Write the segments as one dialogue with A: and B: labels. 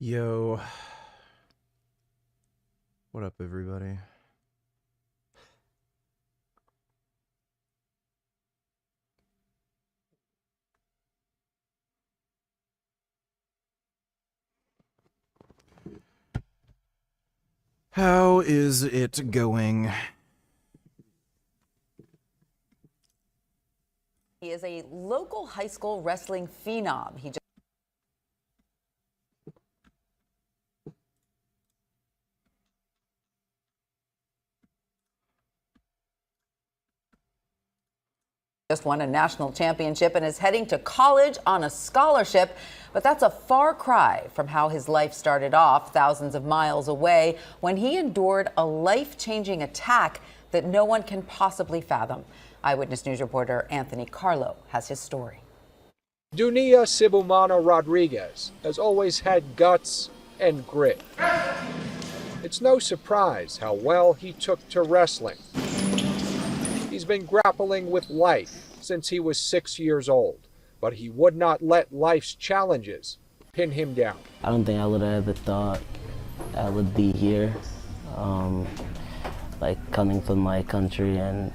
A: Yo, what up, everybody? How is it going?
B: He is a local high school wrestling phenom. He just won a national championship and is heading to college on a scholarship. But that's a far cry from how his life started off thousands of miles away when he endured a life-changing attack that no one can possibly fathom. Eyewitness News reporter Anthony Carlo has his story.
C: Dunia Sibumana Rodriguez has always had guts and grit. It's no surprise how well he took to wrestling. He's been grappling with life since he was 6 years old, but he would not let life's challenges pin him down.
D: I don't think I would have ever thought I would be here, like coming from my country and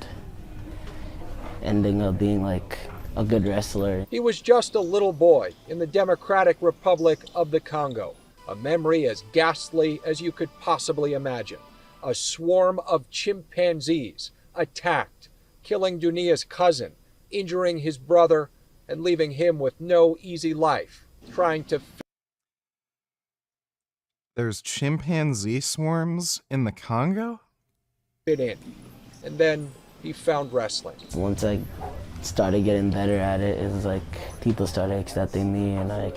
D: ending up being like a good wrestler.
C: He was just a little boy in the Democratic Republic of the Congo, a memory as ghastly as you could possibly imagine. A swarm of chimpanzees attacked, killing Dunia's cousin, injuring his brother, and leaving him with no easy life, trying to
A: There's chimpanzee swarms in the Congo?
C: fit in. And then he found wrestling.
D: Once I started getting better at it, it was like people started accepting me and I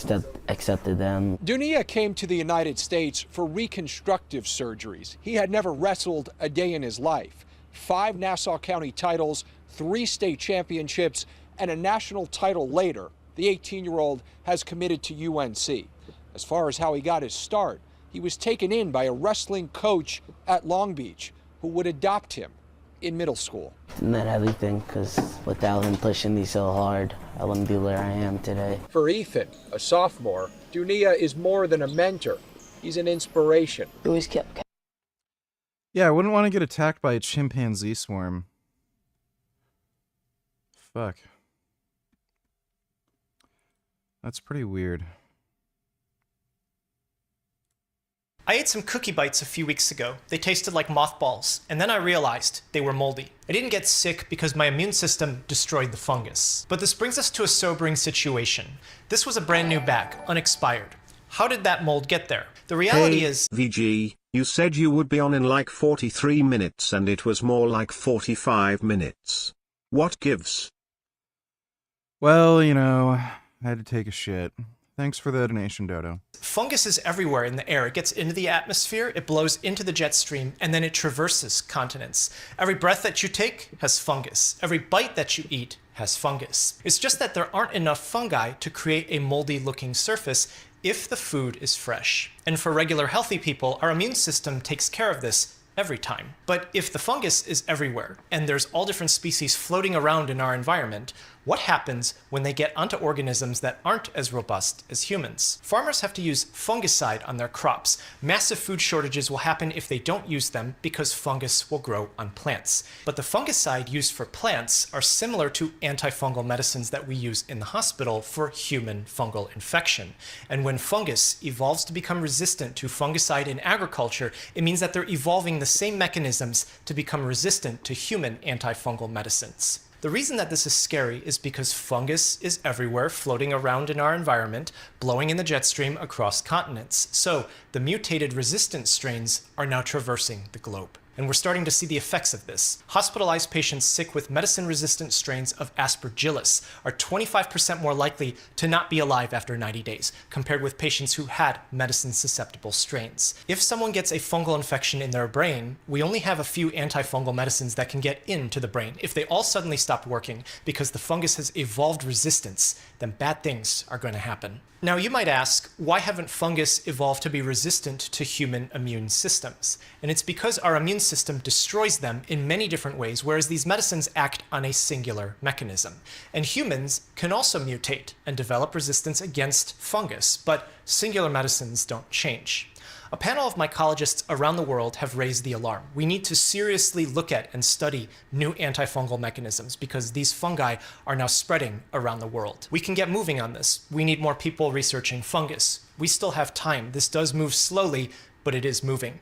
D: accepted them.
C: Dunia came to the United States for reconstructive surgeries. He had never wrestled a day in his life. 5 Nassau County titles, 3 state championships, and a national title later, the 18-year-old has committed to UNC. As far as how he got his start, he was taken in by a wrestling coach at Long Beach who would adopt him in middle school.
D: It meant everything because without him pushing me so hard, I wouldn't be where I am today.
C: For Ethan, a sophomore, Dunia is more than a mentor. He's an inspiration.
D: He always kept.
A: Yeah, I wouldn't want to get attacked by a chimpanzee swarm. Fuck. That's pretty weird.
E: I ate some cookie bites a few weeks ago. They tasted like mothballs, and then I realized they were moldy. I didn't get sick because my immune system destroyed the fungus. But this brings us to a sobering situation. This was a brand new bag, unexpired. How did that mold get there? The reality is...
F: VG, you said you would be on in like 43 minutes and it was more like 45 minutes. What gives?
A: Well, you know, I had to take a shit. Thanks for the donation, Dodo.
E: Fungus is everywhere in the air. It gets into the atmosphere, it blows into the jet stream, and then it traverses continents. Every breath that you take has fungus. Every bite that you eat has fungus. It's just that there aren't enough fungi to create a moldy-looking surface if the food is fresh. And for regular healthy people, our immune system takes care of this every time. But if the fungus is everywhere, and there's all different species floating around in our environment, what happens when they get onto organisms that aren't as robust as humans? Farmers have to use fungicide on their crops. Massive food shortages will happen if they don't use them because fungus will grow on plants. But the fungicide used for plants are similar to antifungal medicines that we use in the hospital for human fungal infection. And when fungus evolves to become resistant to fungicide in agriculture, it means that they're evolving the same mechanisms to become resistant to human antifungal medicines. The reason that this is scary is because fungus is everywhere, floating around in our environment, blowing in the jet stream across continents. So the mutated resistant strains are now traversing the globe. And we're starting to see the effects of this. Hospitalized patients sick with medicine-resistant strains of Aspergillus are 25% more likely to not be alive after 90 days, compared with patients who had medicine-susceptible strains. If someone gets a fungal infection in their brain, we only have a few antifungal medicines that can get into the brain. If they all suddenly stop working because the fungus has evolved resistance, then bad things are going to happen. Now you might ask, why haven't fungus evolved to be resistant to human immune systems? And it's because our immune system destroys them in many different ways, whereas these medicines act on a singular mechanism. And humans can also mutate and develop resistance against fungus, but singular medicines don't change. A panel of mycologists around the world have raised the alarm. We need to seriously look at and study new antifungal mechanisms because these fungi are now spreading around the world. We can get moving on this. We need more people researching fungus. We still have time. This does move slowly, but it is moving.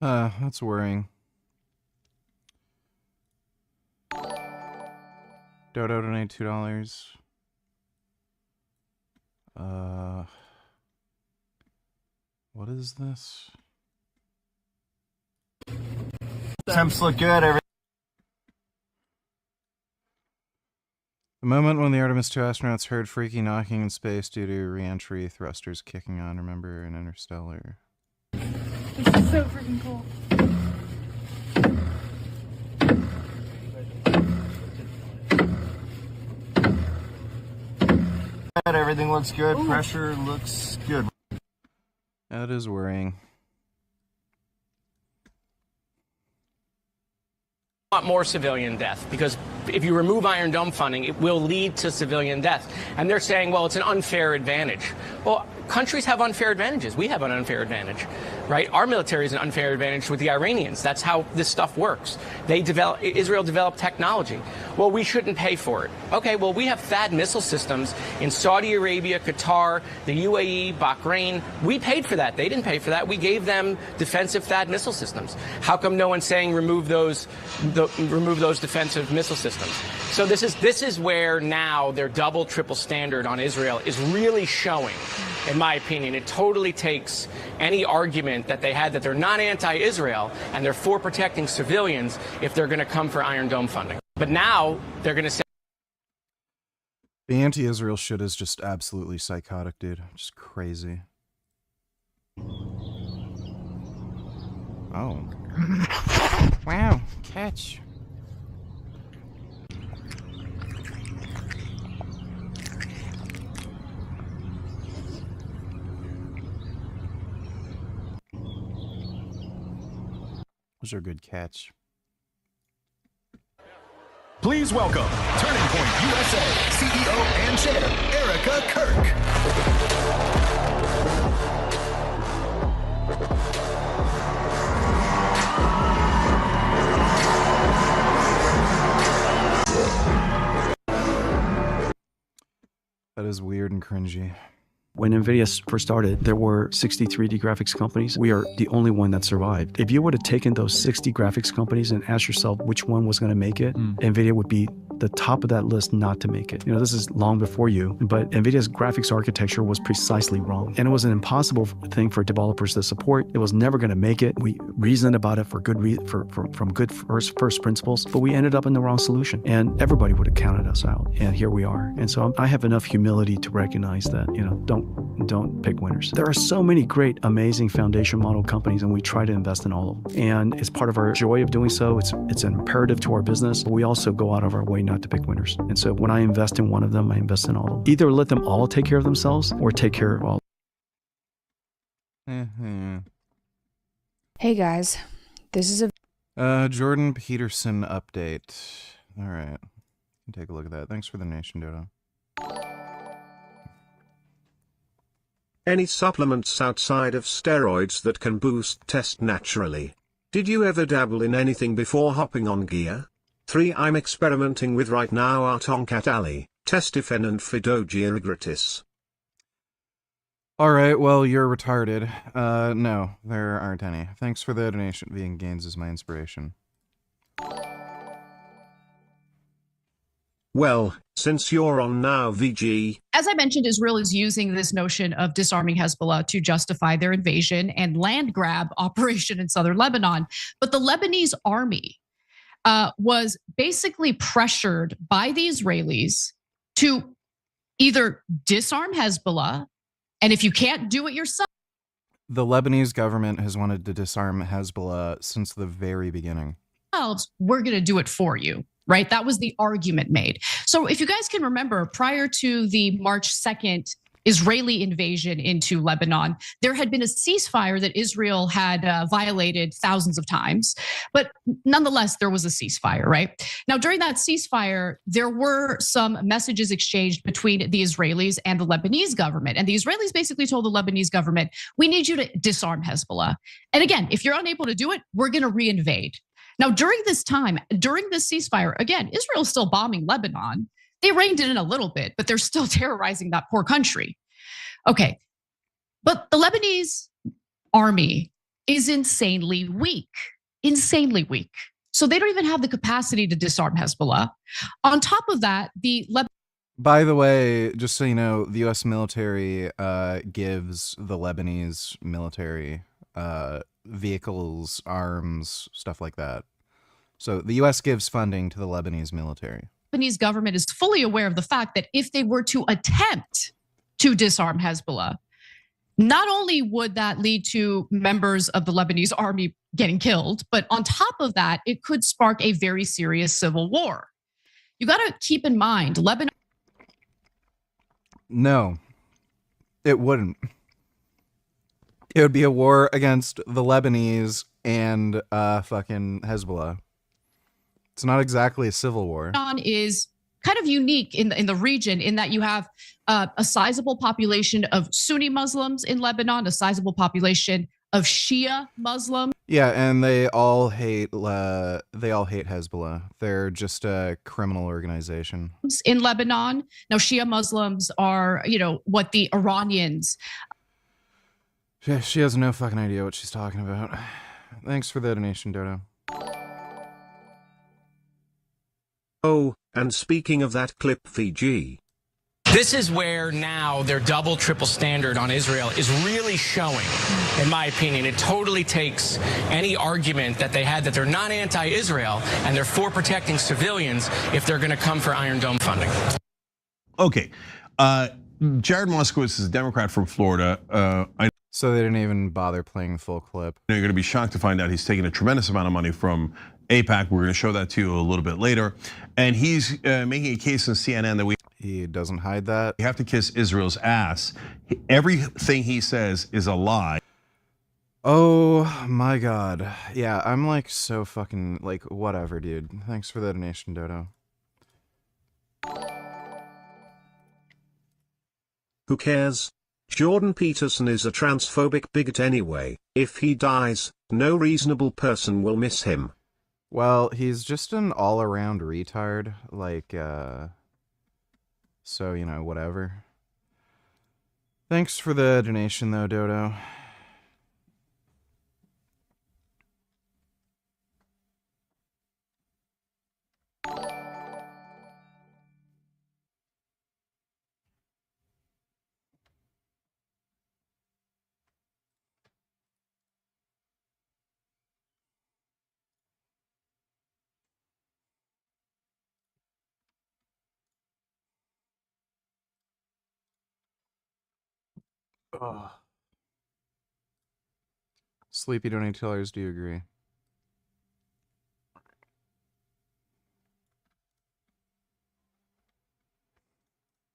A: That's worrying. Dodo donate $2. What is this?
G: Temps look good.
A: The moment when the Artemis 2 astronauts heard freaky knocking in space due to re-entry thrusters kicking on, remember in Interstellar.
H: This is so freaking cool.
G: Everything looks good. Ooh. Pressure looks good.
A: That is worrying.
I: Want more civilian death, because if you remove Iron Dome funding, it will lead to civilian death. And they're saying, well, it's an unfair advantage. Well, countries have unfair advantages. We have an unfair advantage, right? Our military is an unfair advantage with the Iranians. That's how this stuff works. Israel developed technology. Well, we shouldn't pay for it. Okay, well, we have THAAD missile systems in Saudi Arabia, Qatar, the UAE, Bahrain. We paid for that. They didn't pay for that. We gave them defensive THAAD missile systems. How come no one's saying remove those defensive missile systems? So this is where now their double, triple standard on Israel is really showing, in my opinion. It totally takes any argument that they had that they're not anti-Israel and they're for protecting civilians if they're going to come for Iron Dome funding. But now they're going to say
A: the anti-Israel shit is just absolutely psychotic, dude. Just crazy. Oh. Wow, catch. Those are good catch.
J: Please welcome Turning Point USA CEO and Chair, Erica Kirk.
A: That is weird and cringy.
K: When NVIDIA first started, there were 60 3D graphics companies. We are the only one that survived. If you would have taken those 60 graphics companies and asked yourself which one was going to make it, NVIDIA would be the top of that list not to make it. You know, this is long before you, but NVIDIA's graphics architecture was precisely wrong. And it was an impossible thing for developers to support. It was never going to make it. We reasoned about it from good first principles, but we ended up in the wrong solution. And everybody would have counted us out. And here we are. And so I have enough humility to recognize that, you know, don't pick winners. There are so many great, amazing foundation model companies, and we try to invest in all of them. And it's part of our joy of doing so. It's an imperative to our business, but we also go out of our way not to pick winners. And so when I invest in one of them, I invest in all of them. Either let them all take care of themselves or take care of all.
H: Hey guys, this is
A: a Jordan Peterson update. All right, take a look at that. Thanks for the donation, Dodo.
F: Any supplements outside of steroids that can boost test naturally? Did you ever dabble in anything before hopping on gear? 3 I'm experimenting with right now are Tonkat Ali, Testifen and Fidogia gratis.
A: Alright, well, you're retarded. No, there aren't any. Thanks for the donation. Vegan Gains is my inspiration.
F: Well, since you're on now, VG.
L: As I mentioned, Israel is using this notion of disarming Hezbollah to justify their invasion and land grab operation in southern Lebanon. But the Lebanese army was basically pressured by the Israelis to either disarm Hezbollah, and if you can't do it yourself.
A: The Lebanese government has wanted to disarm Hezbollah since the very beginning.
L: We're going to do it for you. Right? That was the argument made. So if you guys can remember, prior to the March 2nd Israeli invasion into Lebanon. There had been a ceasefire that Israel had violated thousands of times, but nonetheless, there was a ceasefire, right? Now, during that ceasefire, there were some messages exchanged between the Israelis and the Lebanese government. And the Israelis basically told the Lebanese government, we need you to disarm Hezbollah. And again, if you're unable to do it, we're going to reinvade. Now, during this time, during this ceasefire, again, Israel's still bombing Lebanon. They reined it in a little bit, but they're still terrorizing that poor country. Okay, but the Lebanese army is insanely weak, insanely weak. So they don't even have the capacity to disarm Hezbollah. On top of that,
A: By the way, just so you know, the U.S. military gives the Lebanese military vehicles, arms, stuff like that. So the U.S. gives funding to the Lebanese military.
L: Lebanese government is fully aware of the fact that if they were to attempt to disarm Hezbollah, not only would that lead to members of the Lebanese army getting killed, but on top of that, it could spark a very serious civil war. You got to keep in mind, Lebanon.
A: No, it wouldn't. It would be a war against the Lebanese and fucking Hezbollah. It's not exactly a civil war.
L: Lebanon is kind of unique in the region in that you have a sizable population of Sunni Muslims in Lebanon, a sizable population of Shia Muslims.
A: Yeah, and they all hate Hezbollah. They're just a criminal organization
L: in Lebanon. Now, Shia Muslims are, what the Iranians.
A: She has no fucking idea what she's talking about. Thanks for the donation, Dodo.
F: Oh, and speaking of that clip, Fiji.
I: This is where now their double, triple standard on Israel is really showing, in my opinion. It totally takes any argument that they had that they're not anti-Israel and they're for protecting civilians if they're going to come for Iron Dome funding.
M: Okay. Jared Moskowitz is a Democrat from Florida.
A: So they didn't even bother playing the full clip.
M: You're going to be shocked to find out he's taking a tremendous amount of money from AIPAC. We're going to show that to you a little bit later. And he's making a case in CNN that
A: he doesn't hide that.
M: We have to kiss Israel's ass. Everything he says is a lie.
A: Oh my God. Yeah, I'm like so fucking like whatever, dude. Thanks for the donation, Dodo.
F: Who cares? Jordan Peterson is a transphobic bigot anyway. If he dies, no reasonable person will miss him.
A: Well, he's just an all-around retard, like, so, whatever. Thanks for the donation, though, Dodo. Oh. Sleepy donate tellers, do you agree?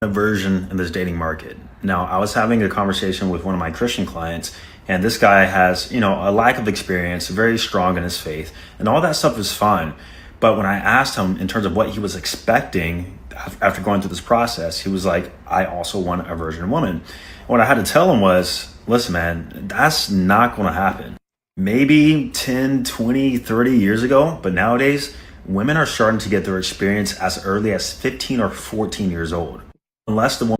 N: Aversion in this dating market. Now, I was having a conversation with one of my Christian clients, and this guy has, a lack of experience, very strong in his faith, and all that stuff is fine. But when I asked him in terms of what he was expecting after going through this process, he was like, I also want a virgin woman. What I had to tell him was, listen, man, that's not going to happen. Maybe 10, 20, 30 years ago, but nowadays, women are starting to get their experience as early as 15 or 14 years old. Unless the woman.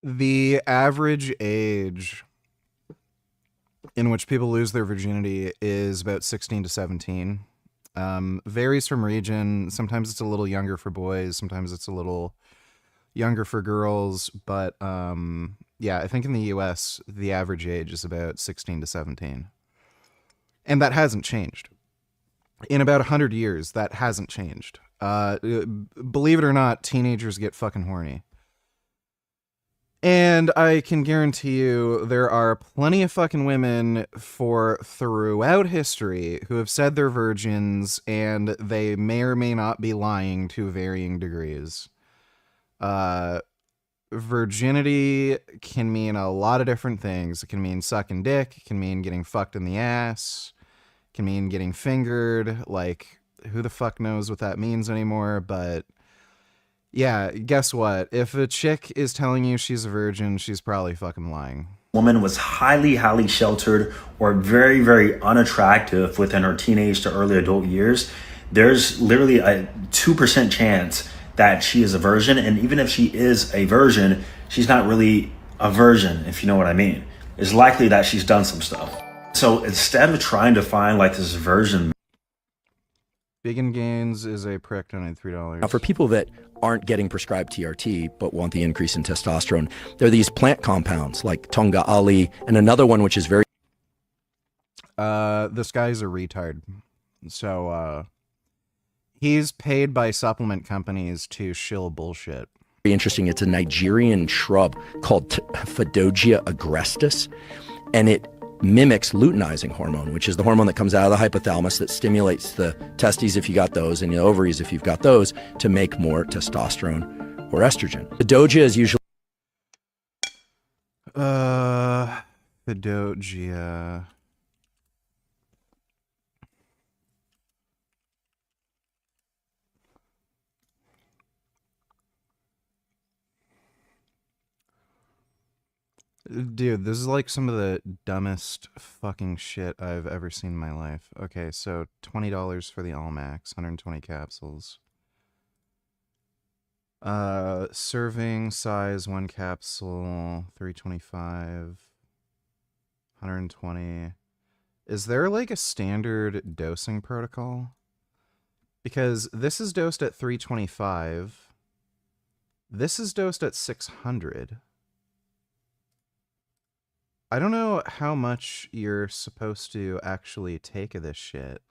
A: The average age in which people lose their virginity is about 16 to 17. Varies from region. Sometimes it's a little younger for boys. Sometimes it's a little younger for girls. But yeah, I think in the US, the average age is about 16 to 17. And that hasn't changed. In about 100 years, that hasn't changed. Believe it or not, teenagers get fucking horny. And I can guarantee you there are plenty of fucking women throughout history who have said they're virgins, and they may or may not be lying to varying degrees. Virginity can mean a lot of different things. It can mean sucking dick. It can mean getting fucked in the ass. It can mean getting fingered. Like, who the fuck knows what that means anymore? But yeah, guess what? If a chick is telling you she's a virgin, she's probably fucking lying.
N: Woman was highly sheltered or very unattractive within her teenage to early adult years, there's literally a 2% chance that she is a virgin. And even if she is a virgin, she's not really a virgin, if you know what I mean. It's likely that she's done some stuff. So instead of trying to find like this virgin,
A: Vegan Gains is a prick, donated $3.
O: Now, for people that aren't getting prescribed TRT but want the increase in testosterone, there are these plant compounds like Tonga Ali and another one which is very...
A: This guy's a retard. So, he's paid by supplement companies to shill bullshit.
O: Very interesting. It's a Nigerian shrub called Phaedogia agrestis, and it mimics luteinizing hormone, which is the hormone that comes out of the hypothalamus that stimulates the testes if you got those and the ovaries if you've got those to make more testosterone or estrogen. Phaedogia is usually
A: Phaedogia. Dude, this is like some of the dumbest fucking shit I've ever seen in my life. Okay, so $20 for the Allmax, 120 capsules. Serving size, 1 capsule, 325, 120. Is there like a standard dosing protocol? Because this is dosed at 325. This is dosed at 600. I don't know how much you're supposed to actually take of this shit.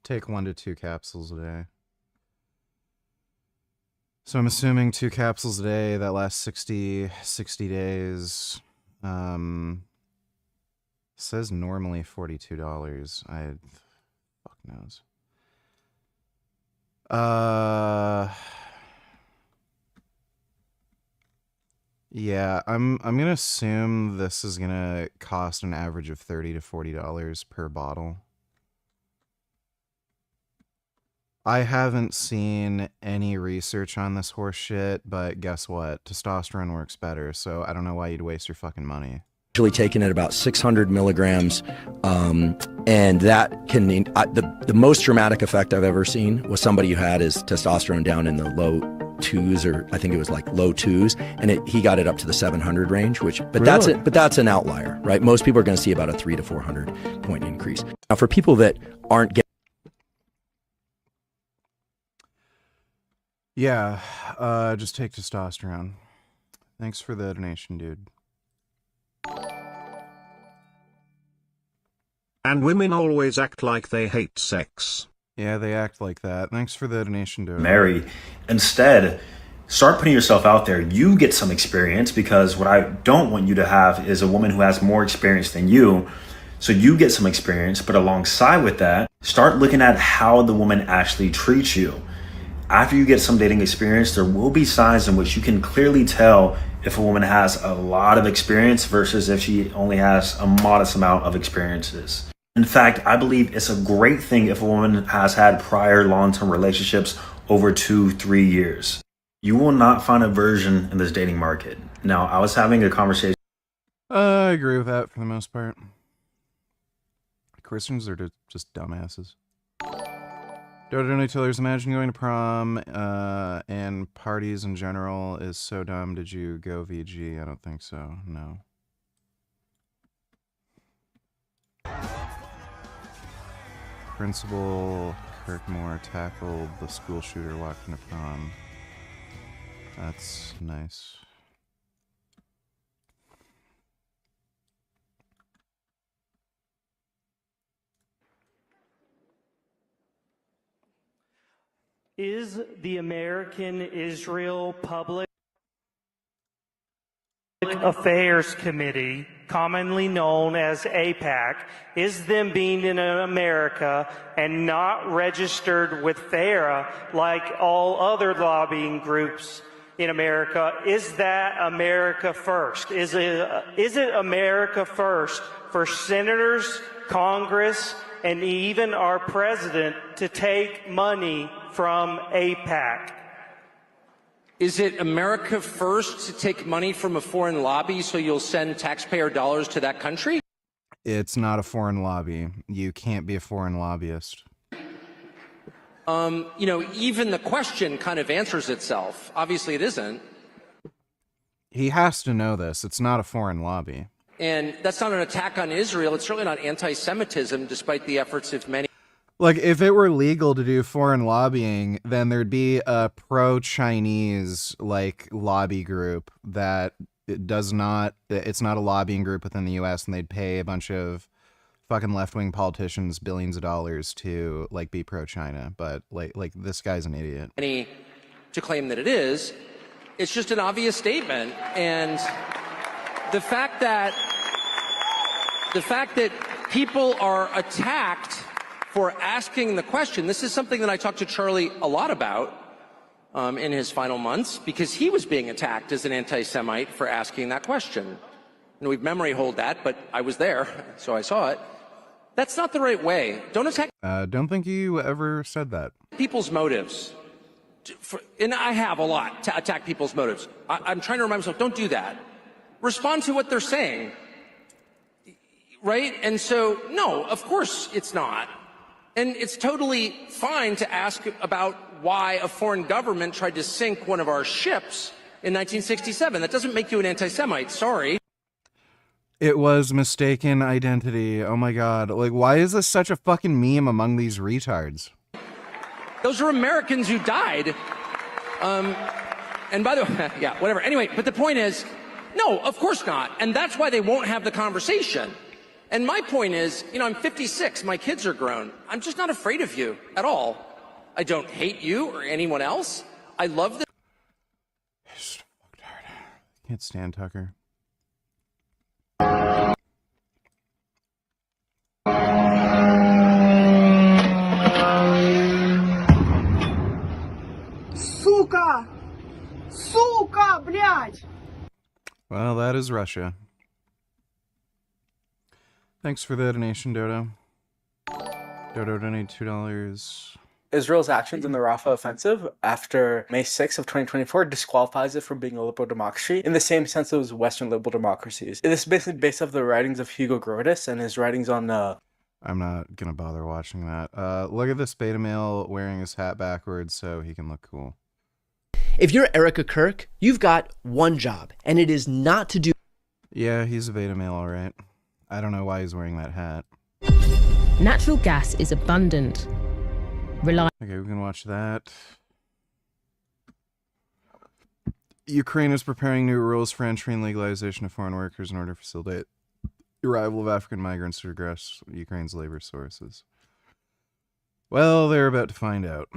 A: Take 1 to 2 capsules a day. So I'm assuming 2 capsules a day, that lasts 60 days. Says normally $42. Fuck knows. Yeah, I'm gonna assume this is gonna cost an average of $30 to $40 per bottle. I haven't seen any research on this horse shit, but guess what? Testosterone works better, so I don't know why you'd waste your fucking money.
O: usually taken at about 600 milligrams, and that can the most dramatic effect I've ever seen was somebody who had his testosterone down in the low 2s, or I think it was like low 2s, and he got it up to the 700 range, which that's an outlier, right? Most people are going to see about a 300 to 400 point increase. Now, for people that aren't getting
A: just take testosterone. Thanks for the donation, dude.
F: And women always act like they hate sex.
A: Yeah, they act like that. Thanks for the donation, dude.
N: Marry. Instead, start putting yourself out there. You get some experience, because what I don't want you to have is a woman who has more experience than you. So you get some experience, but alongside with that, start looking at how the woman actually treats you. After you get some dating experience, there will be signs in which you can clearly tell if a woman has a lot of experience versus if she only has a modest amount of experiences. In fact, I believe it's a great thing if a woman has had prior long-term relationships over 2-3 years. You will not find a virgin in this dating market. Now, I was having a conversation.
A: I agree with that for the most part. Christians are just dumbasses. Donate Tillers, imagine going to prom and parties in general is so dumb. Did you go VG? I don't think so. No. Principal Kirkmore tackled the school shooter walked into prom. That's nice.
P: Is the American-Israel Public Affairs Committee, commonly known as AIPAC, is them being in America and not registered with FARA like all other lobbying groups in America, is that America first? Is it America first for senators, Congress, and even our president to take money from AIPAC?
I: Is it America first to take money from a foreign lobby so you'll send taxpayer dollars to that country?
A: It's not a foreign lobby. You can't be a foreign lobbyist.
I: You know, even the question kind of answers itself. Obviously it isn't.
A: He has to know this. It's not a foreign lobby.
I: And that's not an attack on Israel. It's certainly not anti-Semitism, despite the efforts of many.
A: Like, if it were legal to do foreign lobbying, then there'd be a pro-Chinese, like, lobby group that it's not a lobbying group within the U.S., and they'd pay a bunch of fucking left-wing politicians billions of dollars to, like, be pro-China. But, like this guy's an idiot.
I: To claim that it is, it's just an obvious statement. And the fact that people are attacked for asking the question, this is something that I talked to Charlie a lot about in his final months, because he was being attacked as an anti-Semite for asking that question. And we've memory hold that, but I was there, so I saw it. That's not the right way. Don't attack.
A: Don't think you ever said that.
I: People's motives. And I have a lot to attack people's motives. I'm trying to remind myself, don't do that. Respond to what they're saying. Right? And so, no, of course it's not. And it's totally fine to ask about why a foreign government tried to sink one of our ships in 1967. That doesn't make you an anti-Semite, sorry.
A: It was mistaken identity. Oh my god. Like, why is this such a fucking meme among these retards?
I: Those are Americans who died. And by the way, yeah, whatever. Anyway, but the point is, no, of course not. And that's why they won't have the conversation. And my point is, you know, I'm 56, my kids are grown. I'm just not afraid of you at all. I don't hate you or anyone else. I love the—
A: Can't stand Tucker.
Q: Сука! Сука, блядь!
A: Well, that is Russia. Thanks for the donation, Dodo. Dodo donated $2.
R: Israel's actions in the Rafah offensive after May 6th of 2024 disqualifies it from being a liberal democracy in the same sense as Western liberal democracies. It is basically based off the writings of Hugo Grotius and his writings on
A: I'm not gonna bother watching that. Look at this beta male wearing his hat backwards so he can look cool.
S: If you're Erica Kirk, you've got one job, and it is not to do—
A: Yeah, he's a beta male, alright. I don't know why he's wearing that hat.
T: Natural gas is abundant.
A: Okay, we can watch that. Ukraine is preparing new rules for entry and legalization of foreign workers in order to facilitate the arrival of African migrants to regress Ukraine's labor sources. Well, they're about to find out.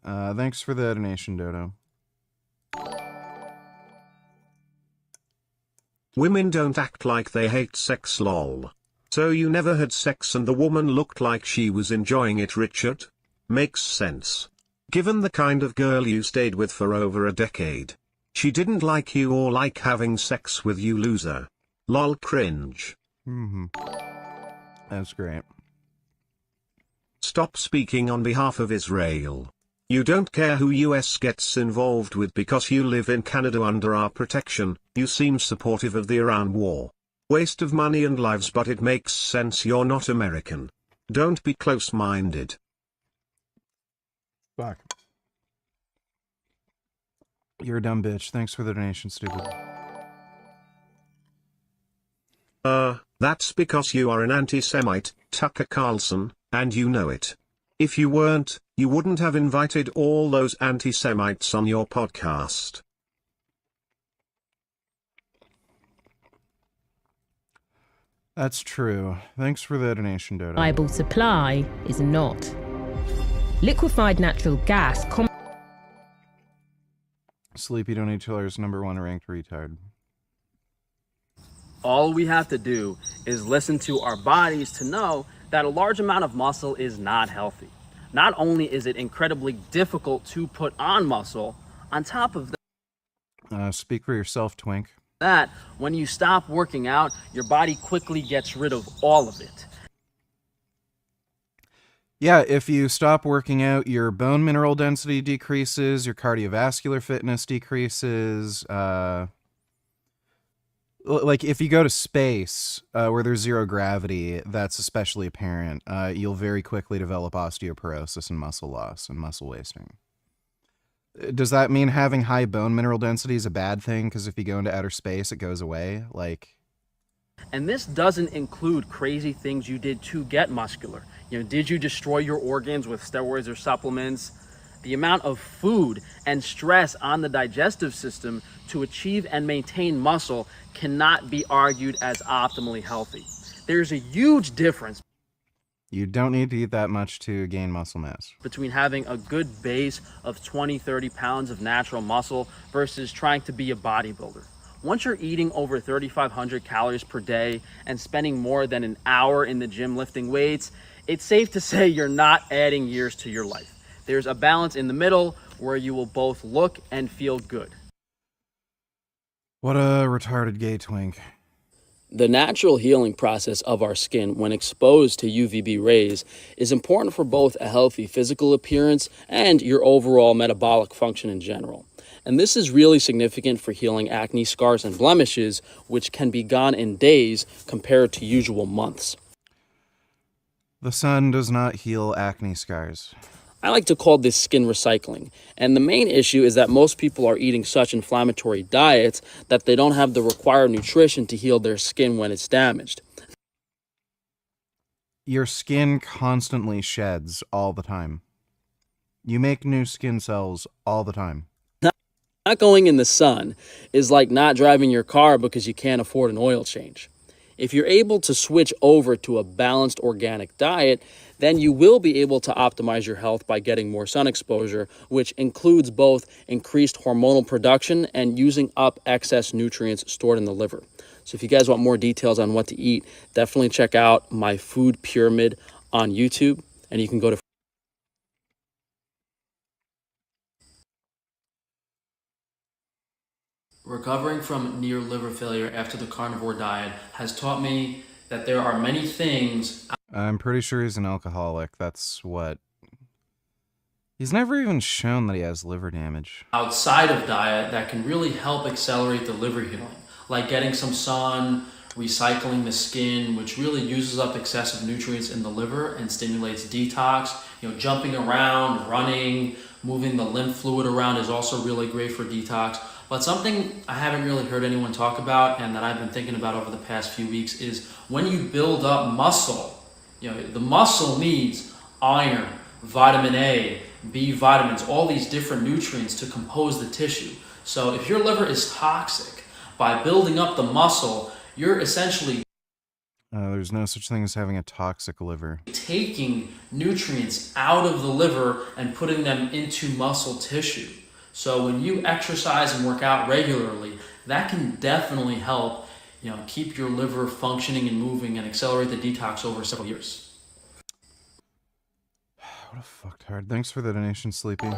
A: Thanks for the donation, Dodo.
F: Women don't act like they hate sex, lol. So you never had sex and the woman looked like she was enjoying it, Richard? Makes sense. Given the kind of girl you stayed with for over a decade. She didn't like you or like having sex with you, loser. Lol, cringe.
A: That's great.
F: Stop speaking on behalf of Israel. You don't care who US gets involved with because you live in Canada under our protection. You seem supportive of the Iran war. Waste of money and lives, but it makes sense you're not American. Don't be close-minded.
A: Fuck. You're a dumb bitch. Thanks for the donation, stupid.
F: That's because you are an anti-Semite, Tucker Carlson, and you know it. If you weren't, you wouldn't have invited all those anti-Semites on your podcast.
A: That's true. Thanks for the donation, Dodo.
T: Reliable supply is not. Liquefied natural gas.
A: Sleepy Donate Chiller's #1 ranked retard.
U: All we have to do is listen to our bodies to know that a large amount of muscle is not healthy. Not only is it incredibly difficult to put on muscle, on top of
A: Speak for yourself, Twink.
U: that, when you stop working out, your body quickly gets rid of all of it.
A: Yeah, if you stop working out, your bone mineral density decreases, your cardiovascular fitness decreases. Like, if you go to space where there's zero gravity, that's especially apparent. You'll very quickly develop osteoporosis and muscle loss and muscle wasting. Does that mean having high bone mineral density is a bad thing? Because if you go into outer space, it goes away? Like...
U: And this doesn't include crazy things you did to get muscular. Did you destroy your organs with steroids or supplements? The amount of food and stress on the digestive system to achieve and maintain muscle cannot be argued as optimally healthy. There's a huge difference.
A: You don't need to eat that much to gain muscle mass.
U: Between having a good base of 20-30 pounds of natural muscle versus trying to be a bodybuilder. Once you're eating over 3,500 calories per day and spending more than an hour in the gym lifting weights, it's safe to say you're not adding years to your life. There's a balance in the middle where you will both look and feel good.
A: What a retarded gay twink.
U: The natural healing process of our skin when exposed to UVB rays is important for both a healthy physical appearance and your overall metabolic function in general. And this is really significant for healing acne scars and blemishes, which can be gone in days compared to usual months.
A: The sun does not heal acne scars.
U: I like to call this skin recycling. And the main issue is that most people are eating such inflammatory diets that they don't have the required nutrition to heal their skin when it's damaged.
A: Your skin constantly sheds all the time. You make new skin cells all the time.
U: Not going in the sun is like not driving your car because you can't afford an oil change. If you're able to switch over to a balanced organic diet, then you will be able to optimize your health by getting more sun exposure, which includes both increased hormonal production and using up excess nutrients stored in the liver. So if you guys want more details on what to eat, definitely check out my food pyramid on YouTube, and you can go to Recovering from near liver failure after the carnivore diet has taught me that there are many things.
A: I'm pretty sure he's an alcoholic. That's what... He's never even shown that he has liver damage.
U: Outside of diet that can really help accelerate the liver healing, like getting some sun, recycling the skin, which really uses up excessive nutrients in the liver and stimulates detox. Jumping around, running, moving the lymph fluid around is also really great for detox. But something I haven't really heard anyone talk about and that I've been thinking about over the past few weeks is when you build up muscle, the muscle needs iron, vitamin A, B vitamins, all these different nutrients to compose the tissue. So if your liver is toxic, by building up the muscle, you're essentially
A: there's no such thing as having a toxic liver.
U: taking nutrients out of the liver and putting them into muscle tissue. So when you exercise and work out regularly, that can definitely help, keep your liver functioning and moving and accelerate the detox over several years.
A: What a fucktard. Thanks for the donation, Sleepy.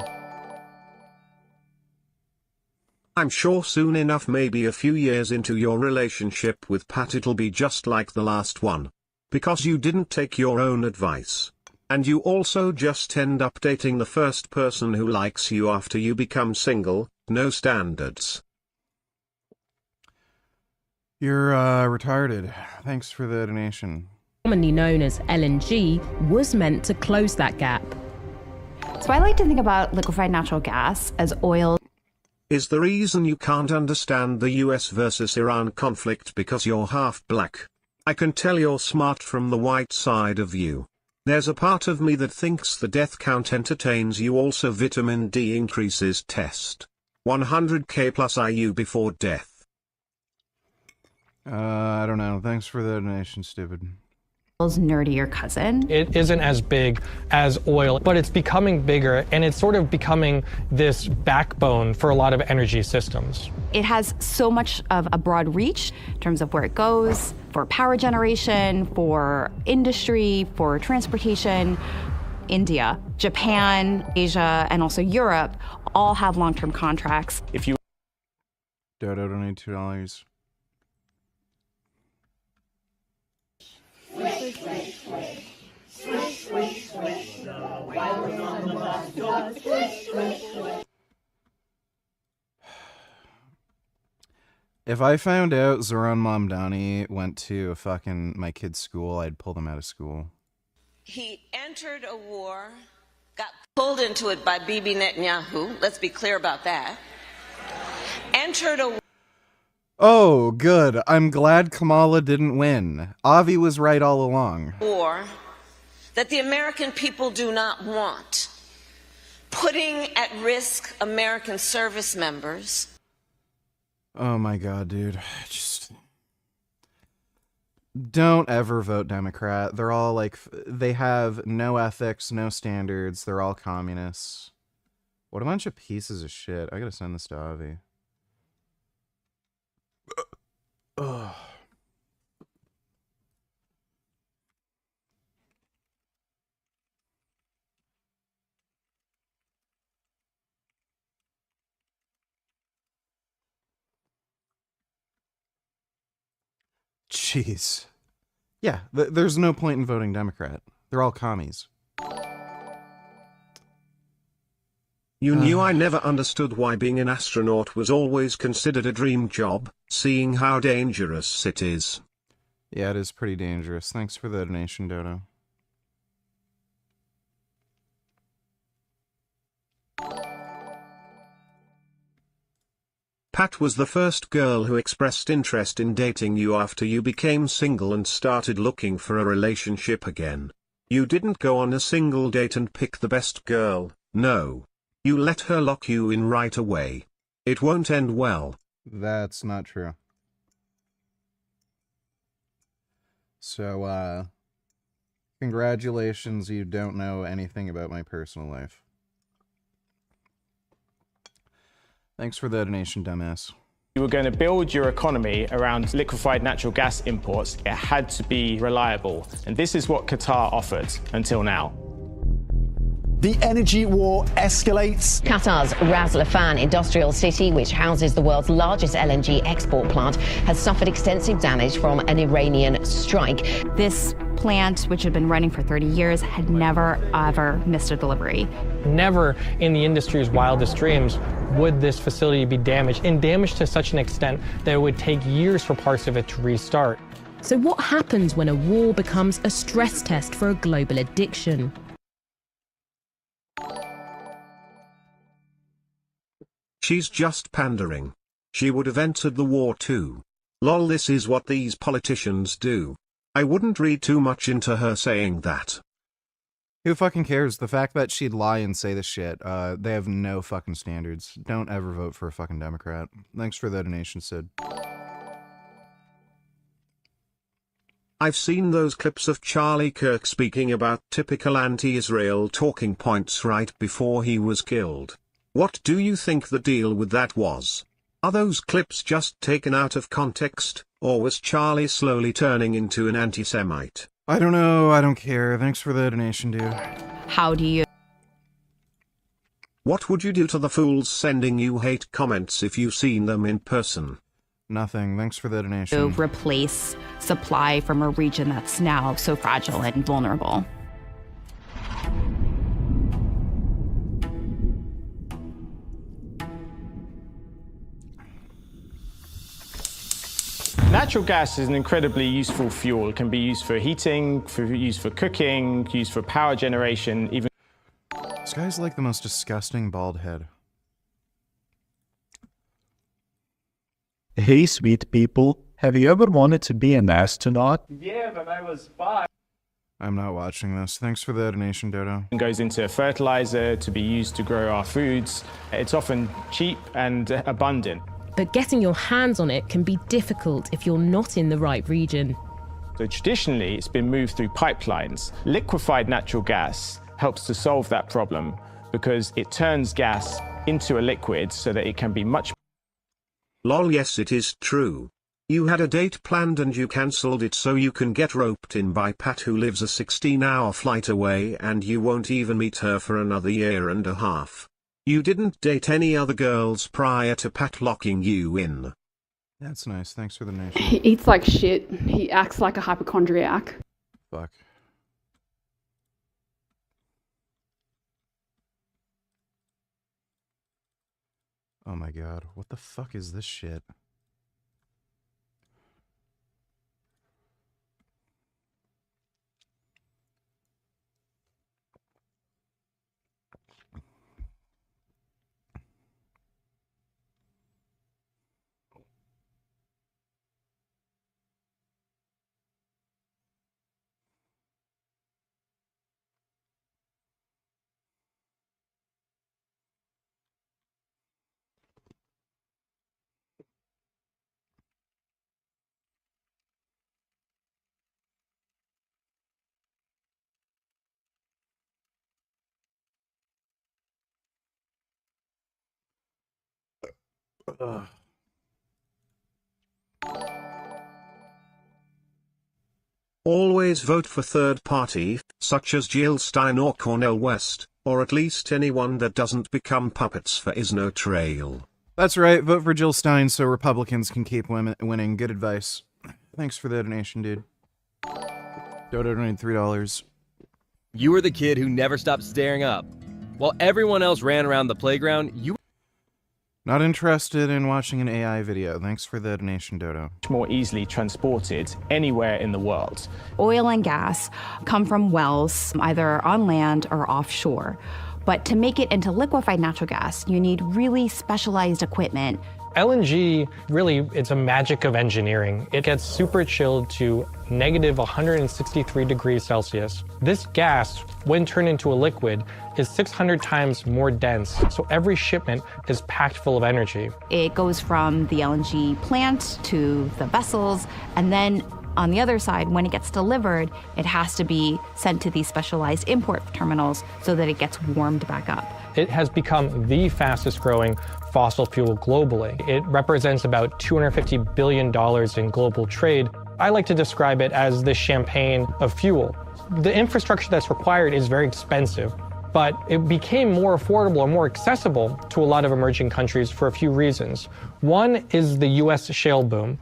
F: I'm sure soon enough, maybe a few years into your relationship with Pat, it'll be just like the last one. Because you didn't take your own advice. And you also just end up dating the first person who likes you after you become single, no standards.
A: You're retarded. Thanks for the donation.
T: Commonly known as LNG, was meant to close that gap.
H: So I like to think about liquefied natural gas as oil.
F: Is the reason you can't understand the US versus Iran conflict because you're half black? I can tell you're smart from the white side of you. There's a part of me that thinks the death count entertains you. Also, vitamin D increases test. 100k plus IU before death.
A: I don't know. Thanks for the donation, stupid.
H: nerdier cousin.
B: It isn't as big as oil, but it's becoming bigger, and it's sort of becoming this backbone for a lot of energy systems.
H: It has so much of a broad reach in terms of where it goes, for power generation, for industry, for transportation. India, Japan, Asia, and also Europe all have long-term contracts.
A: If you Dodo donated $2. If I found out Zoran Mamdani went to my kid's school, I'd pull them out of school.
V: He entered a war, got pulled into it by Bibi Netanyahu. Let's be clear about that. Entered a
A: Oh, good. I'm glad Kamala didn't win. Avi was right all along.
V: war that the American people do not want, putting at risk American service members.
A: Oh my god, dude. Just don't ever vote Democrat. They're all like, they have no ethics, no standards. They're all communists. What a bunch of pieces of shit. I gotta send this to Avi. Ugh. Jeez. Yeah, there's no point in voting Democrat. They're all commies.
F: You knew I never understood why being an astronaut was always considered a dream job, seeing how dangerous it is.
A: Yeah, it is pretty dangerous. Thanks for the donation, Dodo.
F: Pat was the first girl who expressed interest in dating you after you became single and started looking for a relationship again. You didn't go on a single date and pick the best girl, no. You let her lock you in right away. It won't end well.
A: That's not true. So, congratulations, you don't know anything about my personal life. Thanks for the donation, dumbass.
W: You were going to build your economy around liquefied natural gas imports. It had to be reliable. And this is what Qatar offered until now.
J: The energy war escalates.
X: Qatar's Ras Laffan industrial city, which houses the world's largest LNG export plant, has suffered extensive damage from an Iranian strike.
H: This plant, which had been running for 30 years, had never, ever missed a delivery.
B: Never in the industry's wildest dreams would this facility be damaged, and damaged to such an extent that it would take years for parts of it to restart.
T: So what happens when a war becomes a stress test for a global addiction?
F: She's just pandering. She would have entered the war too. Lol, this is what these politicians do. I wouldn't read too much into her saying that.
A: Who fucking cares? The fact that she'd lie and say this shit, they have no fucking standards. Don't ever vote for a fucking Democrat. Thanks for the donation, Sid.
F: I've seen those clips of Charlie Kirk speaking about typical anti-Israel talking points right before he was killed. What do you think the deal with that was? Are those clips just taken out of context, or was Charlie slowly turning into an anti-Semite?
A: I don't know, I don't care. Thanks for the donation, dude.
H: How do you...
F: What would you do to the fools sending you hate comments if you seen them in person?
A: Nothing. Thanks for the donation.
H: replace supply from a region that's now so fragile and vulnerable?
W: Natural gas is an incredibly useful fuel. It can be used for heating, used for cooking, used for power generation, even...
A: This guy's like the most disgusting bald head.
Y: Hey, sweet people. Have you ever wanted to be an astronaut?
W: Yeah, but I was 5.
A: I'm not watching this. Thanks for the donation, Dodo.
W: It goes into fertilizer to be used to grow our foods. It's often cheap and abundant.
T: But getting your hands on it can be difficult if you're not in the right region.
W: So traditionally, it's been moved through pipelines. Liquefied natural gas helps to solve that problem because it turns gas into a liquid so that it can be much.
F: Lol, yes, it is true. You had a date planned and you cancelled it so you can get roped in by Pat, who lives a 16-hour flight away, and you won't even meet her for another year and a half. You didn't date any other girls prior to Pat locking you in.
A: That's nice. Thanks for the nation.
C: He eats like shit. He acts like a hypochondriac.
A: Fuck. Oh my god, what the fuck is this shit? Ugh.
F: Always vote for third party, such as Jill Stein or Cornel West, or at least anyone that doesn't become puppets for Isno Trail.
A: That's right, vote for Jill Stein so Republicans can keep winning. Good advice. Thanks for the donation, dude. Dodo donated $3.
D: You were the kid who never stopped staring up. While everyone else ran around the playground, you...
A: Not interested in watching an AI video. Thanks for the donation, Dodo.
W: More easily transported anywhere in the world.
H: Oil and gas come from wells, either on land or offshore. But to make it into liquefied natural gas, you need really specialized equipment.
B: LNG, really, it's a magic of engineering. It gets super chilled to negative 163 degrees Celsius. This gas, when turned into a liquid, is 600 times more dense, so every shipment is packed full of energy.
H: It goes from the LNG plant to the vessels, and then on the other side, when it gets delivered, it has to be sent to these specialized import terminals so that it gets warmed back up.
B: It has become the fastest growing fossil fuel globally. It represents about $250 billion in global trade. I like to describe it as the champagne of fuel. The infrastructure that's required is very expensive, but it became more affordable and more accessible to a lot of emerging countries for a few reasons. One is the US shale boom.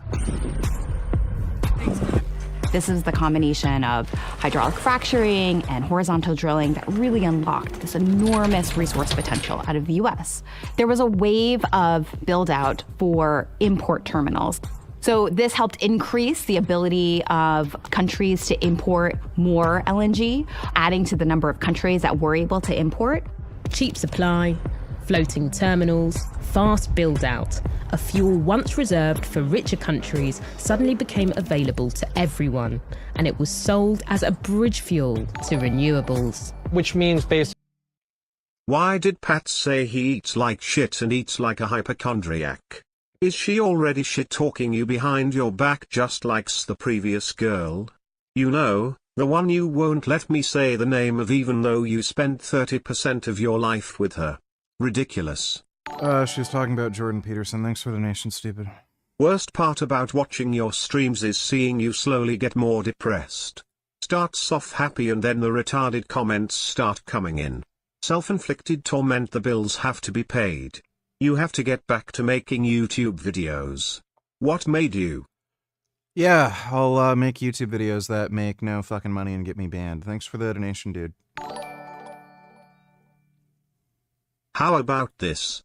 H: This is the combination of hydraulic fracturing and horizontal drilling that really unlocked this enormous resource potential out of the US. There was a wave of build out for import terminals. So this helped increase the ability of countries to import more LNG, adding to the number of countries that were able to import.
T: Cheap supply, floating terminals, fast build-out. A fuel once reserved for richer countries suddenly became available to everyone, and it was sold as a bridge fuel to renewables.
B: Which means basically...
F: Why did Pat say he eats like shit and eats like a hypochondriac? Is she already shit-talking you behind your back just like the previous girl? You know, the one you won't let me say the name of even though you spent 30% of your life with her. Ridiculous.
A: She was talking about Jordan Peterson. Thanks for the donation, stupid.
F: Worst part about watching your streams is seeing you slowly get more depressed. Starts off happy and then the retarded comments start coming in. Self-inflicted torment. The bills have to be paid. You have to get back to making YouTube videos. What made you?
A: Yeah, I'll make YouTube videos that make no fucking money and get me banned. Thanks for the donation, dude.
F: How about this?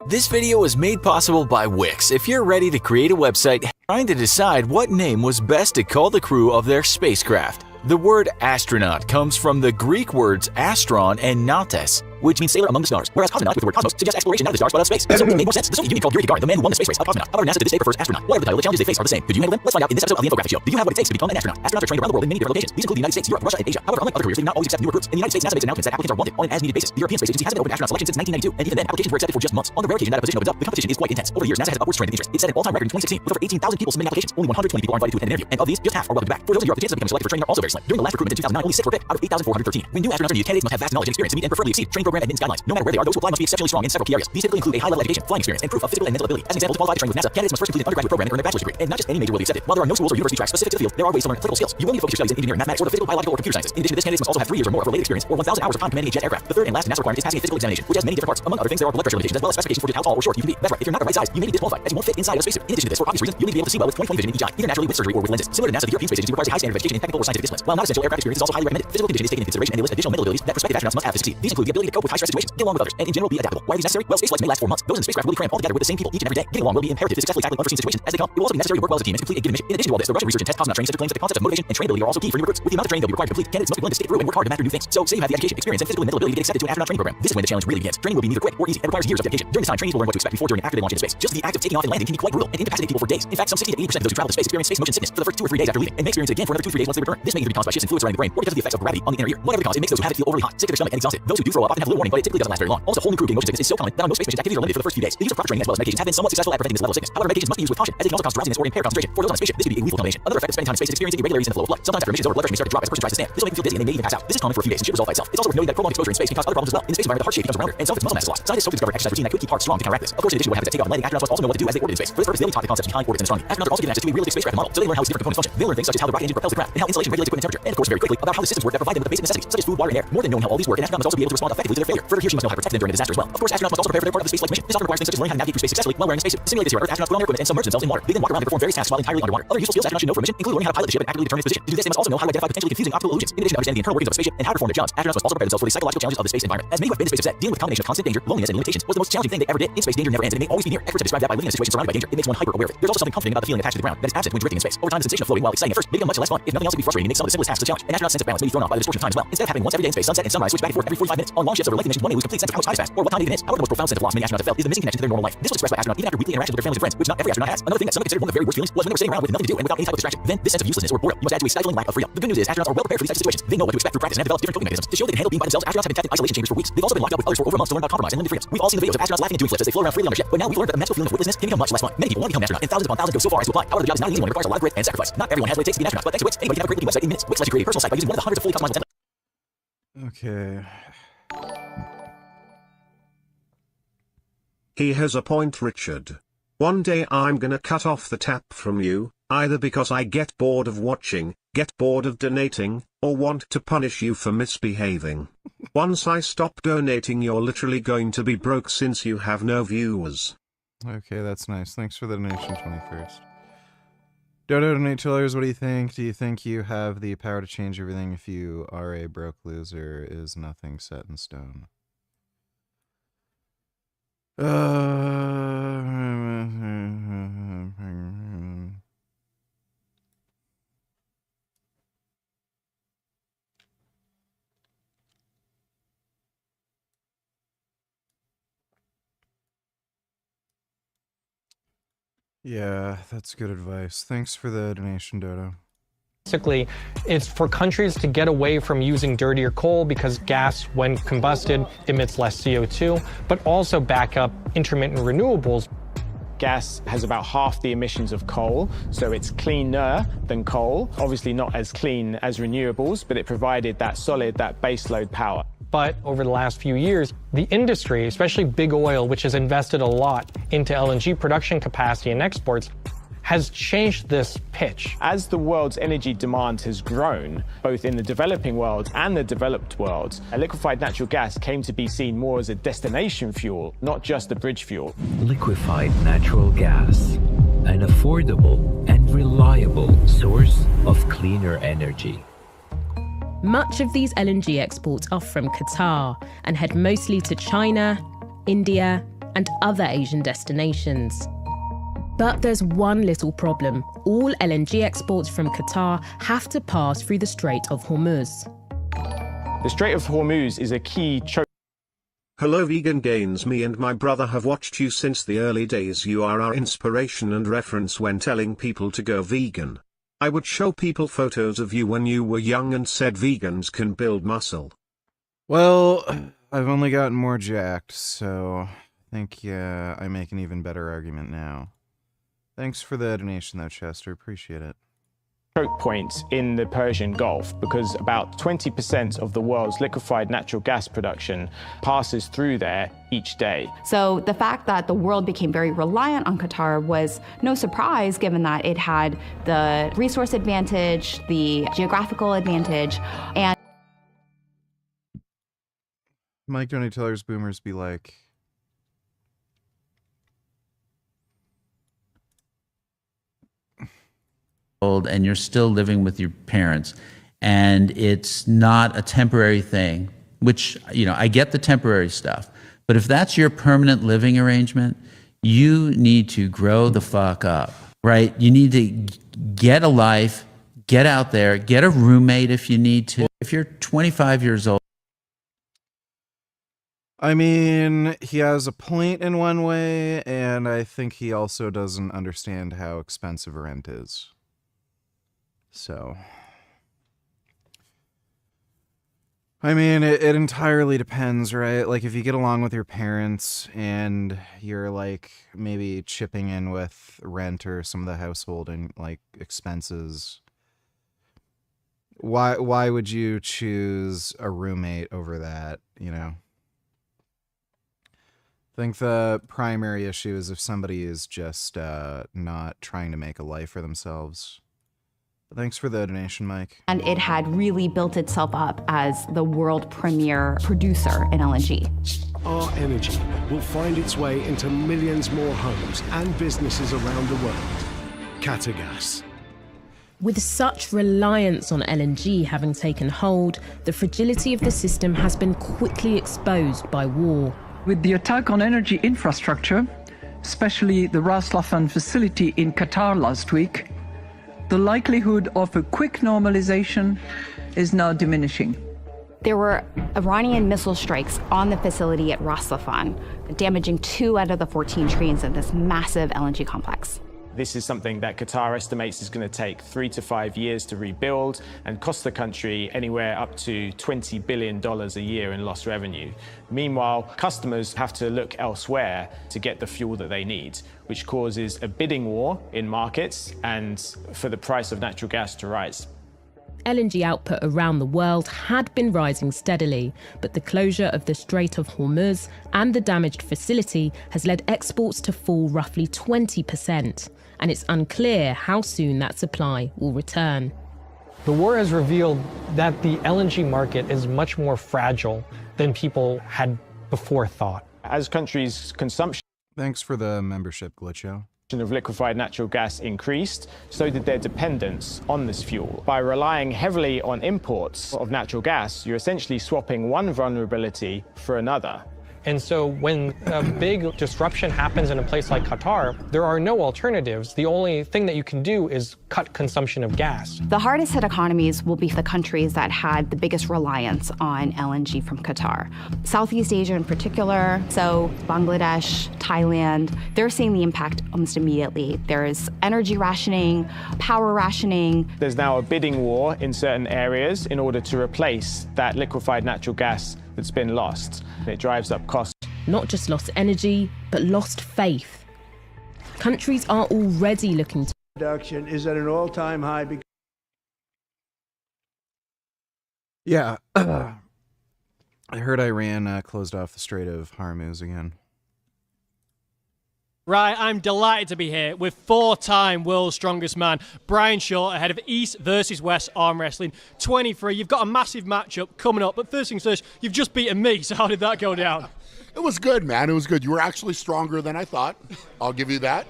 E: This video was made possible by Wix. If you're ready to create a website trying to decide what name was best to call the crew of their spacecraft, the word astronaut comes from the Greek words astron and nautes, which means sailor among the stars, whereas cosmonaut with the word cosmos suggests exploration not of the stars but of space. So it made more sense. The Soviet Union called Yuri Gagarin the man who won the space race a cosmonaut. However, NASA to this day prefers astronaut. Whatever the title, the challenges they face are the same. Could you handle them? Let's find out in this episode of the Infographic Show. Do you have what it takes to become an astronaut? Astronauts are trained around the world in many different locations. These include the United States, Europe, Russia, and Asia. However, unlike other careers, they do not always accept new recruits. In the United States, NASA makes announcements that applicants are wanted on an as-needed basis. The European Space Agency hasn't opened astronaut selection since 1992, and even then, applications were accepted for just months. On the rare occasion that a position opens up, the competition is quite intense. Over the years, NASA has upwards trend of interest. It set an all-time record in 2016 with over 18,000 people submitting applications. Only 120 people are invited to attend an interview, and of these, just half are welcome back. For those in Europe, the chances of becoming selected for training are also very slim. During the last recruitment in 2009, only 6 were picked out of 8,413. When new astronauts are needed, candidates must have vast knowledge and experience to meet and preferably exceed training program admittance guidelines. No matter where they are, those who apply must be exceptionally strong in several key areas. These typically include a high-level education, flying experience, and proof of physical and mental ability. As an example, to qualify to train with NASA, candidates must first complete an undergraduate program and earn a bachelor's degree. And not just any major will be accepted. While there are no schools or university tracks specific to the field, there are ways to learn applicable skills. You will need to focus your studies in engineering, mathematics, or the physical, biological, or computer sciences. In addition to this, candidates must also have 3 years or more of related experience, or 1,000 hours of time commanding a jet aircraft. The third and last NASA requirement is passing a physical examination, which has many different parts. Among other things, there are blood pressure limitations as well as specifications for just how tall or short you can be. That's right, if you're not the right size, you may be disqualified, as you won't fit inside of a spacesuit. In addition to this, for obvious reasons, you'll need to be able to see well with 20/20 vision in each eye, either naturally with surgery or with lenses. Similar to NASA, the European Space Agency requires a high standard of education in technical or scientific disciplines. While not essential, aircraft experience is also highly recommended. Physical condition is taken into consideration, and they list additional mental abilities that prospective astronauts must have to succeed. These include the ability to cope with high-stress situations, get along with others, and in general be adaptable. Why are these necessary? Well, space flights may last 4 months. Those in the spacecraft will be crammed all together with the same people each and every day. Getting along will be imperative to successfully tackling unforeseen situations as they come. It will also be necessary to work well as a team and to complete a given mission. In addition to all this, the Russian research and test cosmonaut training center claims that the concept of motivation and trainability are also key for new recruits. With the amount of training they'll be required to complete, candidates must be willing to stick through and work hard to master new things. So, say you have the education, experience, and physical and mental ability to get accepted to an astronaut training program. This is when the challenge really begins. Training will be neither quick or easy and requires years of dedication. During this time, trainees will learn what to expect before, during, and after they launch into space. Just the act of taking off and landing can be quite brutal and incapacitate people for days. In fact, some 60 to 80% of those who travel to space experience space motion sickness for the first 2 or 3 days after leaving, and may experience it again for another 2 or 3 days once they return. This may either be caused by shifts in fluids surrounding the brain or because of the effects of gravity on the inner ear. Whatever the cause, it makes those who have it feel overly hot, sick to their stomach, and exhausted. Those who do throw up often have little warning, but it typically doesn't last very long. Almost a whole new crew getting motion sickness is so common that on most space missions, activities are limited for the first few days. The use of proper training as well as medications have been somewhat successful at preventing this level of sickness. However, medications must be used with caution, as they can also cause drowsiness or impair concentration. For those on a spaceship, this could be a lethal combination. Another effect of spending time in space is experiencing irregularities in the flow of blood. Sometimes after missions, blood pressure may start to drop as a person tries to stand. This will make them feel dizzy and they may even pass out. This is common for a few days and should resolve by itself. It's also worth noting that prolonged exposure in space can cause other problems as well. In the space environment, the heart shape becomes rounder, and some of its muscle mass is lost. Scientists hope to discover exercise routine that could keep hearts strong to counteract this. Of course, in addition to what happens at takeoff and landing, astronauts must also know what to do as they orbit in space. For this purpose, they'll be taught the concepts behind orbits and astronomy. Astronauts are also given access to a realistic spacecraft model, so they learn how its different components function. They'll learn things such as how the rocket engine propels the craft, and how insulation regulates equipment temperature, and of course, very quickly, about how the systems work that provide them with the basic necessities, such as food, water, and air. More than knowing how all these work, an astronaut must also be able to respond effectively to their failure. Further, he or she must know how to protect them during a disaster as well. Of course, astronauts must also prepare for their part of the spaceflight mission. This often requires things such as learning how to navigate through space successfully while wearing a spacesuit. To simulate this here on Earth, astronauts put on their equipment and submerge themselves in water. They then walk around and perform various tasks while entirely underwater. Other useful skills astronauts should know for a mission include learning how to pilot the ship and accurately determine its position. To do this, they must also know how to identify potentially confusing optical illusions. In addition to understanding the internal workings of a spaceship and how to perform their jobs, astronauts must also prepare themselves for the psychological challenges of the space environment. As many who have been to space have said, dealing with a combination of constant danger, loneliness, and limitations was the most challenging thing they ever did. In space, danger never ends, and it may always be near. Experts have described that by living in a situation surrounded by danger, it makes one hyper aware of it. There's also something comforting about the feeling attached to the ground that is absent when drifting in space. Over time, the sensation of floating, while exciting at first, may become much less fun. If nothing else, it can be frustrating and make some of the simplest tasks a challenge. An astronaut's sense of balance may be thrown off by the distortion of time as well. Instead of happening once every day in space, sunset and sunrise switch back and forth every 45 minutes. On long ships over lengthy missions, one may lose complete sense of how much time has passed or what time it even is. However, the most profound sense of loss many astronauts have felt is the missing connection to their normal life. This was expressed by astronauts even after weekly interaction with their families and friends, which not every astronaut has. Another thing that some considered one of the very worst feelings was when they were sitting around with nothing to do and without any type of distraction. Then this sense of uselessness or boredom must add to a stifling lack of freedom. The good news is astronauts are well prepared for these types of situations. They know what to expect through practice and have developed different coping mechanisms. To show they can handle being by themselves, astronauts have been kept in isolation chambers for weeks. They've also been locked up with others for over months to learn about compromise and limited freedoms. We've all seen the videos of astronauts laughing and doing flips as they float around freely on their ship. But now we've learned that the mental feeling of witlessness can become much less fun. Many people want to become an astronaut, and thousands upon thousands go so far as to apply. However, the job is not an easy one. It requires a lot of grit and sacrifice. Not everyone has what it takes to be an astronaut, but thanks to Wix, anybody can have a great looking website in minutes. Wix lets you create a personal site by using one of the hundreds of fully customizable templates.
A: Okay.
F: He has a point, Richard. One day I'm gonna cut off the tap from you, either because I get bored of watching, get bored of donating, or want to punish you for misbehaving. Once I stop donating, you're literally going to be broke since you have no viewers.
A: Okay, that's nice. Thanks for the donation, 21st. Dodo donate $2. What do you think? Do you think you have the power to change everything if you are a broke loser? Is nothing set in stone? Yeah, that's good advice. Thanks for the donation, Dodo.
B: Basically, it's for countries to get away from using dirtier coal because gas, when combusted, emits less CO2, but also back up intermittent renewables.
W: Gas has about half the emissions of coal, so it's cleaner than coal. Obviously not as clean as renewables, but it provided that solid, that baseload power.
B: But over the last few years, the industry, especially big oil, which has invested a lot into LNG production capacity and exports, has changed this pitch.
W: As the world's energy demand has grown, both in the developing world and the developed world, liquefied natural gas came to be seen more as a destination fuel, not just a bridge fuel.
G: Liquefied natural gas, an affordable and reliable source of cleaner energy.
T: Much of these LNG exports are from Qatar and head mostly to China, India, and other Asian destinations. But there's one little problem. All LNG exports from Qatar have to pass through the Strait of Hormuz.
W: The Strait of Hormuz is a key choke
F: Hello Vegan Gains. Me and my brother have watched you since the early days. You are our inspiration and reference when telling people to go vegan. I would show people photos of you when you were young and said vegans can build muscle.
A: Well, I've only gotten more jacked, so I think I make an even better argument now. Thanks for the donation though, Chester. Appreciate it.
W: Choke point in the Persian Gulf because about 20% of the world's liquefied natural gas production passes through there each day.
H: So the fact that the world became very reliant on Qatar was no surprise, given that it had the resource advantage, the geographical advantage, and
A: Mike Donny Teller's boomers be like,
K: and you're still living with your parents, and it's not a temporary thing, which, you know, I get the temporary stuff, but if that's your permanent living arrangement, you need to grow the fuck up, right? You need to get a life, get out there, get a roommate if you need to. If you're 25 years old,
A: I mean, he has a point in one way, and I think he also doesn't understand how expensive rent is. So, I mean, it entirely depends, right? Like, if you get along with your parents and you're, like, maybe chipping in with rent or some of the household and, like, expenses, why would you choose a roommate over that, you know? I think the primary issue is if somebody is just not trying to make a life for themselves. Thanks for the donation, Mike.
H: and it had really built itself up as the world premier producer in LNG.
L: Our energy will find its way into millions more homes and businesses around the world. Qatargas.
T: With such reliance on LNG having taken hold, the fragility of the system has been quickly exposed by war.
M: With the attack on energy infrastructure, especially the Ras Laffan facility in Qatar last week, the likelihood of a quick normalization is now diminishing.
H: There were Iranian missile strikes on the facility at Ras Laffan, damaging 2 out of the 14 trains in this massive LNG complex.
W: This is something that Qatar estimates is going to take 3 to 5 years to rebuild and cost the country anywhere up to $20 billion a year in lost revenue. Meanwhile, customers have to look elsewhere to get the fuel that they need, which causes a bidding war in markets and for the price of natural gas to rise.
T: LNG output around the world had been rising steadily, but the closure of the Strait of Hormuz and the damaged facility has led exports to fall roughly 20%, and it's unclear how soon that supply will return.
B: The war has revealed that the LNG market is much more fragile than people had before thought.
W: As countries' consumption
A: Thanks for the membership, Glitcho.
W: of liquefied natural gas increased, so did their dependence on this fuel. By relying heavily on imports of natural gas, you're essentially swapping one vulnerability for another.
B: And so when a big disruption happens in a place like Qatar, there are no alternatives. The only thing that you can do is cut consumption of gas.
H: The hardest hit economies will be the countries that had the biggest reliance on LNG from Qatar. Southeast Asia in particular, so Bangladesh, Thailand, they're seeing the impact almost immediately. There's energy rationing, power rationing.
W: There's now a bidding war in certain areas in order to replace that liquefied natural gas that's been lost. It drives up costs.
T: Not just lost energy, but lost faith. Countries are already looking to
L: Production is at an all-time high.
A: Yeah. I heard Iran closed off the Strait of Hormuz again.
N: Right, I'm delighted to be here with 4-time world's strongest man, Brian Shaw, ahead of East versus West arm wrestling 23. You've got a massive matchup coming up, but first things first, you've just beaten me, so how did that go down?
O: It was good, man. It was good. You were actually stronger than I thought. I'll give you that.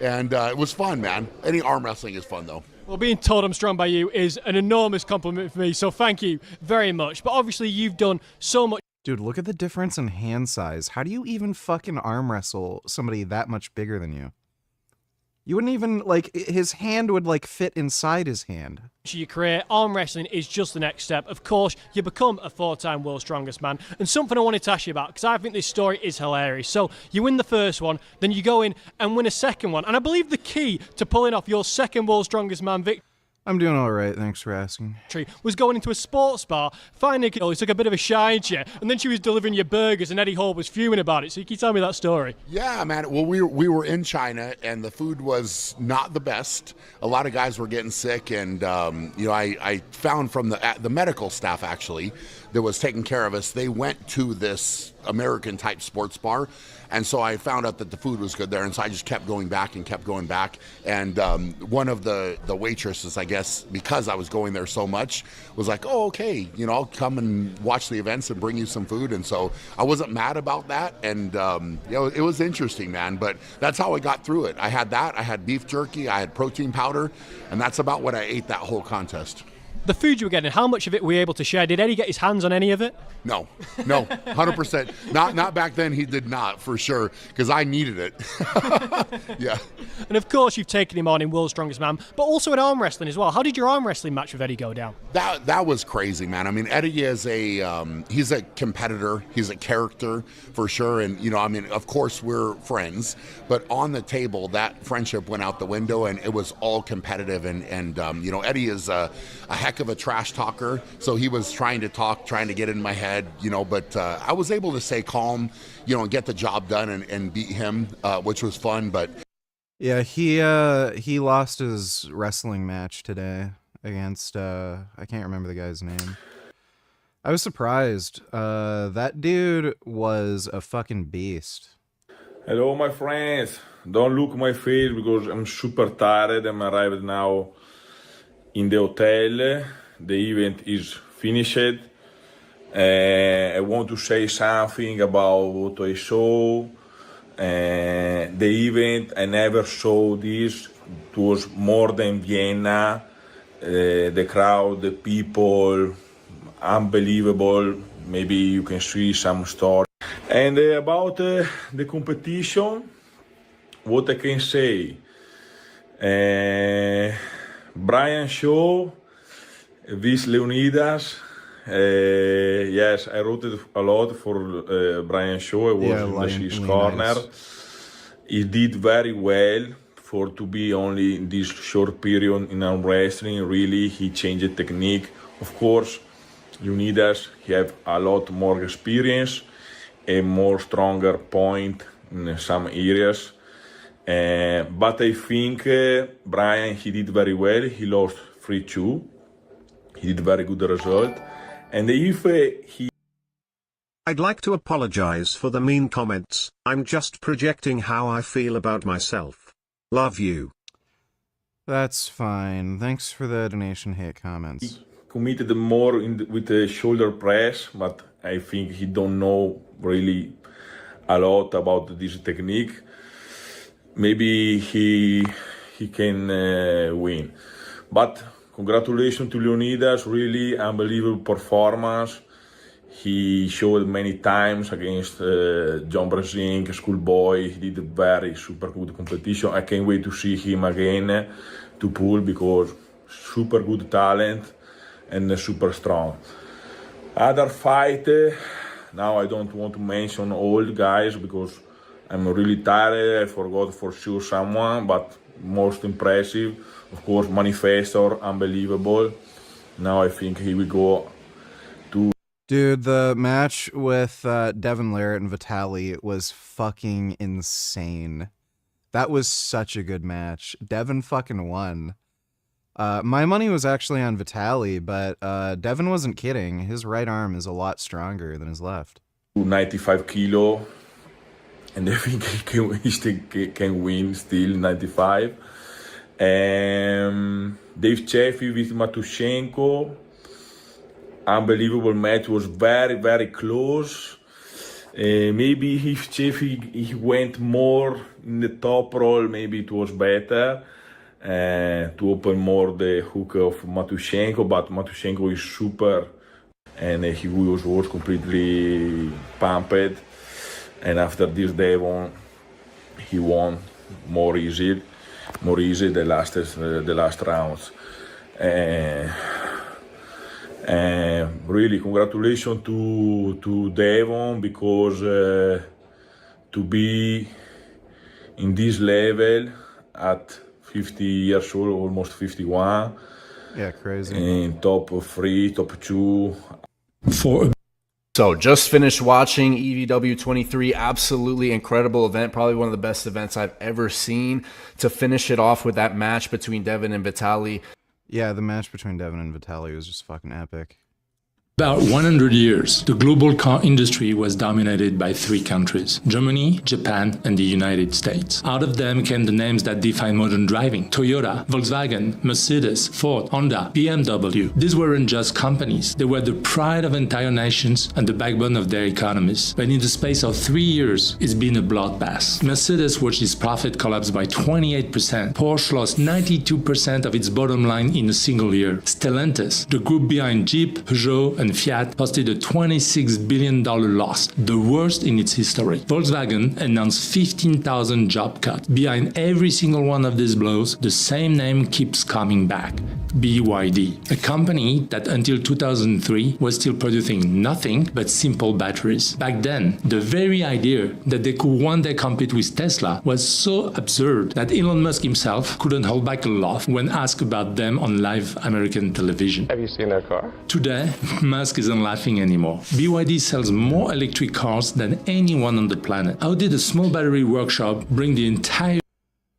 O: And it was fun, man. Any arm wrestling is fun, though.
N: Well, being told I'm strong by you is an enormous compliment for me, so thank you very much. But obviously, you've done so much.
A: Dude, look at the difference in hand size. How do you even fucking arm wrestle somebody that much bigger than you? You wouldn't even, like, his hand would, like, fit inside his hand.
N: Your career, arm wrestling is just the next step. Of course, you become a 4-time world's strongest man. And something I wanted to ask you about, because I think this story is hilarious. So you win the first one, then you go in and win a second one. And I believe the key to pulling off your second world's strongest man victory
A: I'm doing all right, thanks for asking.
N: was going into a sports bar, finding a girl who took a bit of a shine to you, and then she was delivering your burgers, and Eddie Hall was fuming about it. So can you tell me that story?
O: Yeah, man. Well, we were in China, and the food was not the best. A lot of guys were getting sick, and I found from the medical staff actually that was taking care of us. They went to this American type sports bar, and so I found out that the food was good there, and so I just kept going back. And one of the waitresses, I guess, because I was going there so much, was like, "Oh, okay, I'll come and watch the events and bring you some food." And so I wasn't mad about that, and it was interesting, man. But that's how I got through it. I had that. I had beef jerky. I had protein powder, and that's about what I ate that whole contest.
N: The food you were getting, how much of it were you able to share? Did Eddie get his hands on any of it?
O: No, 100%. Not back then. He did not, for sure, because I needed it. Yeah.
N: And of course, you've taken him on in World's Strongest Man, but also in arm wrestling as well. How did your arm wrestling match with Eddie go down?
O: That was crazy, man. I mean, Eddie is he's a competitor. He's a character for sure. And of course we're friends, but on the table, that friendship went out the window, and it was all competitive. And Eddie is a heck of a trash talker, so he was trying to get in my head, but I was able to stay calm, and get the job done and beat him, which was fun. But
A: yeah, he lost his wrestling match today against I can't remember the guy's name. I was surprised. That dude was a fucking beast.
I: Hello, my friends. Don't look my face because I'm super tired. I'm arrived now in the hotel. The event is finished. I want to say something about what I saw. The event, I never saw this. It was more than Vienna. The crowd, the people, unbelievable. Maybe you can see some story. And about the competition, what I can say, Brian Shaw, Vis Leonidas. Yes, I wrote it a lot for Brian Shaw. I was in his corner. He did very well to be only in this short period in arm wrestling. Really, he changed the technique. Of course, Leonidas, he have a lot more experience, a more stronger point in some areas. But I think Brian, he did very well. He lost 3-2. He did very good result. And if
F: I'd like to apologize for the mean comments. I'm just projecting how I feel about myself. Love you.
A: That's fine. Thanks for the donation hate comments.
I: committed more with the shoulder press, but I think he don't know really a lot about this technique. Maybe he can win. But congratulations to Leonidas, really unbelievable performance. He showed many times against John Brasink, Schoolboy. He did a very super good competition. I can't wait to see him again to pull because super good talent and super strong. Other fight, now I don't want to mention all the guys because I'm really tired. I forgot for sure someone, but most impressive, of course, Manifestor, unbelievable. Now I think he will go to...
A: Dude, the match with Devin Larratt and Vitali was fucking insane. That was such a good match. Devin fucking won. My money was actually on Vitali, but Devin wasn't kidding. His right arm is a lot stronger than his left.
I: 95 kilo, and I think he can win still 95. Dave Cheffy with Matushenko. Unbelievable match, was very, very close. Maybe if Cheffy went more in the top roll, maybe it was better to open more the hook of Matushenko, but Matushenko is super and he was completely pumped. And after this Devon, he won more easy. more easy the last rounds. Really, congratulations to Devon, because to be in this level at 50 years old, almost 51.
A: Yeah, crazy.
I: In top 3, top 2.
P: So just finished watching EVW 23, absolutely incredible event, probably one of the best events I've ever seen. To finish it off with that match between Devon and Vitaly.
A: Yeah, the match between Devon and Vitaly was just fucking epic.
Q: About 100 years, the global car industry was dominated by 3 countries: Germany, Japan, and the United States. Out of them came the names that define modern driving: Toyota, Volkswagen, Mercedes, Ford, Honda, BMW. These weren't just companies, they were the pride of entire nations and the backbone of their economies. But in the space of 3 years, it's been a bloodbath. Mercedes watched its profit collapse by 28%. Porsche lost 92% of its bottom line in a single year. Stellantis, the group behind Jeep, Peugeot, and Fiat, posted a $26 billion loss, the worst in its history. Volkswagen announced 15,000 job cuts. Behind every single one of these blows, the same name keeps coming back: BYD, a company that until 2003 was still producing nothing but simple batteries. Back then, the very idea that they could one day compete with Tesla was so absurd that Elon Musk himself couldn't hold back a laugh when asked about them on live American television.
B: Have you seen their car?
Q: Today, Musk isn't laughing anymore. BYD sells more electric cars than anyone on the planet. How did a small battery workshop bring the entire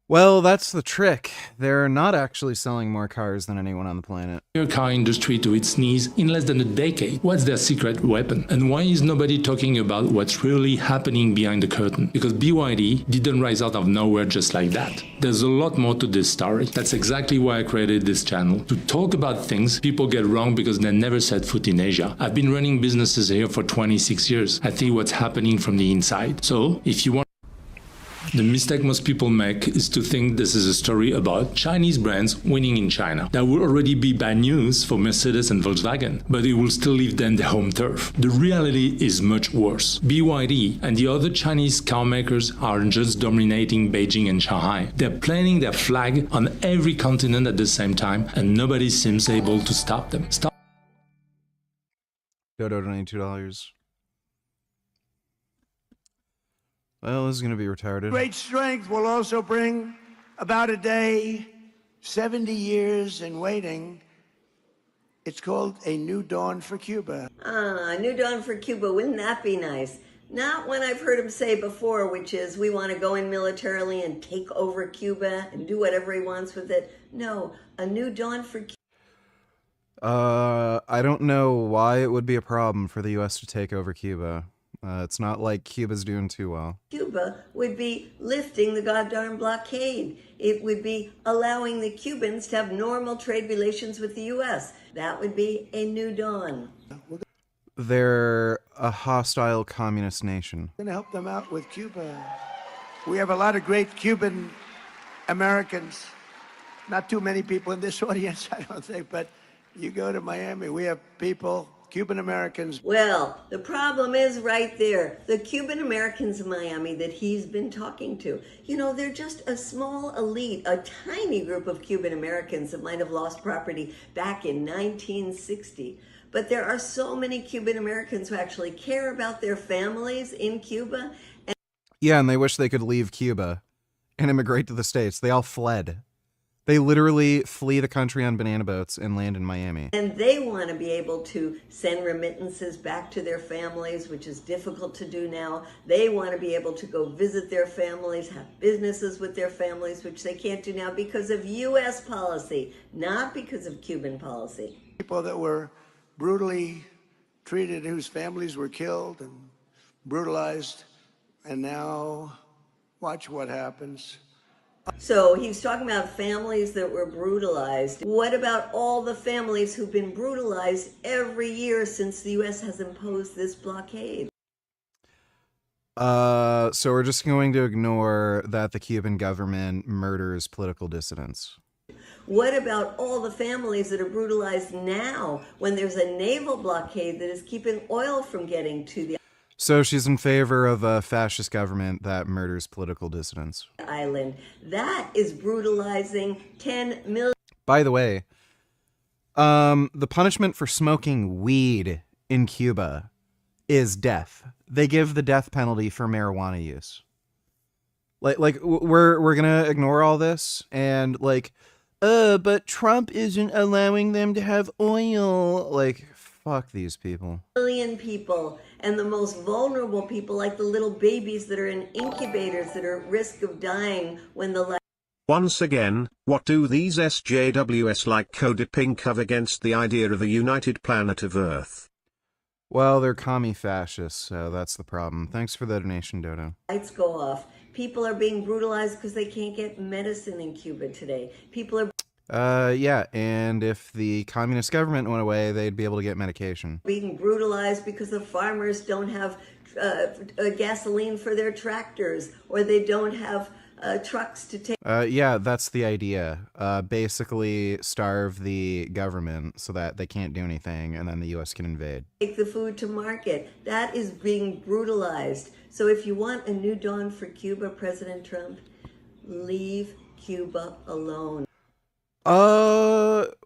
A: Well, that's the trick. They're not actually selling more cars than anyone on the planet.
Q: car industry to its knees in less than a decade? What's their secret weapon? And why is nobody talking about what's really happening behind the curtain? Because BYD didn't rise out of nowhere just like that. There's a lot more to this story. That's exactly why I created this channel, to talk about things people get wrong because they never set foot in Asia. I've been running businesses here for 26 years. I see what's happening from the inside. So, if you want... The mistake most people make is to think this is a story about Chinese brands winning in China. That would already be bad news for Mercedes and Volkswagen, but it will still leave them their home turf. The reality is much worse. BYD and the other Chinese car makers aren't just dominating Beijing and Shanghai. They're planting their flag on every continent at the same time, and nobody seems able to stop them.
A: Dodo $22. Well, this is going to be retarded.
R: Great strength will also bring about a day, 70 years in waiting. It's called A New Dawn for Cuba.
V: A new dawn for Cuba, wouldn't that be nice? Not when I've heard him say before, which is we want to go in militarily and take over Cuba and do whatever he wants with it. No, a new dawn for Cuba.
A: I don't know why it would be a problem for the U.S. to take over Cuba. It's not like Cuba's doing too well.
V: Cuba would be lifting the goddamn blockade. It would be allowing the Cubans to have normal trade relations with the U.S. That would be a new dawn.
A: They're a hostile communist nation.
R: We're going to help them out with Cuba. We have a lot of great Cuban Americans. Not too many people in this audience, I don't think, but you go to Miami, we have people... Cuban Americans.
V: Well, the problem is right there. The Cuban Americans in Miami that he's been talking to. You know, they're just a small elite, a tiny group of Cuban Americans that might have lost property back in 1960. But there are so many Cuban Americans who actually care about their families in Cuba.
A: Yeah, and they wish they could leave Cuba and immigrate to the States. They all fled. They literally flee the country on banana boats and land in Miami.
V: And they want to be able to send remittances back to their families, which is difficult to do now. They want to be able to go visit their families, have businesses with their families, which they can't do now because of U.S. policy, not because of Cuban policy.
R: People that were brutally treated, whose families were killed and brutalized, and now watch what happens.
V: So he's talking about families that were brutalized. What about all the families who've been brutalized every year since the U.S. has imposed this blockade?
A: So we're just going to ignore that the Cuban government murders political dissidents.
V: What about all the families that are brutalized now when there's a naval blockade that is keeping oil from getting to the...
A: So she's in favor of a fascist government that murders political dissidents.
V: Island. That is brutalizing 10 million.
A: By the way, the punishment for smoking weed in Cuba is death. They give the death penalty for marijuana use. Like we're gonna ignore all this and like, but Trump isn't allowing them to have oil. Like, fuck these people.
V: Million people, and the most vulnerable people, like the little babies that are in incubators that are at risk of dying when the
F: Once again, what do these SJWs like Cody Pink have against the idea of a united planet of Earth?
A: Well, they're commie fascists, so that's the problem. Thanks for the donation, Dodo.
V: lights go off. People are being brutalized because they can't get medicine in Cuba today. People are
A: Yeah, and if the communist government went away, they'd be able to get medication.
V: being brutalized because the farmers don't have gasoline for their tractors, or they don't have trucks to take
A: Yeah, that's the idea. Basically starve the government so that they can't do anything, and then the U.S. can invade.
V: the food to market. That is being brutalized. So if you want a new dawn for Cuba, President Trump, leave Cuba alone.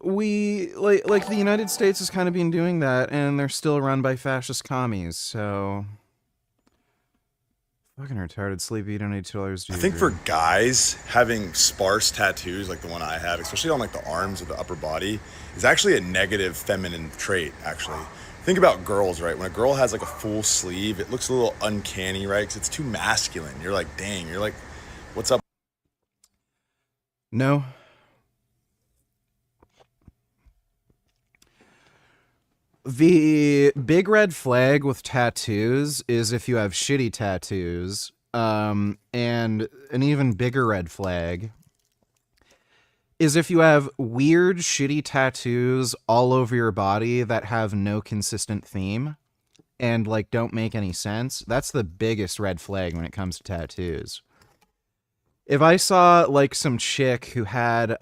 A: We like the United States has kind of been doing that, and they're still run by fascist commies, so fucking retarded, sleepy, don't need $2.
J: I think for guys, having sparse tattoos like the one I have, especially on like the arms or the upper body, is actually a negative feminine trait, actually. Think about girls, right? When a girl has like a full sleeve, it looks a little uncanny, right? Because it's too masculine. You're like, dang, you're like, what's up?
A: No. The big red flag with tattoos is if you have shitty tattoos, and an even bigger red flag is if you have weird, shitty tattoos all over your body that have no consistent theme and, like, don't make any sense. That's the biggest red flag when it comes to tattoos. If I saw, like, some chick who had,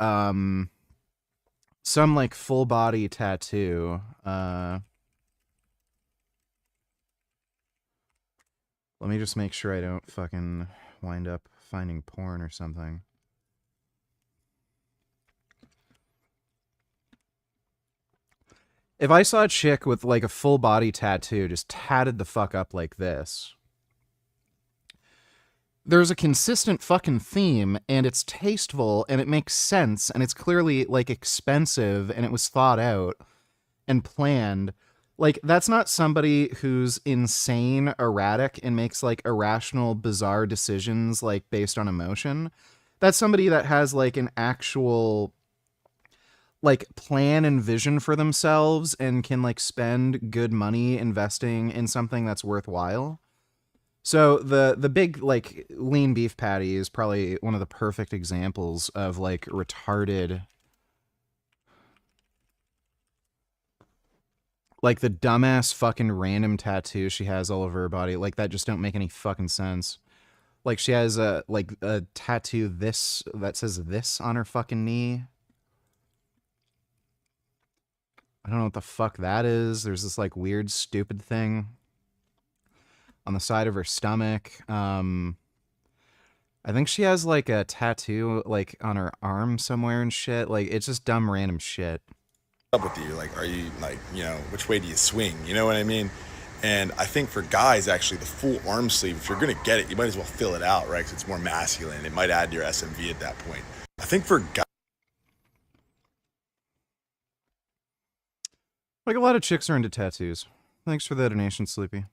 A: some, like, full-body tattoo, let me just make sure I don't fucking wind up finding porn or something. If I saw a chick with, like, a full-body tattoo just tatted the fuck up like this, there's a consistent fucking theme, and it's tasteful, and it makes sense, and it's clearly, like, expensive, and it was thought out and planned. Like, that's not somebody who's insane, erratic, and makes, like, irrational, bizarre decisions, like, based on emotion. That's somebody that has, like, an actual, like, plan and vision for themselves and can, like, spend good money investing in something that's worthwhile. So the big, like, lean beef patty is probably one of the perfect examples of, like, retarded, like, the dumbass fucking random tattoo she has all over her body, like, that just don't make any fucking sense. Like, she has a, like, a tattoo this, that says this on her fucking knee. I don't know what the fuck that is. There's this, like, weird, stupid thing on the side of her stomach. I think she has, like, a tattoo, like, on her arm somewhere and shit. Like, it's just dumb, random shit.
J: Up with you? Like, are you, like, you know, which way do you swing? You know what I mean? And I think for guys, actually, the full arm sleeve, if you're going to get it, you might as well fill it out, right? Because it's more masculine. It might add to your SMV at that point. I think for guys,
A: like, a lot of chicks are into tattoos. Thanks for the donation, Sleepy.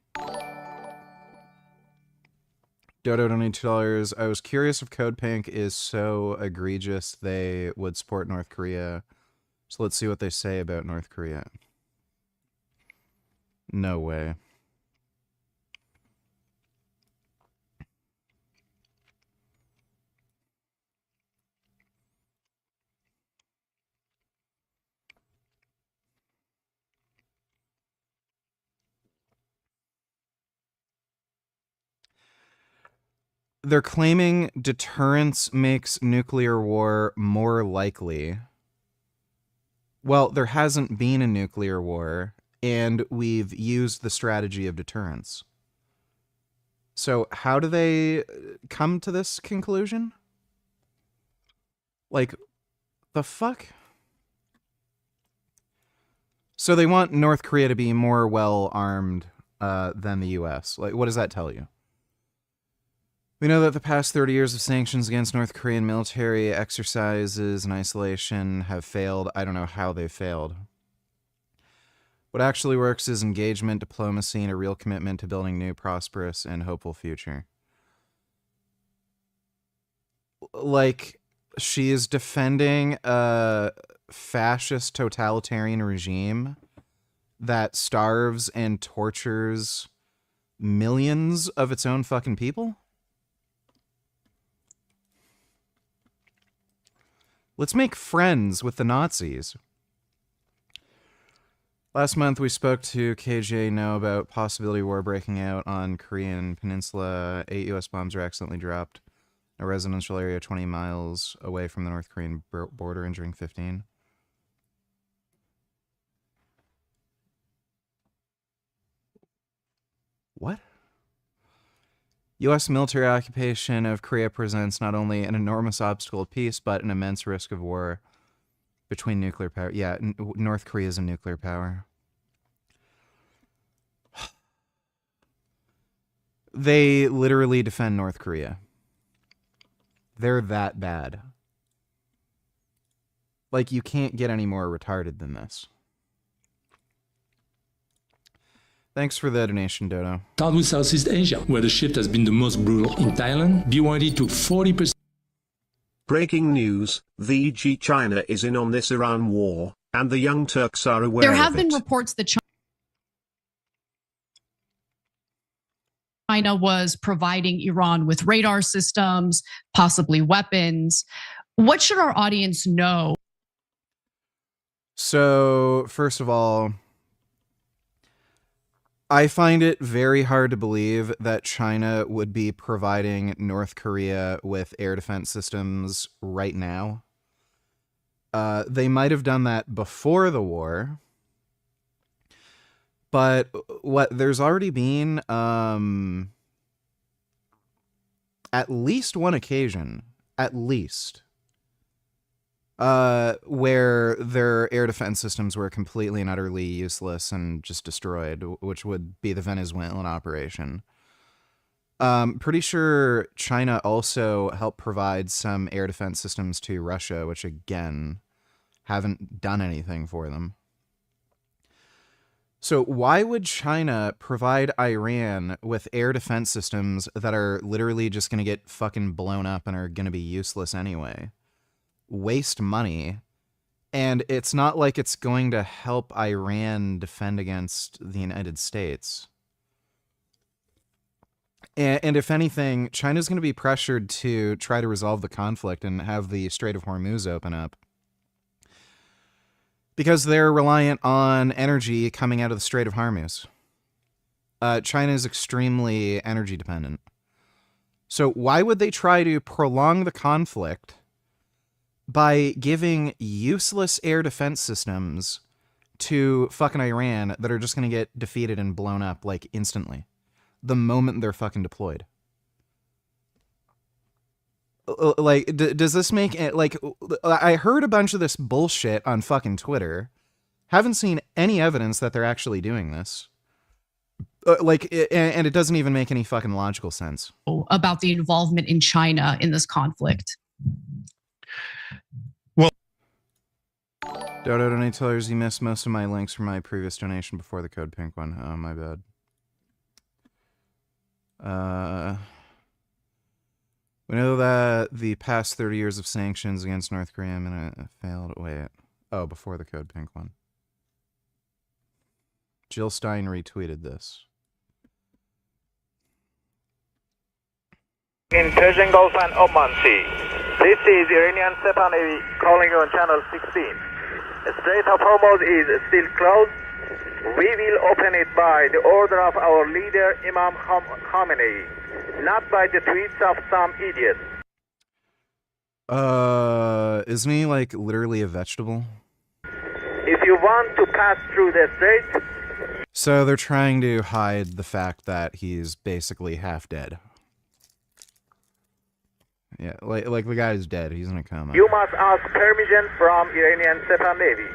A: Dodo donated $2. I was curious if Code Pink is so egregious they would support North Korea. So let's see what they say about North Korea. No way. They're claiming deterrence makes nuclear war more likely. Well, there hasn't been a nuclear war, and we've used the strategy of deterrence. So how do they come to this conclusion? Like, the fuck? So they want North Korea to be more well-armed than the U.S. Like, what does that tell you? We know that the past 30 years of sanctions against North Korean military exercises and isolation have failed. I don't know how they failed. What actually works is engagement, diplomacy, and a real commitment to building new, prosperous, and hopeful future. Like, she is defending a fascist totalitarian regime that starves and tortures millions of its own fucking people? Let's make friends with the Nazis. Last month, we spoke to KJ No about possibility of war breaking out on Korean Peninsula. 8 U.S. bombs were accidentally dropped in a residential area 20 miles away from the North Korean border, injuring 15. What? U.S. military occupation of Korea presents not only an enormous obstacle of peace, but an immense risk of war between nuclear power. Yeah, North Korea is a nuclear power. They literally defend North Korea. They're that bad. Like, you can't get any more retarded than this. Thanks for the donation, Dodo.
Q: Start with Southeast Asia, where the shift has been the most brutal. In Thailand, BYD took 40%.
F: Breaking news, the EG China is in on this Iran war, and the Young Turks are aware
C: There
F: of
C: have
F: it.
C: been reports that China was providing Iran with radar systems, possibly weapons. What should our audience know?
A: So, first of all, I find it very hard to believe that China would be providing North Korea with air defense systems right now. They might have done that before the war. But there's already been at least one occasion, where their air defense systems were completely and utterly useless and just destroyed, which would be the Venezuelan operation. Pretty sure China also helped provide some air defense systems to Russia, which again, haven't done anything for them. So why would China provide Iran with air defense systems that are literally just going to get fucking blown up and are going to be useless anyway? Waste money, and it's not like it's going to help Iran defend against the United States. And if anything, China's going to be pressured to try to resolve the conflict and have the Strait of Hormuz open up, because they're reliant on energy coming out of the Strait of Hormuz. China is extremely energy dependent. So why would they try to prolong the conflict by giving useless air defense systems to fucking Iran that are just going to get defeated and blown up, like, instantly, the moment they're fucking deployed? Like, does this make it, like, I heard a bunch of this bullshit on fucking Twitter. Haven't seen any evidence that they're actually doing this. And it doesn't even make any fucking logical sense.
C: About the involvement in China in this conflict.
A: Dodo donate tellers, you missed most of my links from my previous donation before the code pink one. Oh, my bad. We know that the past 30 years of sanctions against North Korea failed. Wait. Oh, before the code pink one. Jill Stein retweeted this.
S: In Persian Gulf and Oman Sea. This is Iranian Stepan Navy calling you on channel 16. The Strait of Hormuz is still closed. We will open it by the order of our leader Imam Khamenei, not by the tweets of some idiot.
A: Isn't he, like, literally a vegetable?
S: If you want to pass through the strait,
A: So they're trying to hide the fact that he's basically half dead. Yeah, like the guy's dead. He's in a coma.
S: You must ask permission from Iranian Sepan Navy.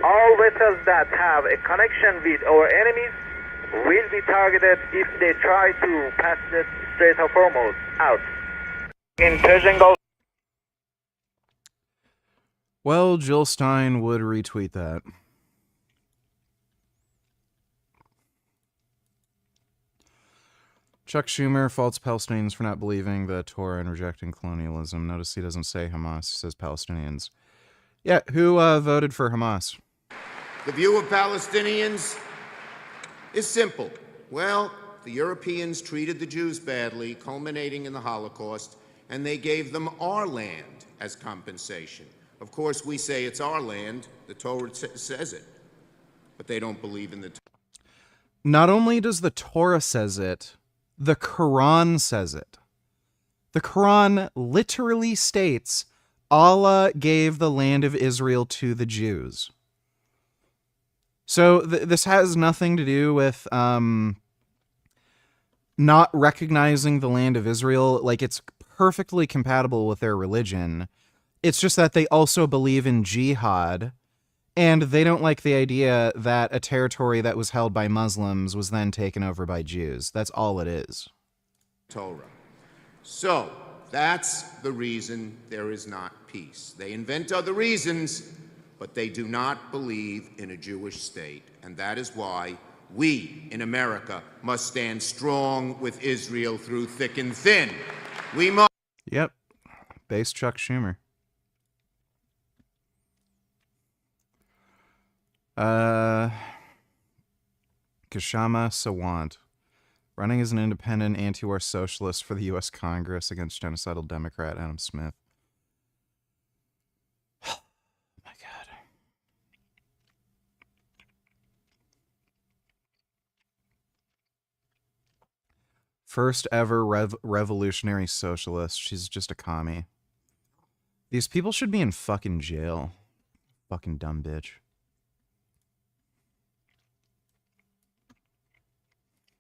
S: All vessels that have a connection with our enemies will be targeted if they try to pass the Strait of Hormuz out. In Persian Gulf.
A: Well, Jill Stein would retweet that. Chuck Schumer faults Palestinians for not believing the Torah and rejecting colonialism. Notice he doesn't say Hamas, he says Palestinians. Yeah, who voted for Hamas?
D: The view of Palestinians is simple. Well, the Europeans treated the Jews badly, culminating in the Holocaust, and they gave them our land as compensation. Of course, we say it's our land. The Torah says it. But they don't believe in the Torah.
A: Not only does the Torah says it, the Quran says it. The Quran literally states Allah gave the land of Israel to the Jews. So this has nothing to do with not recognizing the land of Israel. Like, it's perfectly compatible with their religion. It's just that they also believe in jihad, and they don't like the idea that a territory that was held by Muslims was then taken over by Jews. That's all it is.
D: Torah. So, that's the reason there is not peace. They invent other reasons, but they do not believe in a Jewish state. And that is why we in America must stand strong with Israel through thick and thin. We must.
A: Yep. Base Chuck Schumer. Kshama Sawant, running as an independent anti-war socialist for the U.S. Congress against genocidal Democrat Adam Smith. Oh my God. First ever revolutionary socialist. She's just a commie. These people should be in fucking jail. Fucking dumb bitch.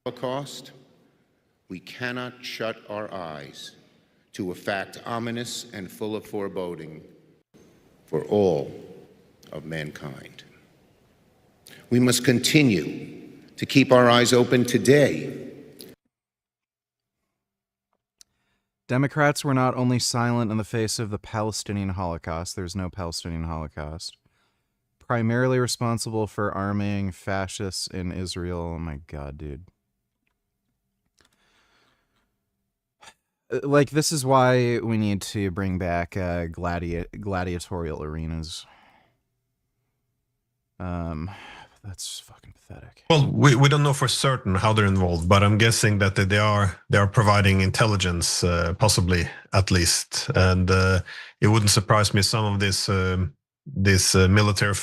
D: Holocaust, we cannot shut our eyes to a fact ominous and full of foreboding for all of mankind. We must continue to keep our eyes open today.
A: Democrats were not only silent in the face of the Palestinian Holocaust, there's no Palestinian Holocaust, primarily responsible for arming fascists in Israel. Oh my God, dude. Like, this is why we need to bring back gladiatorial arenas. That's fucking pathetic.
E: Well, we don't know for certain how they're involved, but I'm guessing that they are providing intelligence, possibly at least, and it wouldn't surprise me some of this military.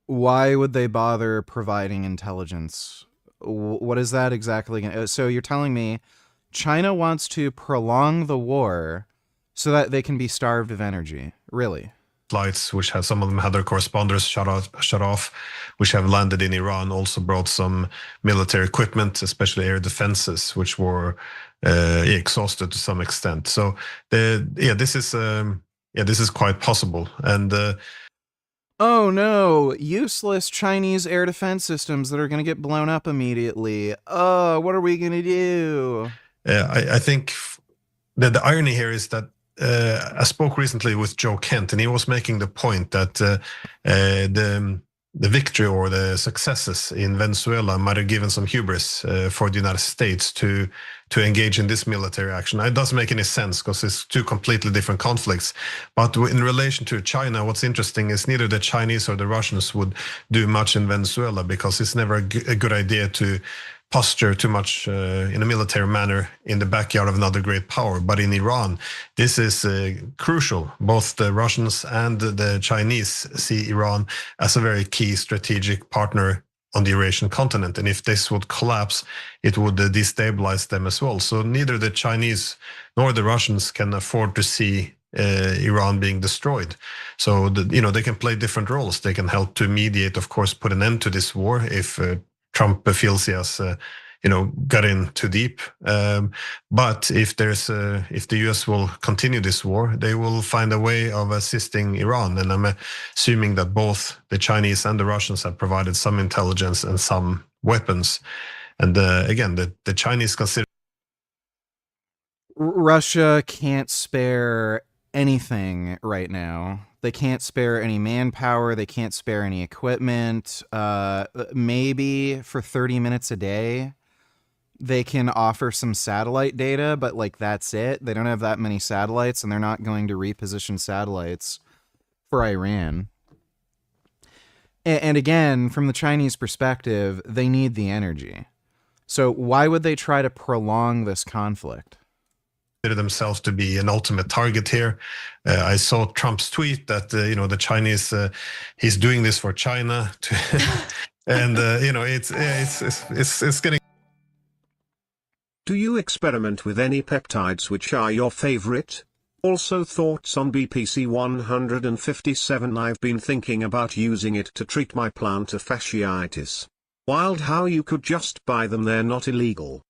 A: Why would they bother providing intelligence? What is that exactly? So you're telling me China wants to prolong the war so that they can be starved of energy? Really?
E: Flights, which have some of them had their corresponders shut off, which have landed in Iran, also brought some military equipment, especially air defenses, which were exhausted to some extent. So this is quite possible. And
A: oh no, useless Chinese air defense systems that are going to get blown up immediately. Oh, what are we going to do?
E: I think that the irony here is that I spoke recently with Joe Kent, and he was making the point that the victory or the successes in Venezuela might have given some hubris for the United States to engage in this military action. It doesn't make any sense because it's two completely different conflicts. But in relation to China, what's interesting is neither the Chinese or the Russians would do much in Venezuela, because it's never a good idea to posture too much in a military manner in the backyard of another great power. But in Iran, this is crucial. Both the Russians and the Chinese see Iran as a very key strategic partner on the Eurasian continent. And if this would collapse, it would destabilize them as well. So neither the Chinese nor the Russians can afford to see Iran being destroyed. So they can play different roles. They can help to mediate, of course, put an end to this war if Trump feels he has, got in too deep. But if the US will continue this war, they will find a way of assisting Iran. And I'm assuming that both the Chinese and the Russians have provided some intelligence and some weapons. And again, the Chinese consider
A: Russia can't spare anything right now. They can't spare any manpower. They can't spare any equipment. Maybe for 30 minutes a day, they can offer some satellite data, but like that's it. They don't have that many satellites, and they're not going to reposition satellites for Iran. And again, from the Chinese perspective, they need the energy. So why would they try to prolong this conflict?
E: Themselves to be an ultimate target here. I saw Trump's tweet that the Chinese he's doing this for China, and it's getting.
F: Do you experiment with any peptides? Which are your favorite? Also thoughts on BPC 157. I've been thinking about using it to treat my plantar fasciitis. Wild how you could just buy them, they're not illegal.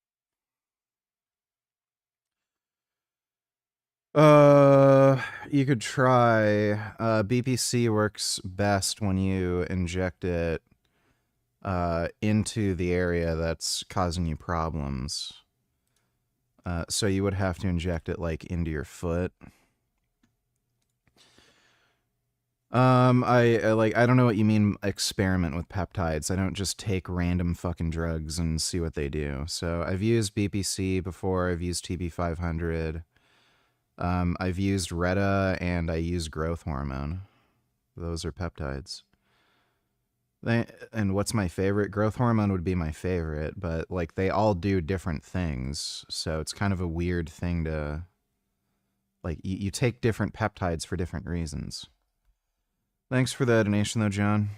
A: You could try. BPC works best when you inject it into the area that's causing you problems. So you would have to inject it like into your foot. I don't know what you mean experiment with peptides. I don't just take random fucking drugs and see what they do. So I've used BPC before. I've used TB500. I've used Retta, and I use growth hormone. Those are peptides. And what's my favorite? Growth hormone would be my favorite, but like they all do different things. So it's kind of a weird thing to like you take different peptides for different reasons. Thanks for the donation though, John.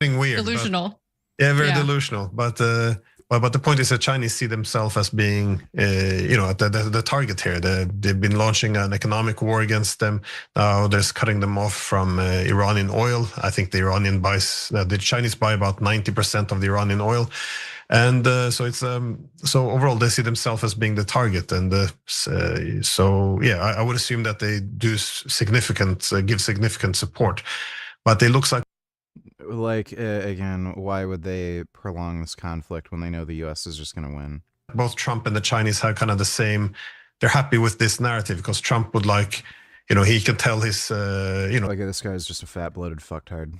E: Weird.
C: Delusional.
E: Very delusional. But the point is that Chinese see themselves as being, the target here. They've been launching an economic war against them. Now they're cutting them off from Iranian oil. I think the Chinese buy about 90% of the Iranian oil. And so overall they see themselves as being the target. And I would assume that they do give significant support. But it looks like
A: again, why would they prolong this conflict when they know the U.S. is just going to win?
E: Both Trump and the Chinese have kind of the same. They're happy with this narrative because Trump would he can tell his,
A: Like this guy's just a fat, bloated fucktard.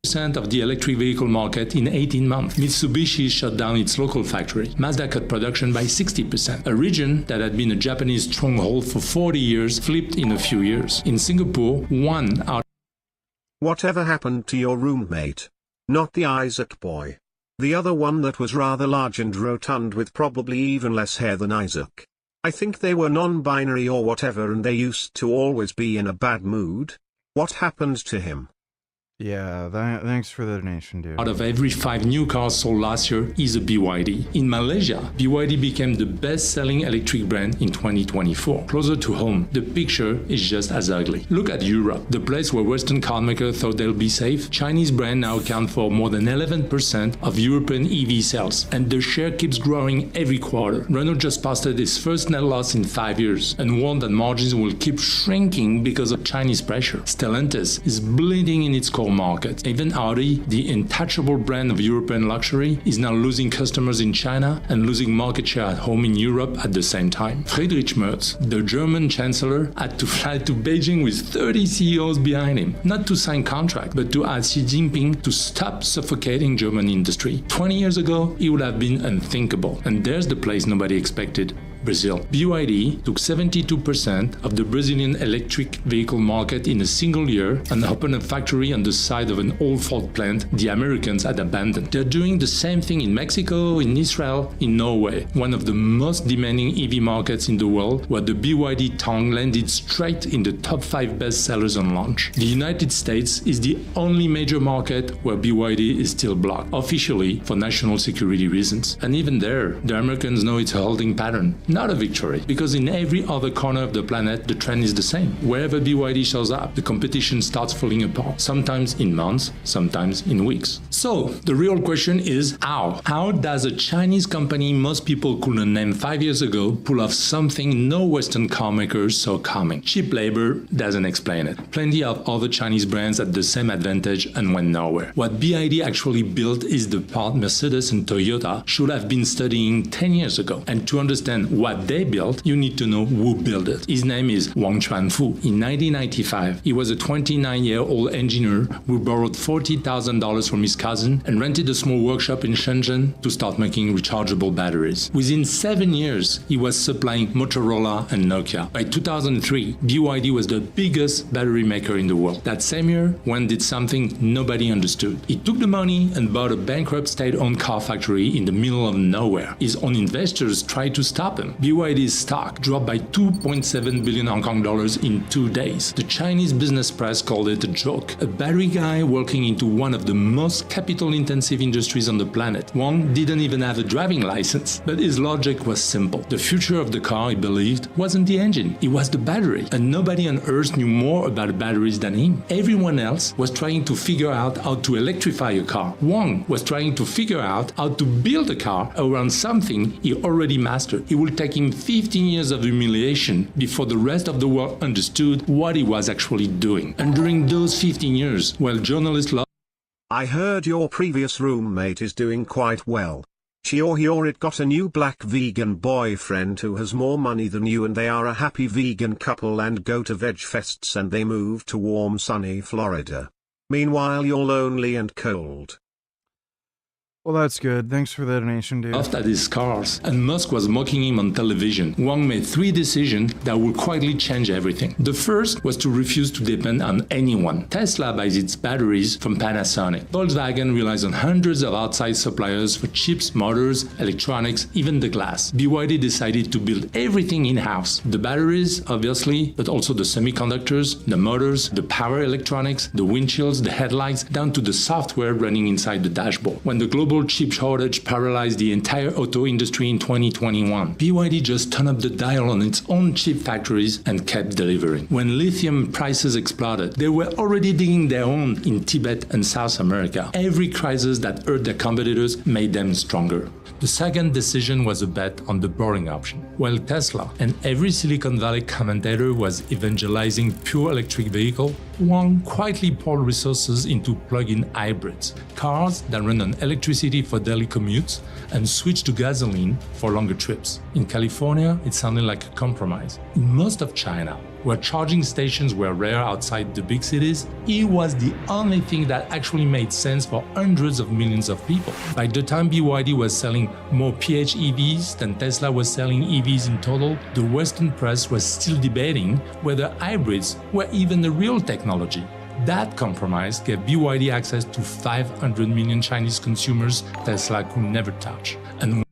Q: Of the electric vehicle market in 18 months. Mitsubishi shut down its local factory. Mazda cut production by 60%. A region that had been a Japanese stronghold for 40 years flipped in a few years. In Singapore, 1 out.
F: Whatever happened to your roommate? Not the Isaac boy. The other one that was rather large and rotund with probably even less hair than Isaac. I think they were non-binary or whatever, and they used to always be in a bad mood. What happened to him?
A: Yeah, thanks for the donation, dude.
Q: Out of every 5 new cars sold last year is a BYD. In Malaysia, BYD became the best-selling electric brand in 2024. Closer to home, the picture is just as ugly. Look at Europe, the place where Western car makers thought they'll be safe. Chinese brands now account for more than 11% of European EV sales, and the share keeps growing every quarter. Renault just posted its first net loss in 5 years and warned that margins will keep shrinking because of Chinese pressure. Stellantis is bleeding in its core market. Even Audi, the untouchable brand of European luxury, is now losing customers in China and losing market share at home in Europe at the same time. Friedrich Merz, the German chancellor, had to fly to Beijing with 30 CEOs behind him, not to sign contract, but to ask Xi Jinping to stop suffocating German industry. 20 years ago, it would have been unthinkable. And there's the place nobody expected. Brazil. BYD took 72% of the Brazilian electric vehicle market in a single year and opened a factory on the side of an old Ford plant the Americans had abandoned. They're doing the same thing in Mexico, in Israel, in Norway, one of the most demanding EV markets in the world, where the BYD tongue landed straight in the top 5 best sellers on launch. The United States is the only major market where BYD is still blocked, officially for national security reasons. And even there, the Americans know it's a holding pattern. not a victory, because in every other corner of the planet, the trend is the same. Wherever BYD shows up, the competition starts falling apart, sometimes in months, sometimes in weeks. So, the real question is how? How does a Chinese company most people couldn't name 5 years ago pull off something no Western car makers saw coming? Cheap labor doesn't explain it. Plenty of other Chinese brands had the same advantage and went nowhere. What BYD actually built is the part Mercedes and Toyota should have been studying 10 years ago. And to understand what they built, you need to know who built it. His name is Wang Chuanfu. In 1995, he was a 29-year-old engineer who borrowed $40,000 from his cousin and rented a small workshop in Shenzhen to start making rechargeable batteries. Within 7 years, he was supplying Motorola and Nokia. By 2003, BYD was the biggest battery maker in the world. That same year, Wang did something nobody understood. He took the money and bought a bankrupt state-owned car factory in the middle of nowhere. His own investors tried to stop him. BYD's stock dropped by 2.7 billion Hong Kong dollars in 2 days. The Chinese business press called it a joke. A battery guy working into one of the most capital-intensive industries on the planet. Wang didn't even have a driving license, but his logic was simple. The future of the car, he believed, wasn't the engine, it was the battery. And nobody on earth knew more about batteries than him. Everyone else was trying to figure out how to electrify a car. Wang was trying to figure out how to build a car around something he already mastered. It would take him 15 years of humiliation before the rest of the world understood what he was actually doing. And during those 15 years, while journalists
F: I heard your previous roommate is doing quite well. She or he or it got a new black vegan boyfriend who has more money than you, and they are a happy vegan couple and go to veg fests and they move to warm sunny Florida. Meanwhile you're lonely and cold.
A: Well, that's good. Thanks for the donation, dude.
Q: laughed at his cars, and Musk was mocking him on television. Wang made 3 decisions that would quietly change everything. The first was to refuse to depend on anyone. Tesla buys its batteries from Panasonic. Volkswagen relies on hundreds of outside suppliers for chips, motors, electronics, even the glass. BYD decided to build everything in-house. The batteries, obviously, but also the semiconductors, the motors, the power electronics, the windshields, the headlights, down to the software running inside the dashboard. When the global chip shortage paralyzed the entire auto industry in 2021, BYD just turned up the dial on its own chip factories and kept delivering. When lithium prices exploded, they were already digging their own in Tibet and South America. Every crisis that hurt their competitors made them stronger. The second decision was a bet on the boring option. While Tesla and every Silicon Valley commentator was evangelizing pure electric vehicle, Wang quietly poured resources into plug-in hybrids, cars that run on electricity for daily commutes and switch to gasoline for longer trips. In California, it sounded like a compromise. In most of China, where charging stations were rare outside the big cities, it was the only thing that actually made sense for hundreds of millions of people. By the time BYD was selling more PHEVs than Tesla was selling EVs in total, the Western press was still debating whether hybrids were even a real technology. That compromise gave BYD access to 500 million Chinese consumers Tesla could never touch. And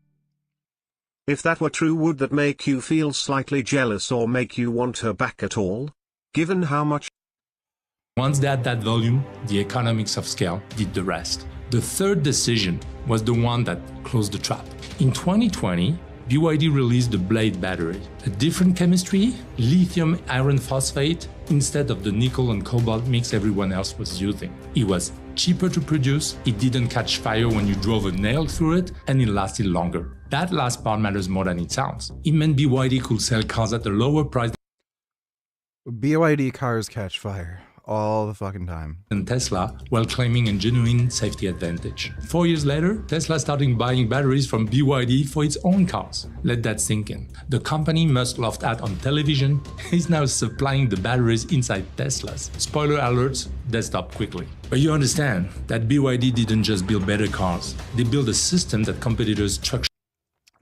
F: if that were true, would that make you feel slightly jealous or make you want her back at all? Given how much...
Q: once they had that volume, the economics of scale did the rest. The third decision was the one that closed the trap. In 2020, BYD released the Blade battery, a different chemistry, lithium iron phosphate, instead of the nickel and cobalt mix everyone else was using. It was cheaper to produce, it didn't catch fire when you drove a nail through it, and it lasted longer. That last part matters more than it sounds. It meant BYD could sell cars at a lower price
A: BYD cars catch fire all the fucking time.
Q: than Tesla, while claiming a genuine safety advantage. 4 years later, Tesla started buying batteries from BYD for its own cars. Let that sink in. The company Musk laughed at on television is now supplying the batteries inside Teslas. Spoiler alerts, they stopped quickly. But you understand that BYD didn't just build better cars. They built a system that competitors structurally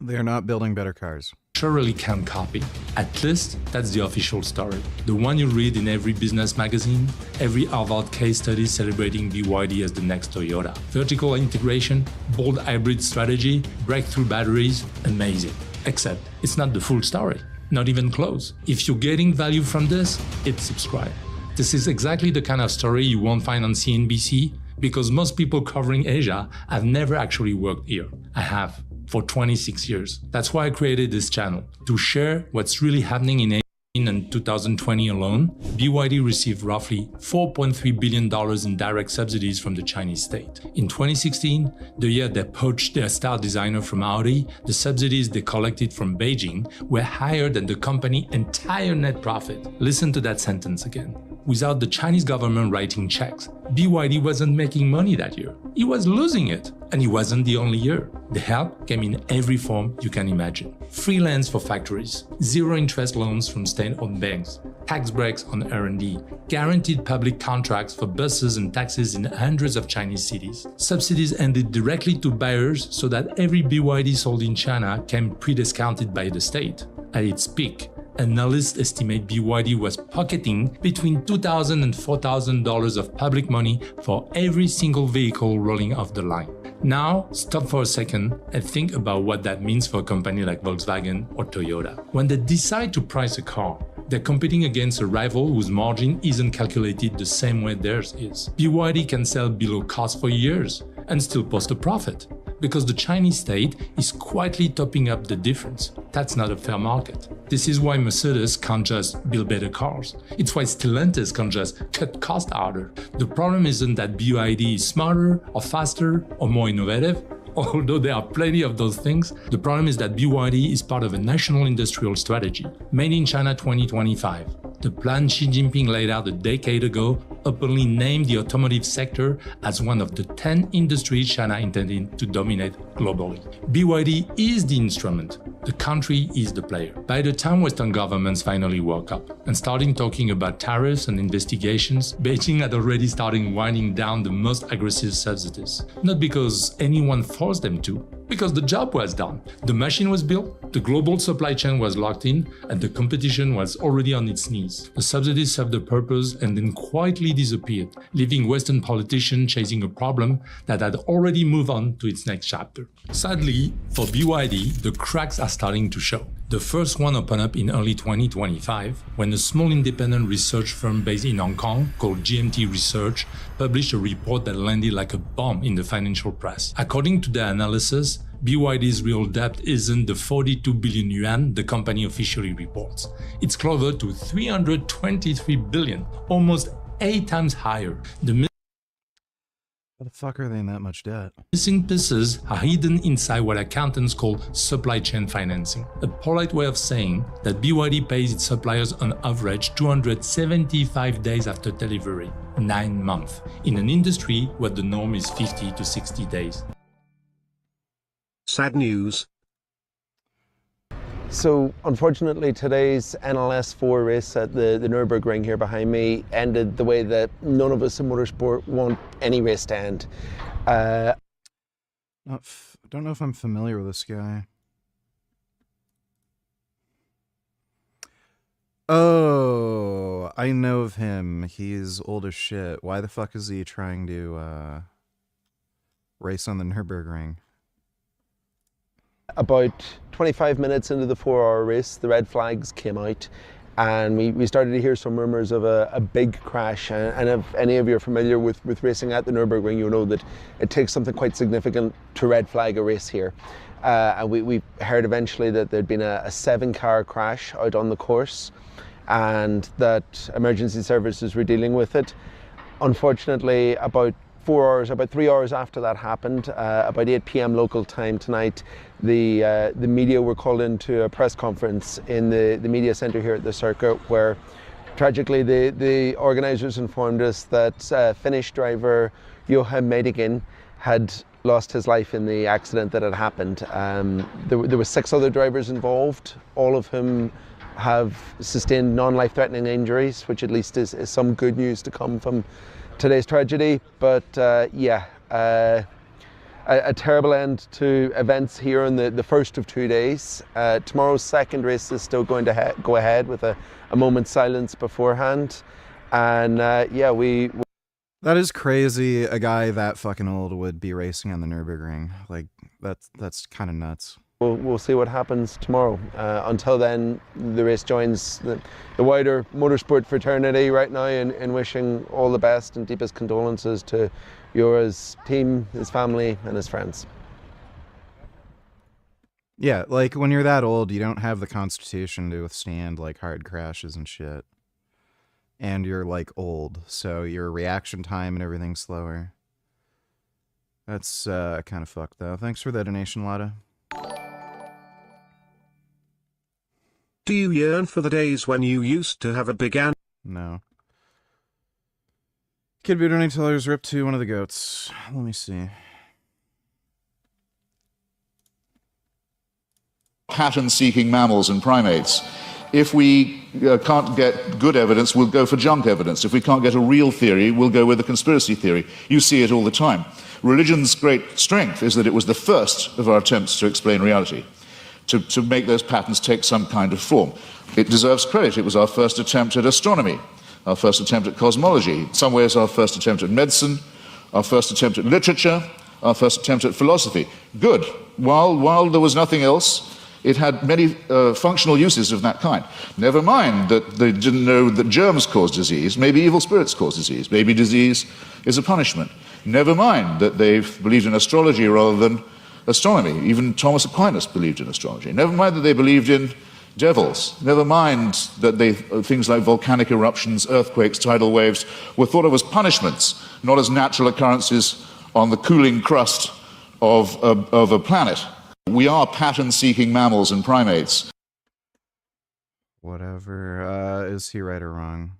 A: They're not building better cars.
Q: surely can copy. At least that's the official story. The one you read in every business magazine, every Harvard case study celebrating BYD as the next Toyota. Vertical integration, bold hybrid strategy, breakthrough batteries, amazing. Except it's not the full story, not even close. If you're getting value from this, hit subscribe. This is exactly the kind of story you won't find on CNBC because most people covering Asia have never actually worked here. I have. for 26 years. That's why I created this channel, to share what's really happening in in 2020 alone. BYD received roughly $4.3 billion in direct subsidies from the Chinese state. In 2016, the year they poached their star designer from Audi, the subsidies they collected from Beijing were higher than the company's entire net profit. Listen to that sentence again. Without the Chinese government writing checks, BYD wasn't making money that year. It was losing it. And it wasn't the only year. The help came in every form you can imagine. Free lands for factories, zero interest loans from state-owned banks, tax breaks on R&D, guaranteed public contracts for buses and taxis in hundreds of Chinese cities. Subsidies ended directly to buyers so that every BYD sold in China came pre-discounted by the state. At its peak, analysts estimate BYD was pocketing between $2,000 and $4,000 of public money for every single vehicle rolling off the line. Now, stop for a second and think about what that means for a company like Volkswagen or Toyota. When they decide to price a car, they're competing against a rival whose margin isn't calculated the same way theirs is. BYD can sell below cost for years and still post a profit, because the Chinese state is quietly topping up the difference. That's not a fair market. This is why Mercedes can't just build better cars. It's why Stellantis can't just cut costs harder. The problem isn't that BYD is smarter or faster or more innovative, although there are plenty of those things. The problem is that BYD is part of a national industrial strategy, Made in China 2025. The plan Xi Jinping laid out a decade ago openly named the automotive sector as one of the 10 industries China intended to dominate globally. BYD is the instrument. The country is the player. By the time Western governments finally woke up and started talking about tariffs and investigations, Beijing had already started winding down the most aggressive subsidies. Not because anyone forced them to, because the job was done. The machine was built, the global supply chain was locked in, and the competition was already on its knees. The subsidies served the purpose and then quietly disappeared, leaving Western politicians chasing a problem that had already moved on to its next chapter. Sadly, for BYD, the cracks are starting to show. The first one opened up in early 2025 when a small independent research firm based in Hong Kong called GMT Research published a report that landed like a bomb in the financial press. According to their analysis, BYD's real debt isn't the 42 billion yuan the company officially reports. It's closer to 323 billion, almost 8 times higher.
A: How the fuck are they in that much debt?
Q: Missing pieces are hidden inside what accountants call supply chain financing, a polite way of saying that BYD pays its suppliers on average 275 days after delivery, 9 months, in an industry where the norm is 50 to 60 days.
F: Sad news.
G: So unfortunately today's NLS 4 race at the Nürburgring here behind me ended the way that none of us in motorsport want any race to end.
A: Don't know if I'm familiar with this guy. Oh, I know of him. He's old as shit. Why the fuck is he trying to race on the Nürburgring?
G: About 25 minutes into the 4-hour race, the red flags came out and we started to hear some rumors of a big crash. And if any of you are familiar with racing at the Nürburgring, you'll know that it takes something quite significant to red flag a race here. And we heard eventually that there'd been a 7-car crash out on the course and that emergency services were dealing with it. Unfortunately, about 3 hours after that happened, about 8 p.m. local time tonight, the media were called into a press conference in the media centre here at the circuit, where tragically the organisers informed us that Finnish driver Johan Meidikin had lost his life in the accident that had happened. There were 6 other drivers involved, all of whom have sustained non-life-threatening injuries, which at least is some good news to come from today's tragedy. But a terrible end to events here on the first of 2 days. Tomorrow's second race is still going to go ahead with a moment's silence beforehand. And
A: that is crazy. A guy that fucking old would be racing on the Nürburgring. Like, that's kind of nuts.
G: We'll see what happens tomorrow. Until then, the race joins the wider motorsport fraternity right now in wishing all the best and deepest condolences to Jora's team, his family and his friends.
A: Yeah, like when you're that old, you don't have the constitution to withstand like hard crashes and shit. And you're like old, so your reaction time and everything's slower. That's kind of fucked though. Thanks for the donation, Lotta.
F: Do you yearn for the days when you used to have a big
A: No. Kid Boo donating $2 ripped to one of the goats. Let me see.
K: Pattern-seeking mammals and primates. If we can't get good evidence, we'll go for junk evidence. If we can't get a real theory, we'll go with a conspiracy theory. You see it all the time. Religion's great strength is that it was the first of our attempts to explain reality, to make those patterns take some kind of form. It deserves credit. It was our first attempt at astronomy, our first attempt at cosmology, in some ways our first attempt at medicine, our first attempt at literature, our first attempt at philosophy. Good. While there was nothing else, it had many functional uses of that kind. Never mind that they didn't know that germs cause disease. Maybe evil spirits cause disease. Maybe disease is a punishment. Never mind that they believed in astrology rather than astronomy. Even Thomas Aquinas believed in astrology. Never mind that they believed in devils. Never mind that things like volcanic eruptions, earthquakes, tidal waves were thought of as punishments, not as natural occurrences on the cooling crust of a planet. We are pattern-seeking mammals and primates.
A: Whatever. Is he right or wrong?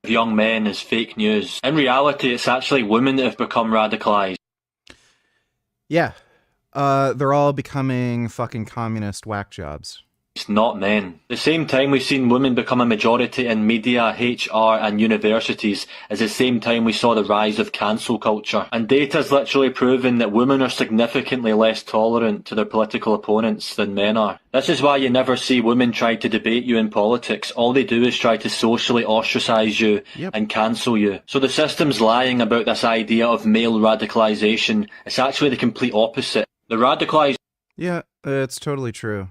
M: Young men is fake news. In reality, it's actually women that have become radicalized.
A: Yeah. They're all becoming fucking communist whack jobs.
M: It's not men. The same time we've seen women become a majority in media, HR and universities is the same time we saw the rise of cancel culture. And data's literally proven that women are significantly less tolerant to their political opponents than men are. This is why you never see women try to debate you in politics. All they do is try to socially ostracize you and cancel you. So the system's lying about this idea of male radicalization. It's actually the complete opposite. The radicalized...
A: Yeah, it's totally true.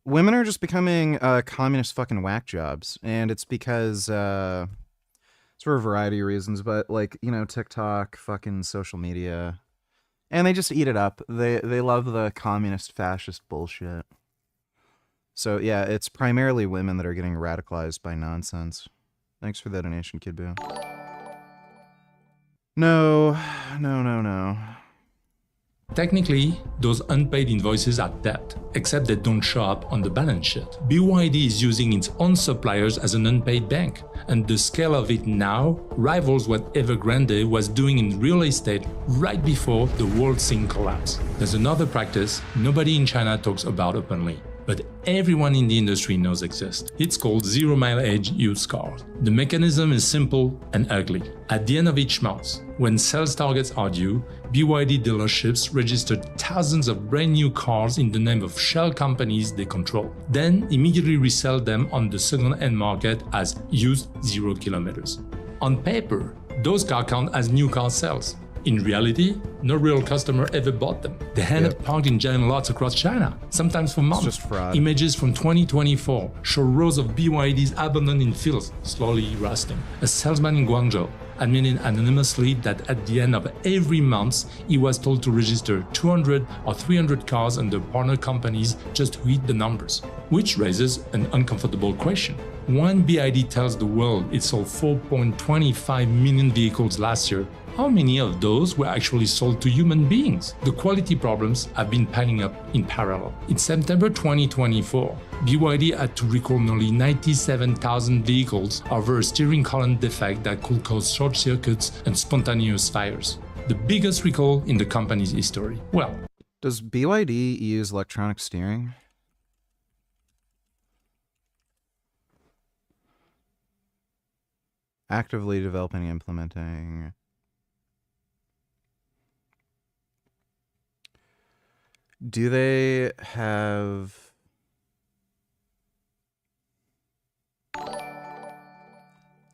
A: Women are just becoming communist fucking whack jobs, and it's because it's for a variety of reasons, but like, you know, TikTok, fucking social media, and they just eat it up. They love the communist fascist bullshit. So yeah, it's primarily women that are getting radicalized by nonsense. Thanks for that donation, Kid Boo. No.
Q: Technically, those unpaid invoices are debt, except they don't show up on the balance sheet. BYD is using its own suppliers as an unpaid bank, and the scale of it now rivals what Evergrande was doing in real estate right before the world scene collapse. There's another practice nobody in China talks about openly, but everyone in the industry knows exists. It's called zero-mileage used cars. The mechanism is simple and ugly. At the end of each month, when sales targets are due, BYD dealerships registered thousands of brand new cars in the name of shell companies they control, then immediately resell them on the second-hand market as used 0 kilometers. On paper, those cars count as new car sales. In reality, no real customer ever bought them. They end up parked in giant lots across China, sometimes for months.
A: It's just fraud.
Q: Images from 2024 show rows of BYDs abandoned in fields, slowly rusting. A salesman in Guangzhou admitted anonymously that at the end of every month, he was told to register 200 or 300 cars under partner companies just to hit the numbers. Which raises an uncomfortable question. When BYD tells the world it sold 4.25 million vehicles last year, how many of those were actually sold to human beings? The quality problems have been piling up in parallel. In September 2024, BYD had to recall nearly 97,000 vehicles over a steering column defect that could cause short circuits and spontaneous fires. The biggest recall in the company's history. Well,
A: does BYD use electronic steering? Actively developing and implementing. Do they have...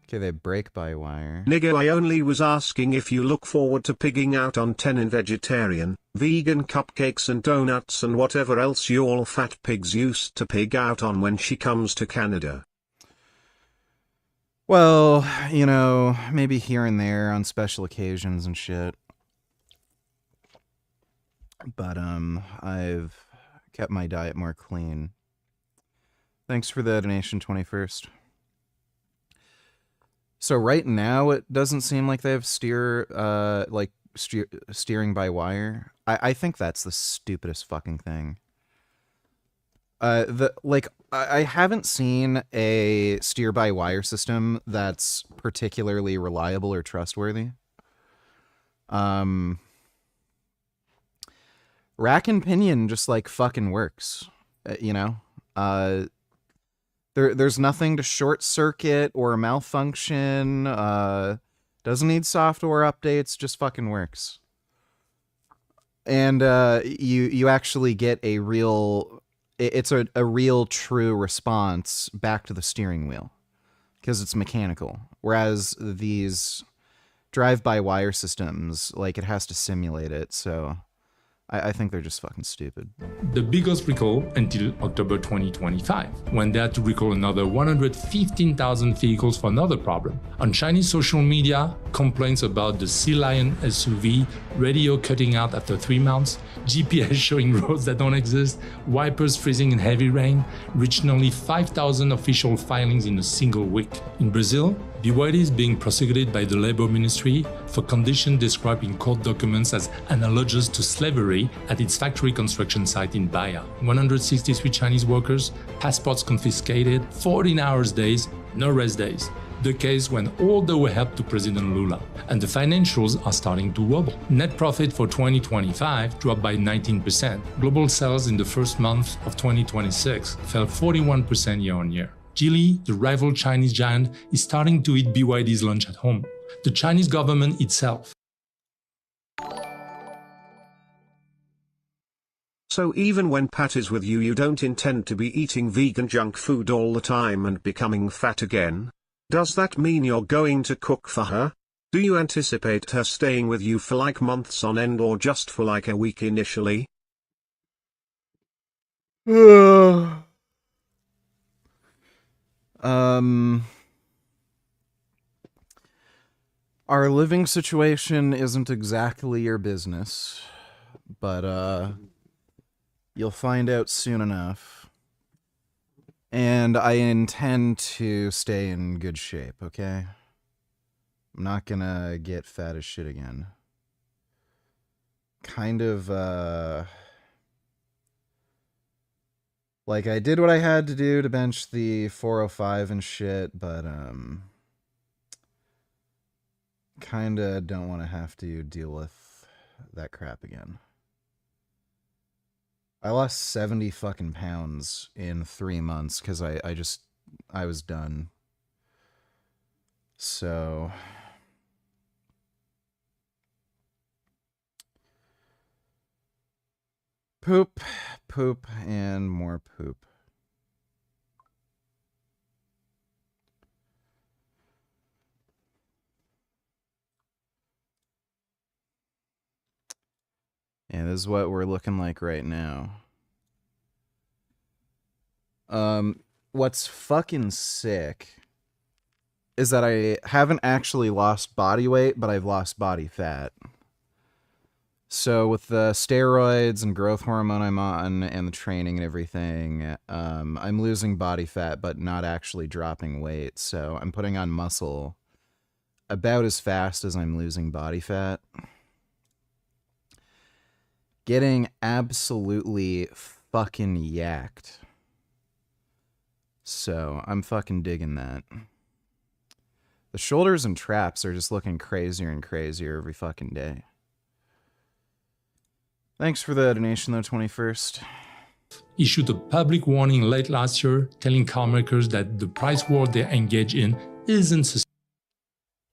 A: Okay, they break by wire.
F: Nigga, I only was asking if you look forward to pigging out on 10 in vegetarian, vegan cupcakes and donuts and whatever else you all fat pigs used to pig out on when she comes to Canada.
A: Well, you know, maybe here and there on special occasions and shit. But I've kept my diet more clean. Thanks for the donation, 21st. So right now it doesn't seem like they have steering by wire. I think that's the stupidest fucking thing. I haven't seen a steer by wire system that's particularly reliable or trustworthy. Rack and pinion just like fucking works, you know. There's nothing to short circuit or malfunction. Doesn't need software updates. Just fucking works. And you actually get a real. It's a real true response back to the steering wheel because it's mechanical. Whereas these drive-by-wire systems, like, it has to simulate it. So I think they're just fucking stupid.
Q: The biggest recall until October 2025, when they had to recall another 115,000 vehicles for another problem. On Chinese social media, complaints about the Sea Lion SUV, radio cutting out after 3 months, GPS showing roads that don't exist, wipers freezing in heavy rain, reached nearly 5,000 official filings in a single week. In Brazil, BYD is being prosecuted by the Labor Ministry for conditions described in court documents as analogous to slavery at its factory construction site in Bahia. 163 Chinese workers, passports confiscated, 14-hour days, no rest days. The case went all the way up to President Lula, and the financials are starting to wobble. Net profit for 2025 dropped by 19%. Global sales in the first month of 2026 fell 41% year-on-year. Geely, the rival Chinese giant, is starting to eat BYD's lunch at home. The Chinese government itself.
F: So even when Pat is with you, you don't intend to be eating vegan junk food all the time and becoming fat again? Does that mean you're going to cook for her? Do you anticipate her staying with you for like months on end or just for like a week initially?
A: Our living situation isn't exactly your business, but you'll find out soon enough. And I intend to stay in good shape, okay? I'm not gonna get fat as shit again. Kind of, like, I did what I had to do to bench the 405 and shit, but, kinda don't want to have to deal with that crap again. I lost 70 fucking pounds in 3 months because I was done. So poop, poop, and more poop. Yeah, this is what we're looking like right now. What's fucking sick is that I haven't actually lost body weight, but I've lost body fat. So with the steroids and growth hormone I'm on and the training and everything, I'm losing body fat, but not actually dropping weight. So I'm putting on muscle about as fast as I'm losing body fat. Getting absolutely fucking yacked. So I'm fucking digging that. The shoulders and traps are just looking crazier and crazier every fucking day. Thanks for the donation though, 21st.
Q: Issued a public warning late last year telling car makers that the price war they engage in isn't sustainable.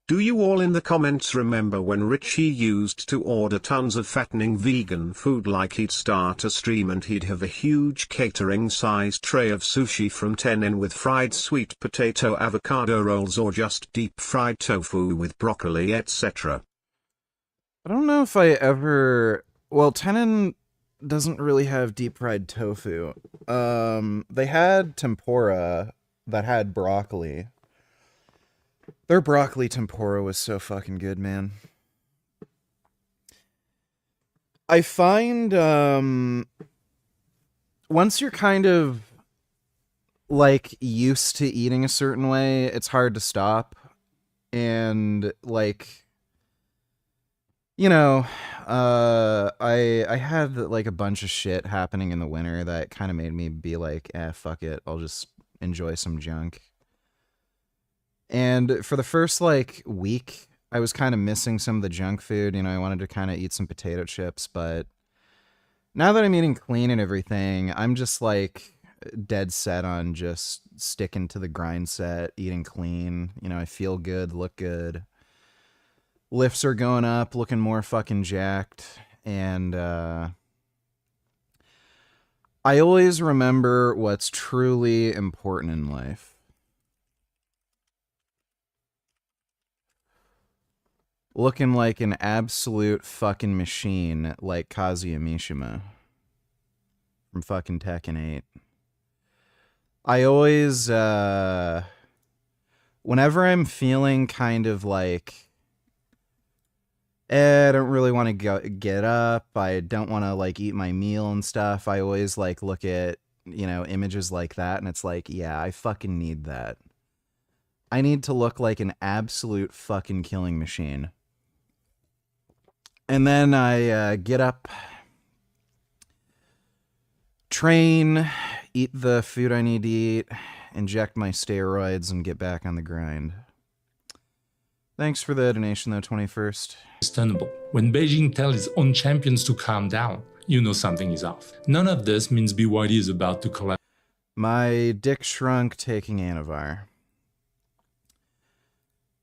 F: Do you all in the comments remember when Richie used to order tons of fattening vegan food, like he'd start a stream and he'd have a huge catering-sized tray of sushi from 10N with fried sweet potato avocado rolls or just deep-fried tofu with broccoli, etc.?
A: I don't know if I ever... Well, 10N doesn't really have deep-fried tofu. They had tempura that had broccoli. Their broccoli tempura was so fucking good, man. I find once you're kind of like used to eating a certain way, it's hard to stop. And like, you know, I had like a bunch of shit happening in the winter that kind of made me be like, fuck it, I'll just enjoy some junk. And for the first like week, I was kind of missing some of the junk food. You know, I wanted to kind of eat some potato chips, but now that I'm eating clean and everything, I'm just like dead set on just sticking to the grind set, eating clean. You know, I feel good, look good. Lifts are going up, looking more fucking jacked. And I always remember what's truly important in life. Looking like an absolute fucking machine like Kazuya Mishima from fucking Tekken 8. I always, whenever I'm feeling kind of like, I don't really want to get up, I don't want to like eat my meal and stuff, I always like look at, you know, images like that and it's like, yeah, I fucking need that. I need to look like an absolute fucking killing machine. And then I get up, train, eat the food I need to eat, inject my steroids, and get back on the grind. Thanks for the donation, though, 21st.
Q: Understandable. When Beijing tells its own champions to calm down, you know something is off. None of this means BYD is about to collapse.
A: My dick shrunk taking Anavar.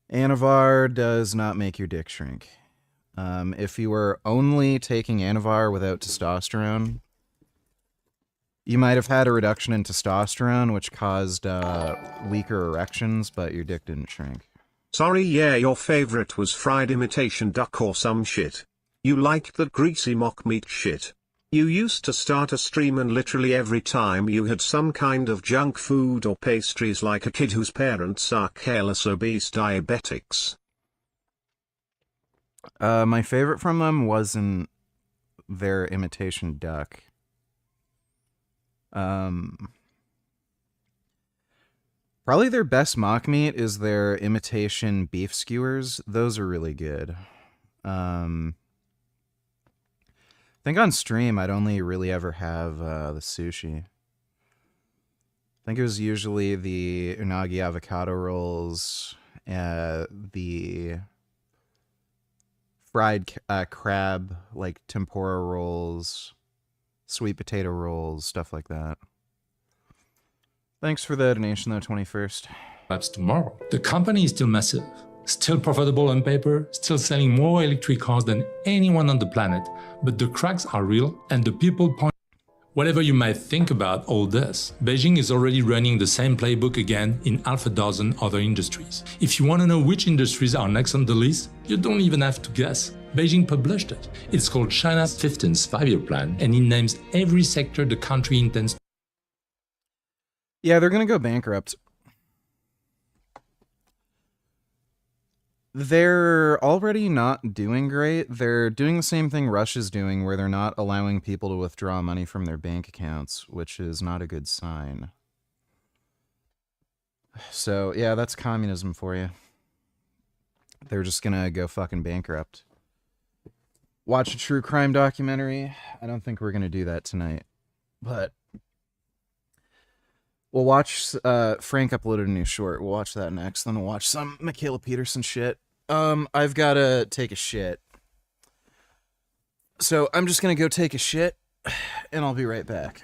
A: Anavar does not make your dick shrink. If you were only taking Anavar without testosterone, you might have had a reduction in testosterone, which caused weaker erections, but your dick didn't shrink.
F: Sorry, yeah, your favorite was fried imitation duck or some shit. You liked that greasy mock meat shit. You used to start a stream and literally every time you had some kind of junk food or pastries like a kid whose parents are careless obese diabetics.
A: My favorite from them wasn't their imitation duck. Probably their best mock meat is their imitation beef skewers. Those are really good. I think on stream I'd only really ever have the sushi. I think it was usually the unagi avocado rolls, the fried crab, like tempura rolls, sweet potato rolls, stuff like that. Thanks for the donation, though, 21st.
Q: Perhaps tomorrow. The company is still massive, still profitable on paper, still selling more electric cars than anyone on the planet, but the cracks are real and the people point. Whatever you might think about all this, Beijing is already running the same playbook again in half a dozen other industries. If you want to know which industries are next on the list, you don't even have to guess. Beijing published it. It's called China's 15th five-year plan, and it names every sector the country intends.
A: Yeah, they're going to go bankrupt. They're already not doing great. They're doing the same thing Russia's doing, where they're not allowing people to withdraw money from their bank accounts, which is not a good sign. So, yeah, that's communism for you. They're just gonna go fucking bankrupt. Watch a true crime documentary. I don't think we're gonna do that tonight. But we'll watch, Frank uploaded a new short. We'll watch that next. Then we'll watch some Mikhaila Peterson shit. I've gotta take a shit. So I'm just gonna go take a shit, and I'll be right back.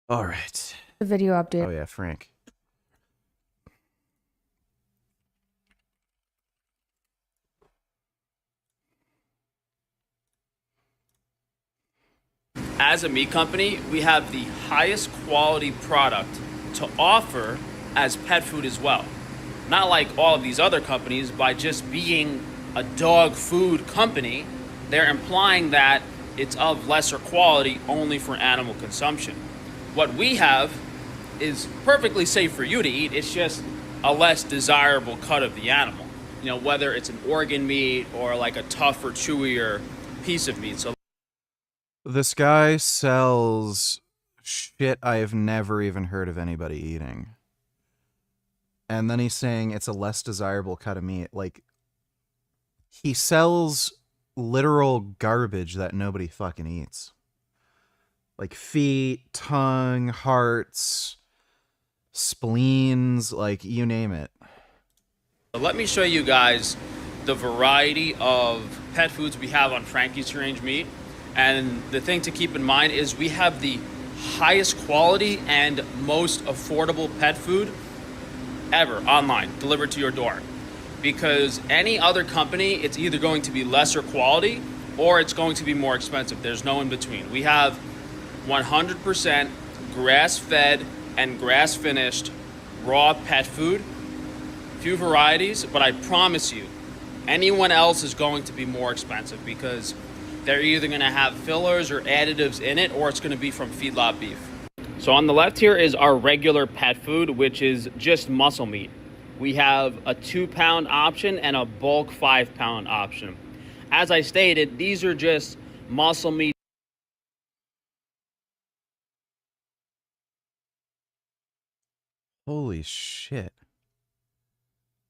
A: All right.
H: The video update.
A: Oh yeah, Frank.
U: As a meat company, we have the highest quality product to offer as pet food as well. Not like all of these other companies, by just being a dog food company, they're implying that it's of lesser quality only for animal consumption. What we have is perfectly safe for you to eat, it's just a less desirable cut of the animal. You know, whether it's an organ meat or like a tougher, chewier piece of meat. So
A: This guy sells shit I have never even heard of anybody eating. And then he's saying it's a less desirable cut of meat. Like, he sells literal garbage that nobody fucking eats. Like feet, tongue, hearts, spleens, like you name it.
U: let me show you guys the variety of pet foods we have on Frankie's Range Meat. And the thing to keep in mind is we have the highest quality and most affordable pet food ever online, delivered to your door. Because any other company, it's either going to be lesser quality or it's going to be more expensive. There's no in between. We have 100% grass-fed and grass-finished raw pet food. Few varieties, but I promise you, anyone else is going to be more expensive because they're either going to have fillers or additives in it, or it's going to be from feedlot beef. So on the left here is our regular pet food, which is just muscle meat. We have a 2-pound option and a bulk 5-pound option. As I stated, these are just muscle meat.
A: Holy shit.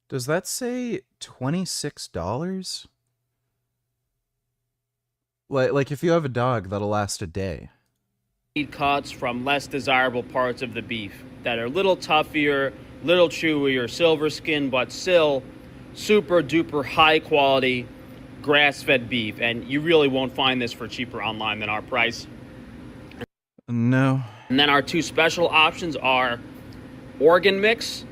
A: Does that say $26? Like if you have a dog, that'll last a day.
U: Meat cuts from less desirable parts of the beef that are a little tougher, little chewier, silver skin, but still super duper high quality grass-fed beef. And you really won't find this for cheaper online than our price.
A: No.
U: And then our two special options are organ mix,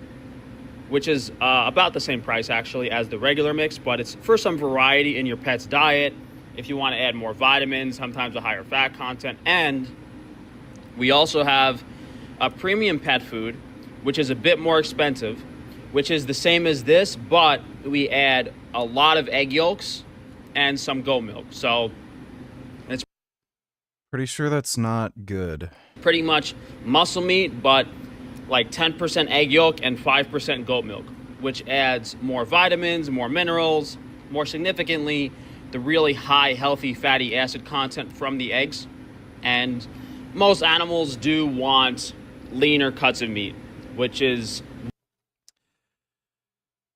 U: which is about the same price actually as the regular mix, but it's for some variety in your pet's diet. If you want to add more vitamins, sometimes a higher fat content. And we also have a premium pet food, which is a bit more expensive, which is the same as this, but we add a lot of egg yolks and some goat milk. So it's
A: pretty sure that's not good.
U: pretty much muscle meat, but like 10% egg yolk and 5% goat milk, which adds more vitamins, more minerals, more significantly, the really high healthy fatty acid content from the eggs. And most animals do want leaner cuts of meat, which is...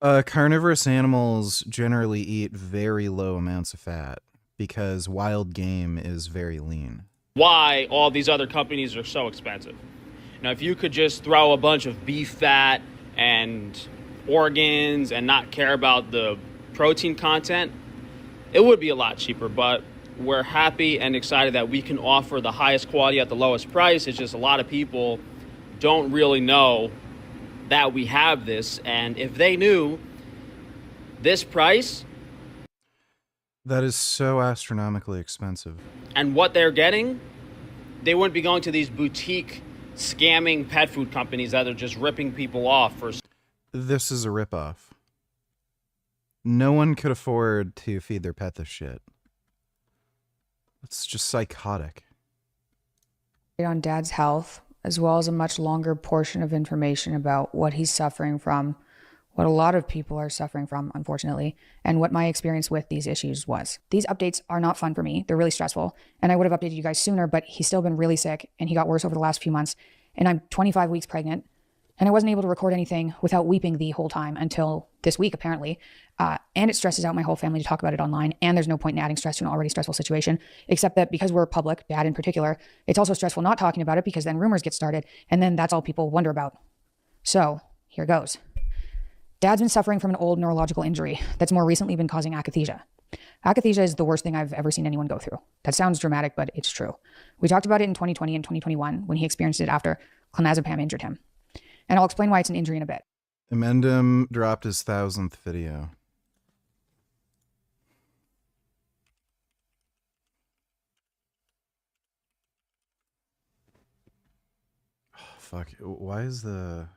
A: Carnivorous animals generally eat very low amounts of fat because wild game is very lean.
U: why all these other companies are so expensive. Now, if you could just throw a bunch of beef fat and organs and not care about the protein content, it would be a lot cheaper, but we're happy and excited that we can offer the highest quality at the lowest price. It's just a lot of people don't really know that we have this, and if they knew this price,
A: that is so astronomically expensive,
U: and what they're getting, they wouldn't be going to these boutique scamming pet food companies that are just ripping people off for...
A: This is a ripoff. No one could afford to feed their pet this shit. It's just psychotic.
H: On Dad's health, as well as a much longer portion of information about what he's suffering from, what a lot of people are suffering from, unfortunately, and what my experience with these issues was. These updates are not fun for me. They're really stressful, and I would have updated you guys sooner, but he's still been really sick, and he got worse over the last few months, and I'm 25 weeks pregnant, and I wasn't able to record anything without weeping the whole time until this week, apparently. And it stresses out my whole family to talk about it online, and there's no point in adding stress to an already stressful situation, except that because we're public, Dad in particular, it's also stressful not talking about it because then rumors get started, and then that's all people wonder about. So, here goes. Dad's been suffering from an old neurological injury that's more recently been causing akathisia. Akathisia is the worst thing I've ever seen anyone go through. That sounds dramatic, but it's true. We talked about it in 2020 and 2021 when he experienced it after clonazepam injured him. And I'll explain why it's an injury in a bit.
A: Emendum dropped his 1,000th video. Oh, fuck. Why is the...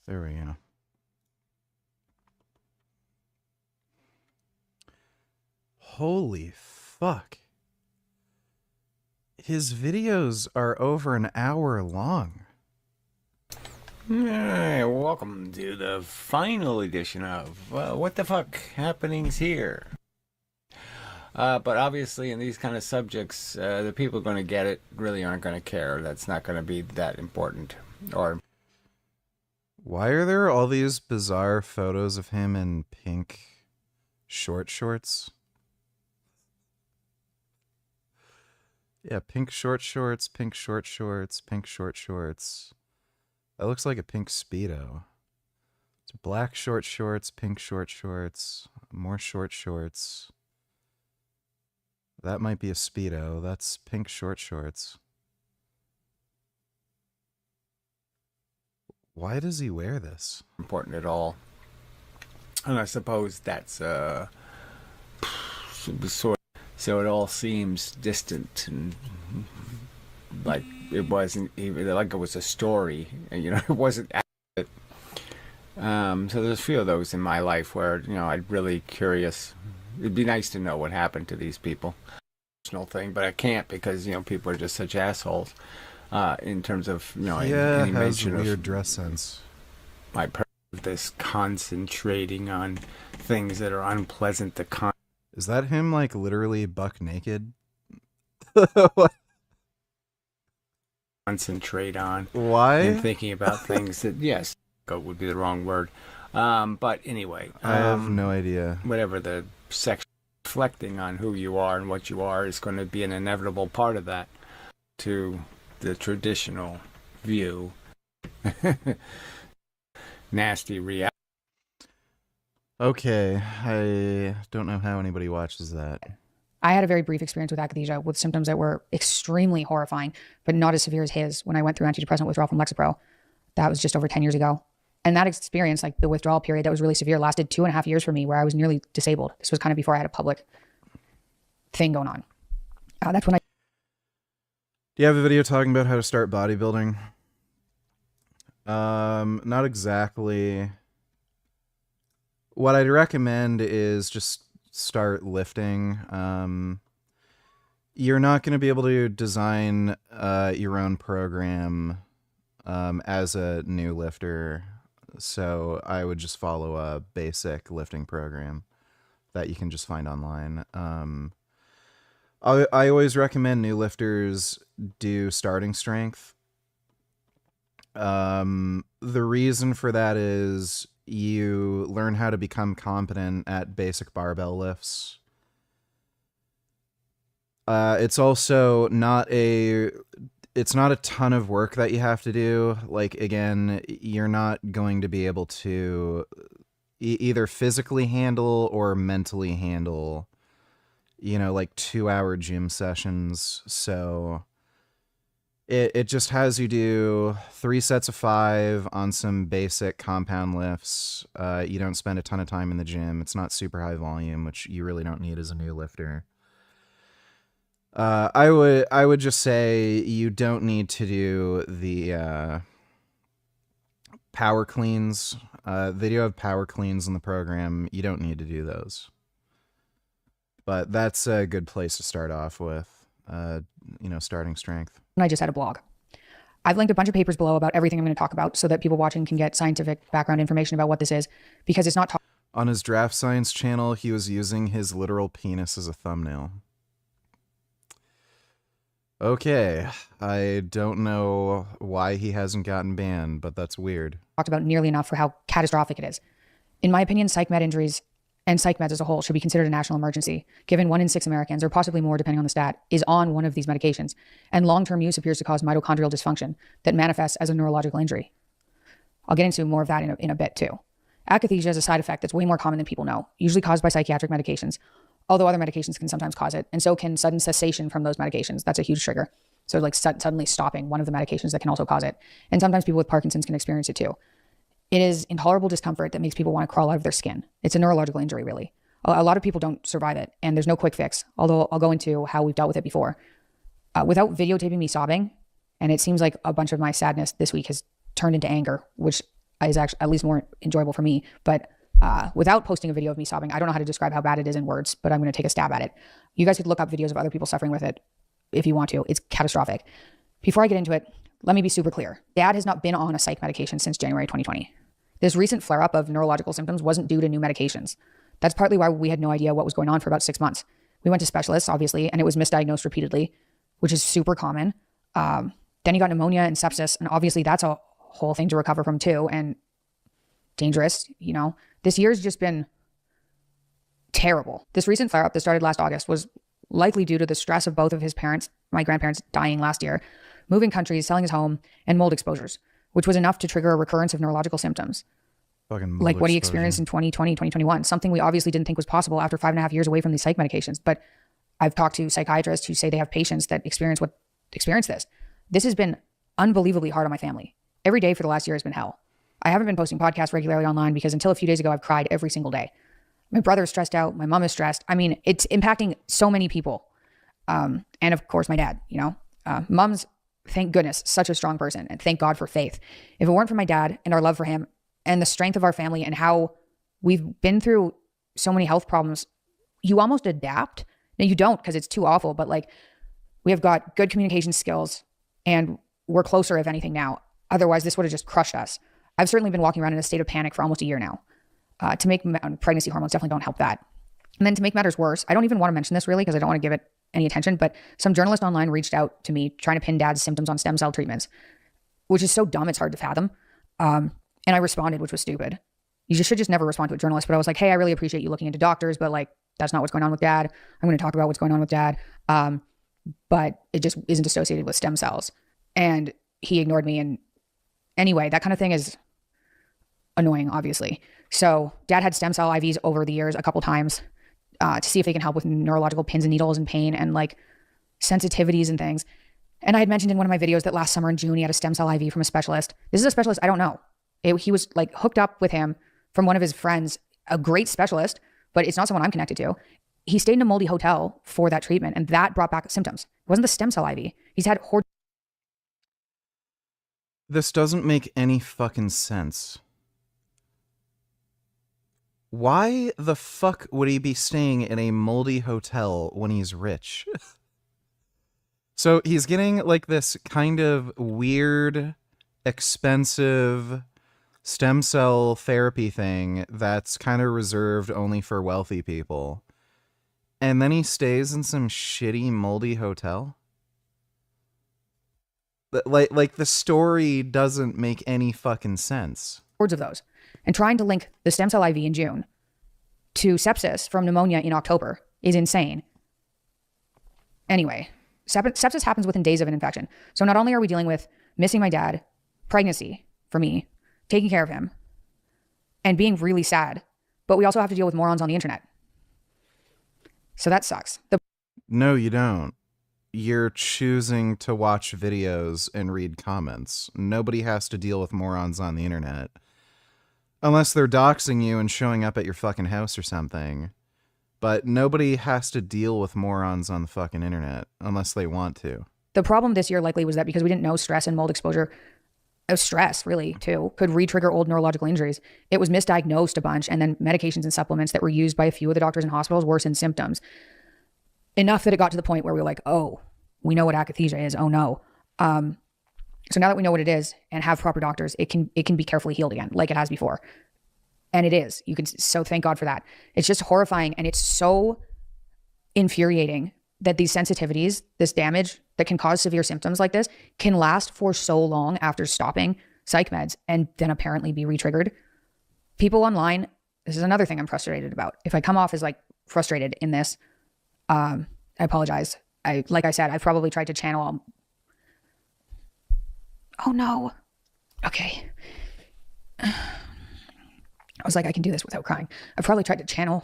A: There we go. Holy fuck. His videos are over an hour long.
L: Hey, welcome to the final edition of What the Fuck Happenings Here. But obviously in these kind of subjects, the people going to get it really aren't going to care. That's not going to be that important. Or
A: why are there all these bizarre photos of him in pink short shorts? Yeah, pink short shorts, pink short shorts, pink short shorts. That looks like a pink Speedo. It's black short shorts, pink short shorts, more short shorts. That might be a Speedo. That's pink short shorts. Why does he wear this?
L: important at all. And I suppose that's sort of, so it all seems distant and like it wasn't even like it was a story, you know. It wasn't accurate. So there's a few of those in my life where, you know, I'm really curious. It'd be nice to know what happened to these people. Personal thing, but I can't because, you know, people are just such assholes. In terms of, you know,
A: yeah,
L: any
A: has
L: mention
A: weird
L: of
A: dress sense.
L: my this concentrating on things that are unpleasant to
A: Is that him like literally buck naked?
L: concentrate on.
A: Why?
L: And thinking about things that, yes, go would be the wrong word. But anyway,
A: I have no idea.
L: Whatever the section reflecting on who you are and what you are is going to be an inevitable part of that to the traditional view. Nasty reality.
A: Okay, I don't know how anybody watches that.
H: I had a very brief experience with akathisia with symptoms that were extremely horrifying, but not as severe as his when I went through antidepressant withdrawal from Lexapro. That was just over 10 years ago. And that experience, like the withdrawal period that was really severe, lasted 2.5 years for me where I was nearly disabled. This was kind of before I had a public thing going on. That's when I...
A: Do you have a video talking about how to start bodybuilding? Not exactly. What I'd recommend is just start lifting. You're not going to be able to design your own program as a new lifter, so I would just follow a basic lifting program that you can just find online. I always recommend new lifters do starting strength. The reason for that is you learn how to become competent at basic barbell lifts. It's also not a ton of work that you have to do. Like, again, you're not going to be able to either physically handle or mentally handle, you know, like 2-hour gym sessions. So it just has you do 3 sets of 5 on some basic compound lifts. You don't spend a ton of time in the gym. It's not super high volume, which you really don't need as a new lifter. I would just say you don't need to do the power cleans. They do have power cleans in the program. You don't need to do those. But that's a good place to start off with, you know, starting strength.
H: I just had a blog. I've linked a bunch of papers below about everything I'm going to talk about so that people watching can get scientific background information about what this is, because it's not...
A: On his Draft Science channel, he was using his literal penis as a thumbnail. Okay, I don't know why he hasn't gotten banned, but that's weird.
H: Talked about nearly enough for how catastrophic it is. In my opinion, psych med injuries and psych meds as a whole should be considered a national emergency, given 1 in 6 Americans, or possibly more depending on the stat, is on one of these medications, and long-term use appears to cause mitochondrial dysfunction that manifests as a neurological injury. I'll get into more of that in a bit too. Akathisia is a side effect that's way more common than people know, usually caused by psychiatric medications, although other medications can sometimes cause it. And so can sudden cessation from those medications. That's a huge trigger. So like suddenly stopping one of the medications that can also cause it. And sometimes people with Parkinson's can experience it too. It is intolerable discomfort that makes people want to crawl out of their skin. It's a neurological injury, really. A lot of people don't survive it, and there's no quick fix, although I'll go into how we've dealt with it before. Without videotaping me sobbing, and it seems like a bunch of my sadness this week has turned into anger, which is actually at least more enjoyable for me. But without posting a video of me sobbing, I don't know how to describe how bad it is in words, but I'm going to take a stab at it. You guys could look up videos of other people suffering with it if you want to. It's catastrophic. Before I get into it, let me be super clear. Dad has not been on a psych medication since January 2020. This recent flare-up of neurological symptoms wasn't due to new medications. That's partly why we had no idea what was going on for about 6 months. We went to specialists, obviously, and it was misdiagnosed repeatedly, which is super common. Then he got pneumonia and sepsis, and obviously that's a whole thing to recover from too, and dangerous, you know. This year's just been terrible. This recent flare-up that started last August was likely due to the stress of both of his parents, my grandparents, dying last year, moving countries, selling his home, and mold exposures, which was enough to trigger a recurrence of neurological symptoms. Like what he experienced in 2020, 2021, something we obviously didn't think was possible after 5.5 years away from these psych medications. But I've talked to psychiatrists who say they have patients that experience this. This has been unbelievably hard on my family. Every day for the last year has been hell. I haven't been posting podcasts regularly online because until a few days ago, I've cried every single day. My brother is stressed out. My mom is stressed. I mean, it's impacting so many people. And of course, my dad, you know. Mom's, thank goodness, such a strong person. And thank God for faith. If it weren't for my dad and our love for him and the strength of our family and how we've been through so many health problems, you almost adapt. Now, you don't because it's too awful. But like, we have got good communication skills and we're closer, if anything, now. Otherwise, this would have just crushed us. I've certainly been walking around in a state of panic for almost a year now. Pregnancy hormones definitely don't help that. And then to make matters worse, I don't even want to mention this really because I don't want to give it any attention, but some journalist online reached out to me trying to pin dad's symptoms on stem cell treatments, which is so dumb it's hard to fathom. And I responded, which was stupid. You should just never respond to a journalist, but I was like, hey, I really appreciate you looking into doctors, but like, that's not what's going on with dad. I'm going to talk about what's going on with dad. But it just isn't associated with stem cells. And he ignored me. And anyway, that kind of thing is annoying, obviously. So dad had stem cell IVs over the years a couple times to see if they can help with neurological pins and needles and pain and like sensitivities and things. And I had mentioned in one of my videos that last summer in June, he had a stem cell IV from a specialist. This is a specialist I don't know. He was like hooked up with him from one of his friends, a great specialist, but it's not someone I'm connected to. He stayed in a moldy hotel for that treatment and that brought back symptoms. It wasn't the stem cell IV. He's had
A: This doesn't make any fucking sense. Why the fuck would he be staying in a moldy hotel when he's rich? So he's getting like this kind of weird, expensive stem cell therapy thing that's kind of reserved only for wealthy people. And then he stays in some shitty, moldy hotel? Like the story doesn't make any fucking sense.
H: Hordes of those. And trying to link the stem cell IV in June to sepsis from pneumonia in October is insane. Anyway, sepsis happens within days of an infection. So not only are we dealing with missing my dad, pregnancy for me, taking care of him, and being really sad, but we also have to deal with morons on the internet. So that sucks.
A: No, you don't. You're choosing to watch videos and read comments. Nobody has to deal with morons on the internet. Unless they're doxing you and showing up at your fucking house or something. But nobody has to deal with morons on the fucking internet unless they want to.
H: The problem this year likely was that because we didn't know stress and mold exposure, stress really too, could re-trigger old neurological injuries. It was misdiagnosed a bunch, and then medications and supplements that were used by a few of the doctors in hospitals worsened symptoms. Enough that it got to the point where we were like, oh, we know what akathisia is. Oh no. So now that we know what it is and have proper doctors, it can be carefully healed again, like it has before. And it is. So thank God for that. It's just horrifying, and it's so infuriating that these sensitivities, this damage that can cause severe symptoms like this, can last for so long after stopping psych meds and then apparently be re-triggered. People online, this is another thing I'm frustrated about. If I come off as like frustrated in this, I apologize. Like I said, I've probably tried to channel. Oh no. Okay. I was like, I can do this without crying. I've probably tried to channel.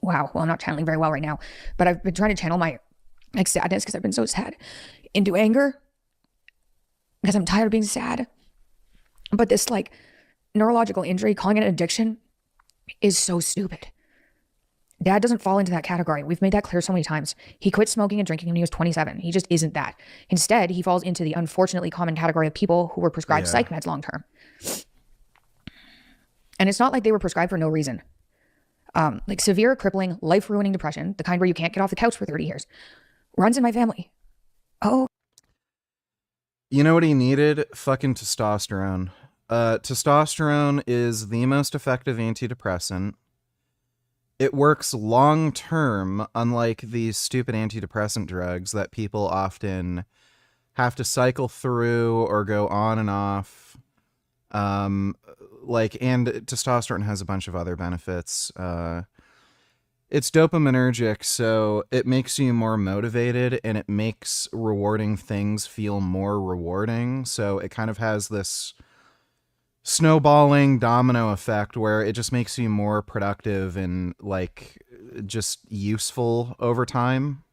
H: Wow. Well, I'm not channeling very well right now, but I've been trying to channel my sadness because I've been so sad into anger because I'm tired of being sad. But this like neurological injury, calling it an addiction, is so stupid. Dad doesn't fall into that category. We've made that clear so many times. He quit smoking and drinking when he was 27. He just isn't that. Instead, he falls into the unfortunately common category of people who were prescribed psych meds long term. And it's not like they were prescribed for no reason. Like severe, crippling, life-ruining depression, the kind where you can't get off the couch for 30 years, runs in my family. Oh.
A: You know what he needed? Fucking testosterone. Testosterone is the most effective antidepressant. It works long-term, unlike these stupid antidepressant drugs that people often have to cycle through or go on and off. And testosterone has a bunch of other benefits. It's dopaminergic, so it makes you more motivated and it makes rewarding things feel more rewarding. So it kind of has this snowballing domino effect where it just makes you more productive and like just useful over time.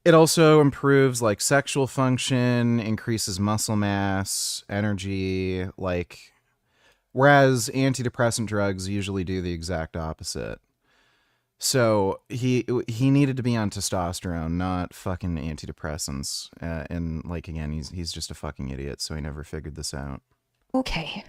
A: It also improves like sexual function, increases muscle mass, energy, like, whereas antidepressant drugs usually do the exact opposite. So he needed to be on testosterone, not fucking antidepressants. And like, again, he's just a fucking idiot, so he never figured this out.
H: Okay.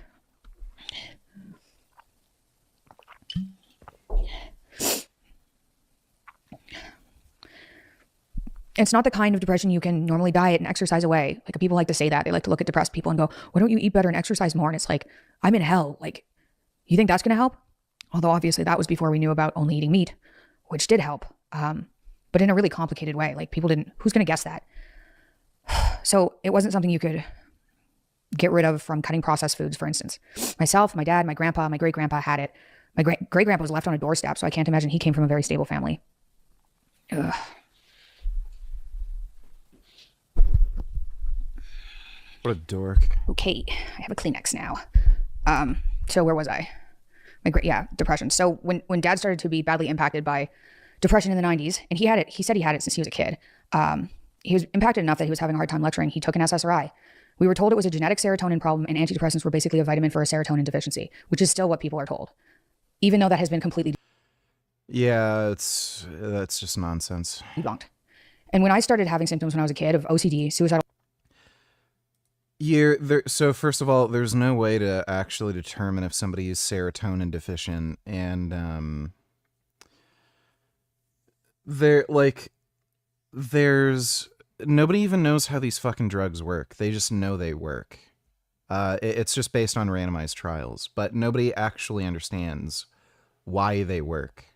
H: It's not the kind of depression you can normally diet and exercise away. Like, people like to say that. They like to look at depressed people and go, why don't you eat better and exercise more? And it's like, I'm in hell. Like, you think that's going to help? Although obviously that was before we knew about only eating meat, which did help. But in a really complicated way. Like, people didn't, who's going to guess that? So it wasn't something you could get rid of from cutting processed foods, for instance. Myself, my dad, my grandpa, my great-grandpa had it. My great-grandpa was left on a doorstep, so I can't imagine he came from a very stable family. Ugh.
A: What a dork.
H: Okay, I have a Kleenex now. So where was I? Depression. So when Dad started to be badly impacted by depression in the 90s, and he said he had it since he was a kid. He was impacted enough that he was having a hard time lecturing. He took an SSRI. We were told it was a genetic serotonin problem, and antidepressants were basically a vitamin for a serotonin deficiency, which is still what people are told, even though that has been completely
A: Yeah, that's just nonsense.
H: debunked. And when I started having symptoms when I was a kid of OCD, suicidal.
A: So first of all, there's no way to actually determine if somebody is serotonin deficient, and there's nobody even knows how these fucking drugs work. They just know they work. It's just based on randomized trials, but nobody actually understands why they work.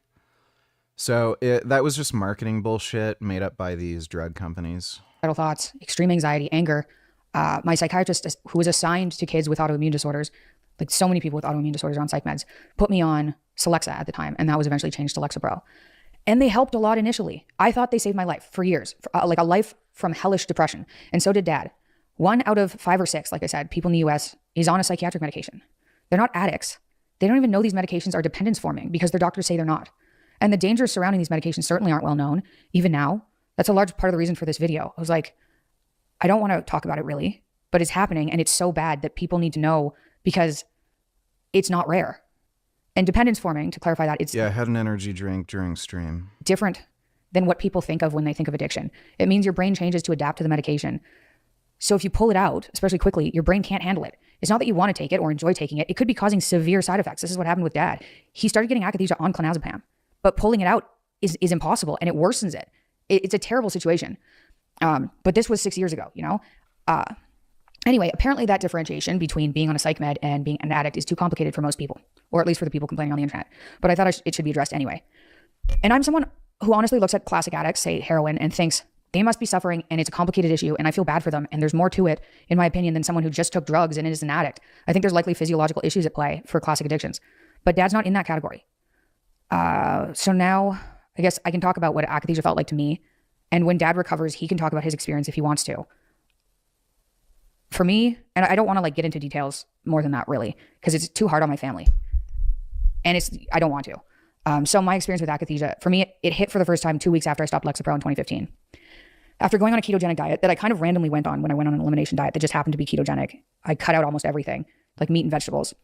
A: So that was just marketing bullshit made up by these drug companies.
H: Thoughts, extreme anxiety, anger. My psychiatrist, who was assigned to kids with autoimmune disorders, like so many people with autoimmune disorders on psych meds, put me on Celexa at the time, and that was eventually changed to Lexapro. And they helped a lot initially. I thought they saved my life for years, like a life from hellish depression. And so did Dad. 1 out of 5 or 6, like I said, people in the US is on a psychiatric medication. They're not addicts. They don't even know these medications are dependence forming because their doctors say they're not. And the dangers surrounding these medications certainly aren't well known, even now. That's a large part of the reason for this video. I was like, I don't want to talk about it really, but it's happening, and it's so bad that people need to know because it's not rare. And dependence forming, to clarify that, it's
A: I had an energy drink during stream.
H: different than what people think of when they think of addiction. It means your brain changes to adapt to the medication. So if you pull it out, especially quickly, your brain can't handle it. It's not that you want to take it or enjoy taking it. It could be causing severe side effects. This is what happened with Dad. He started getting akathisia on clonazepam, but pulling it out is impossible, and it worsens it. It's a terrible situation. But this was 6 years ago, you know? Anyway, apparently that differentiation between being on a psych med and being an addict is too complicated for most people, or at least for the people complaining on the internet. But I thought it should be addressed anyway. And I'm someone who honestly looks at classic addicts, say heroin, and thinks they must be suffering and it's a complicated issue and I feel bad for them and there's more to it, in my opinion, than someone who just took drugs and is an addict. I think there's likely physiological issues at play for classic addictions. But Dad's not in that category. So now I guess I can talk about what akathisia felt like to me And when dad recovers, he can talk about his experience if he wants to. For me, and I don't want to like get into details more than that really, because it's too hard on my family. And I don't want to. So my experience with akathisia, for me, it hit for the first time 2 weeks after I stopped Lexapro in 2015. After going on a ketogenic diet that I kind of randomly went on when I went on an elimination diet that just happened to be ketogenic, I cut out almost everything, like meat and vegetables.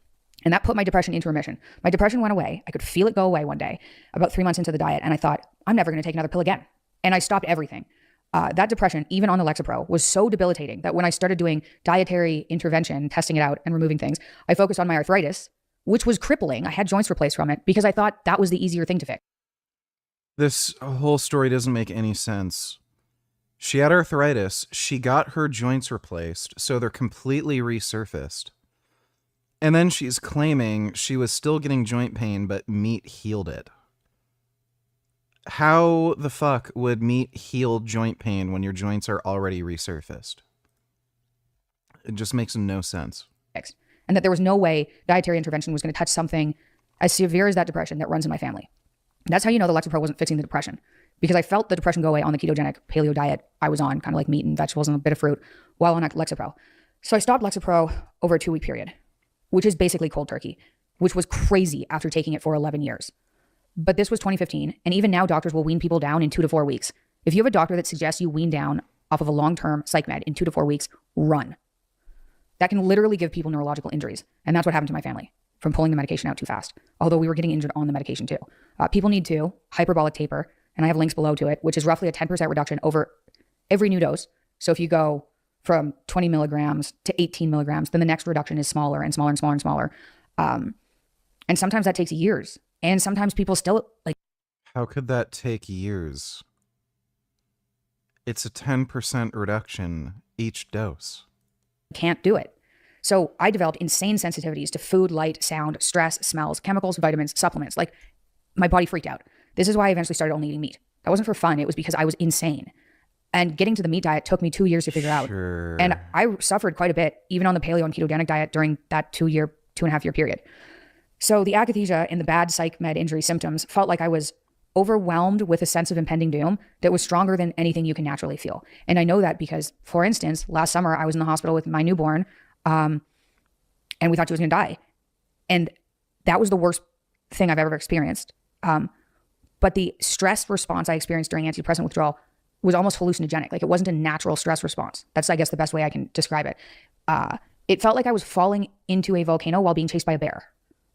H: And that put my depression into remission. My depression went away. I could feel it go away one day, about 3 months into the diet. And I thought, I'm never going to take another pill again. And I stopped everything. That depression, even on the Lexapro, was so debilitating that when I started doing dietary intervention, testing it out and removing things, I focused on my arthritis, which was crippling. I had joints replaced from it because I thought that was the easier thing to fix.
A: This whole story doesn't make any sense. She had arthritis. She got her joints replaced, so they're completely resurfaced. And then she's claiming she was still getting joint pain, but meat healed it. How the fuck would meat heal joint pain when your joints are already resurfaced? It just makes no sense.
H: And that there was no way dietary intervention was going to touch something as severe as that depression that runs in my family. That's how you know the Lexapro wasn't fixing the depression. Because I felt the depression go away on the ketogenic paleo diet I was on, kind of like meat and vegetables and a bit of fruit, while on Lexapro. So I stopped Lexapro over a 2-week period, which is basically cold turkey, which was crazy after taking it for 11 years. But this was 2015, and even now doctors will wean people down in 2 to 4 weeks. If you have a doctor that suggests you wean down off of a long-term psych med in 2 to 4 weeks, run. That can literally give people neurological injuries, and that's what happened to my family from pulling the medication out too fast, although we were getting injured on the medication too. People need to hyperbolic taper, and I have links below to it, which is roughly a 10% reduction over every new dose. So if you go from 20 milligrams to 18 milligrams, then the next reduction is smaller and smaller and smaller and smaller. And sometimes that takes years. And sometimes people still like.
A: How could that take years? It's a 10% reduction each dose.
H: Can't do it. So I developed insane sensitivities to food, light, sound, stress, smells, chemicals, vitamins, supplements. Like my body freaked out. This is why I eventually started only eating meat. That wasn't for fun. It was because I was insane. And getting to the meat diet took me 2 years to figure out. And I suffered quite a bit, even on the paleo and ketogenic diet during that 2.5 year period. So the akathisia and the bad psych med injury symptoms felt like I was overwhelmed with a sense of impending doom that was stronger than anything you can naturally feel. And I know that because, for instance, last summer I was in the hospital with my newborn, and we thought she was going to die. And that was the worst thing I've ever experienced. But the stress response I experienced during antidepressant withdrawal was almost hallucinogenic. Like it wasn't a natural stress response. That's, I guess, the best way I can describe it. It felt like I was falling into a volcano while being chased by a bear.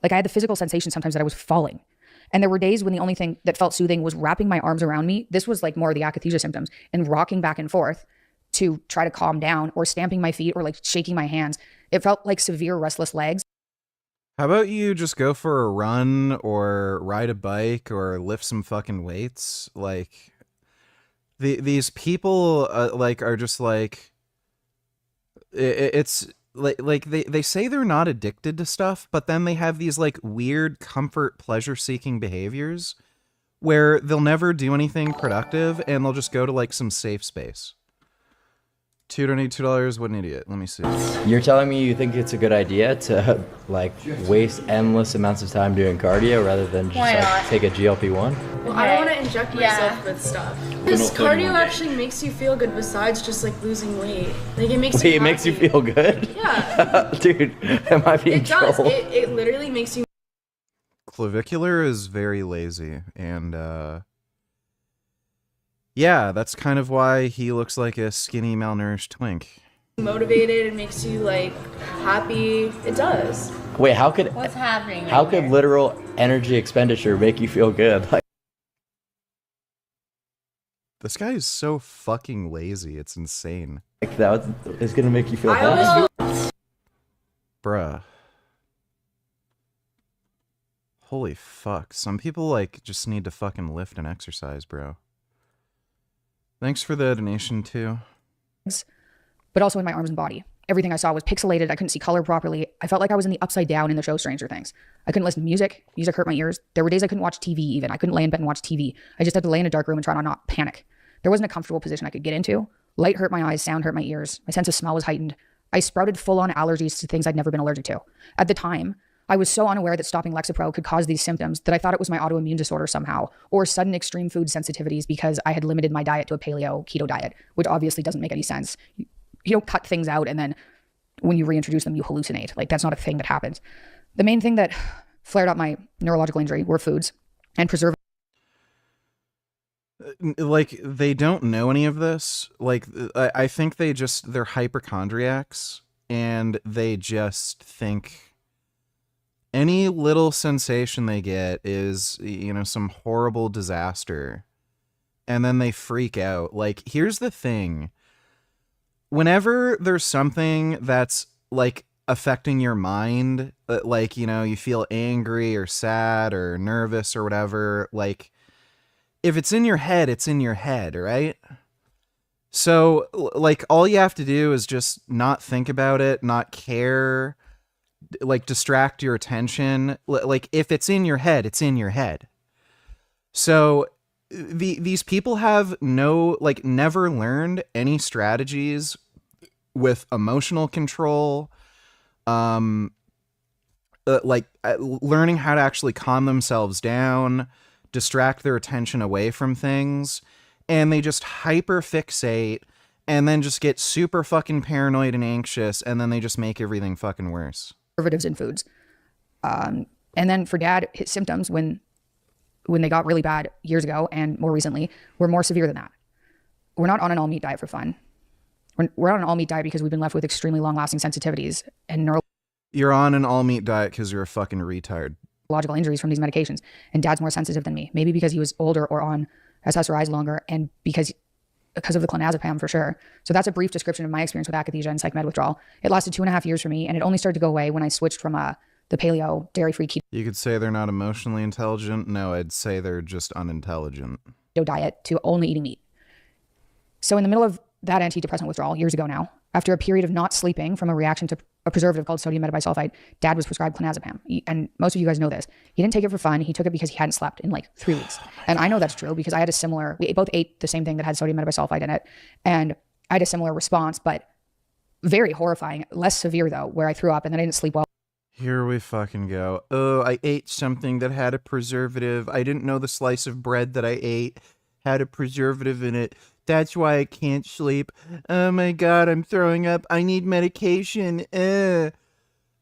H: Like I had the physical sensation sometimes that I was falling. And there were days when the only thing that felt soothing was wrapping my arms around me. This was like more of the akathisia symptoms, and rocking back and forth to try to calm down, or stamping my feet, or like shaking my hands. It felt like severe restless legs.
A: How about you just go for a run or ride a bike or lift some fucking weights? Like these people are just like, it's like they say they're not addicted to stuff, but then they have these like weird comfort pleasure seeking behaviors where they'll never do anything productive and they'll just go to like some safe space. $2 what an idiot. Let me see.
N: You're telling me you think it's a good idea to like waste endless amounts of time doing cardio rather than just like take a GLP-1?
T: Well, I don't want to inject myself with stuff. This cardio actually makes you feel good besides just like losing weight. Like it makes
N: Wait, it makes you feel good?
T: Yeah.
N: Dude, am I being
T: It does.
N: trolled?
T: It literally makes you
A: Clavicular is very lazy, and yeah, that's kind of why he looks like a skinny, malnourished twink.
T: motivated. It makes you like happy. It does.
N: Wait, how could
T: What's happening?
N: How could literal energy expenditure make you feel good? Like,
A: This guy is so fucking lazy. It's insane.
N: that is gonna make you feel bad.
A: Bruh. Holy fuck. Some people like just need to fucking lift and exercise, bro. Thanks for the donation too.
H: But also in my arms and body. Everything I saw was pixelated. I couldn't see color properly. I felt like I was in the upside down in the show Stranger Things. I couldn't listen to music. Music hurt my ears. There were days I couldn't watch TV even. I couldn't lay in bed and watch TV. I just had to lay in a dark room and try to not panic. There wasn't a comfortable position I could get into. Light hurt my eyes, sound hurt my ears. My sense of smell was heightened. I sprouted full-on allergies to things I'd never been allergic to. At the time, I was so unaware that stopping Lexapro could cause these symptoms that I thought it was my autoimmune disorder somehow, or sudden extreme food sensitivities because I had limited my diet to a paleo keto diet, which obviously doesn't make any sense. You don't cut things out and then when you reintroduce them, you hallucinate. Like, that's not a thing that happens. The main thing that flared up my neurological injury were foods and preservatives.
A: Like, they don't know any of this. Like, I think they're hypochondriacs, and they just think any little sensation they get is, some horrible disaster. And then they freak out. Like, here's the thing. Whenever there's something that's, like, affecting your mind, like, you feel angry or sad or nervous or whatever, like, if it's in your head, it's in your head, right? So, like, all you have to do is just not think about it, not care, like, distract your attention. Like, if it's in your head, it's in your head. So, these people have never learned any strategies with emotional control, learning how to actually calm themselves down, distract their attention away from things, and they just hyperfixate and then just get super fucking paranoid and anxious, and then they just make everything fucking worse.
H: Preservatives in foods. And then for Dad, his symptoms when they got really bad years ago and more recently were more severe than that. We're not on an all meat diet for fun. We're on an all meat diet because we've been left with extremely long lasting sensitivities and
A: You're on an all meat diet because you're a fucking retard.
H: Neurological injuries from these medications. And Dad's more sensitive than me. Maybe because he was older or on SSRIs longer, and because of the clonazepam for sure. So that's a brief description of my experience with akathisia and psych med withdrawal. It lasted 2.5 years for me, and it only started to go away when I switched from the paleo, dairy-free keto.
A: You could say they're not emotionally intelligent. No, I'd say they're just unintelligent.
H: Diet to only eating meat. So in the middle of that antidepressant withdrawal years ago now, after a period of not sleeping from a reaction to a preservative called sodium metabisulfite, Dad was prescribed clonazepam. And most of you guys know this. He didn't take it for fun. He took it because he hadn't slept in like 3 weeks. And I know that's true because I had we both ate the same thing that had sodium metabisulfite in it. And I had a similar response, but very horrifying, less severe though, where I threw up and then I didn't sleep well.
A: Here we fucking go. Oh, I ate something that had a preservative. I didn't know the slice of bread that I ate had a preservative in it. That's why I can't sleep. Oh my God, I'm throwing up. I need medication.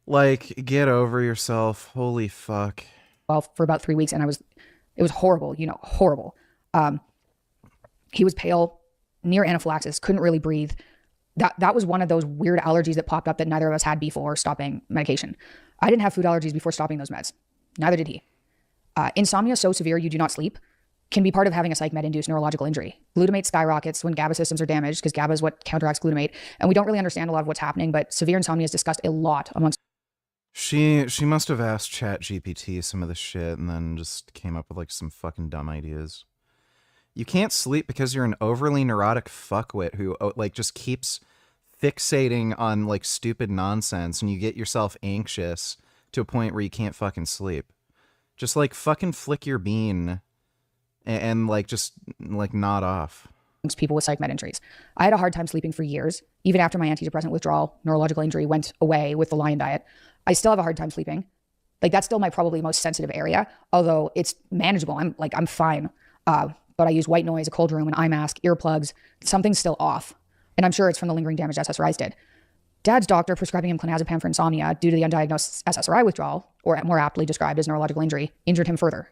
A: Like, get over yourself. Holy fuck.
H: Well, for about 3 weeks, and it was horrible, horrible. He was pale, near anaphylaxis, couldn't really breathe. That was one of those weird allergies that popped up that neither of us had before stopping medication. I didn't have food allergies before stopping those meds. Neither did he. Insomnia so severe you do not sleep can be part of having a psych med-induced neurological injury. Glutamate skyrockets when GABA systems are damaged because GABA is what counteracts glutamate. And we don't really understand a lot of what's happening, but severe insomnia is discussed a lot amongst.
A: She must have asked ChatGPT some of this shit and then just came up with like some fucking dumb ideas. You can't sleep because you're an overly neurotic fuckwit who like just keeps fixating on like stupid nonsense, and you get yourself anxious to a point where you can't fucking sleep. Just like fucking flick your bean and like just like nod off.
H: People with psych med injuries. I had a hard time sleeping for years. Even after my antidepressant withdrawal, neurological injury went away with the lion diet. I still have a hard time sleeping. Like, that's still my probably most sensitive area, although it's manageable. I'm fine. But I use white noise, a cold room, an eye mask, earplugs. Something's still off. And I'm sure it's from the lingering damage SSRIs did. Dad's doctor prescribing him clonazepam for insomnia due to the undiagnosed SSRI withdrawal, or more aptly described as neurological injury, injured him further.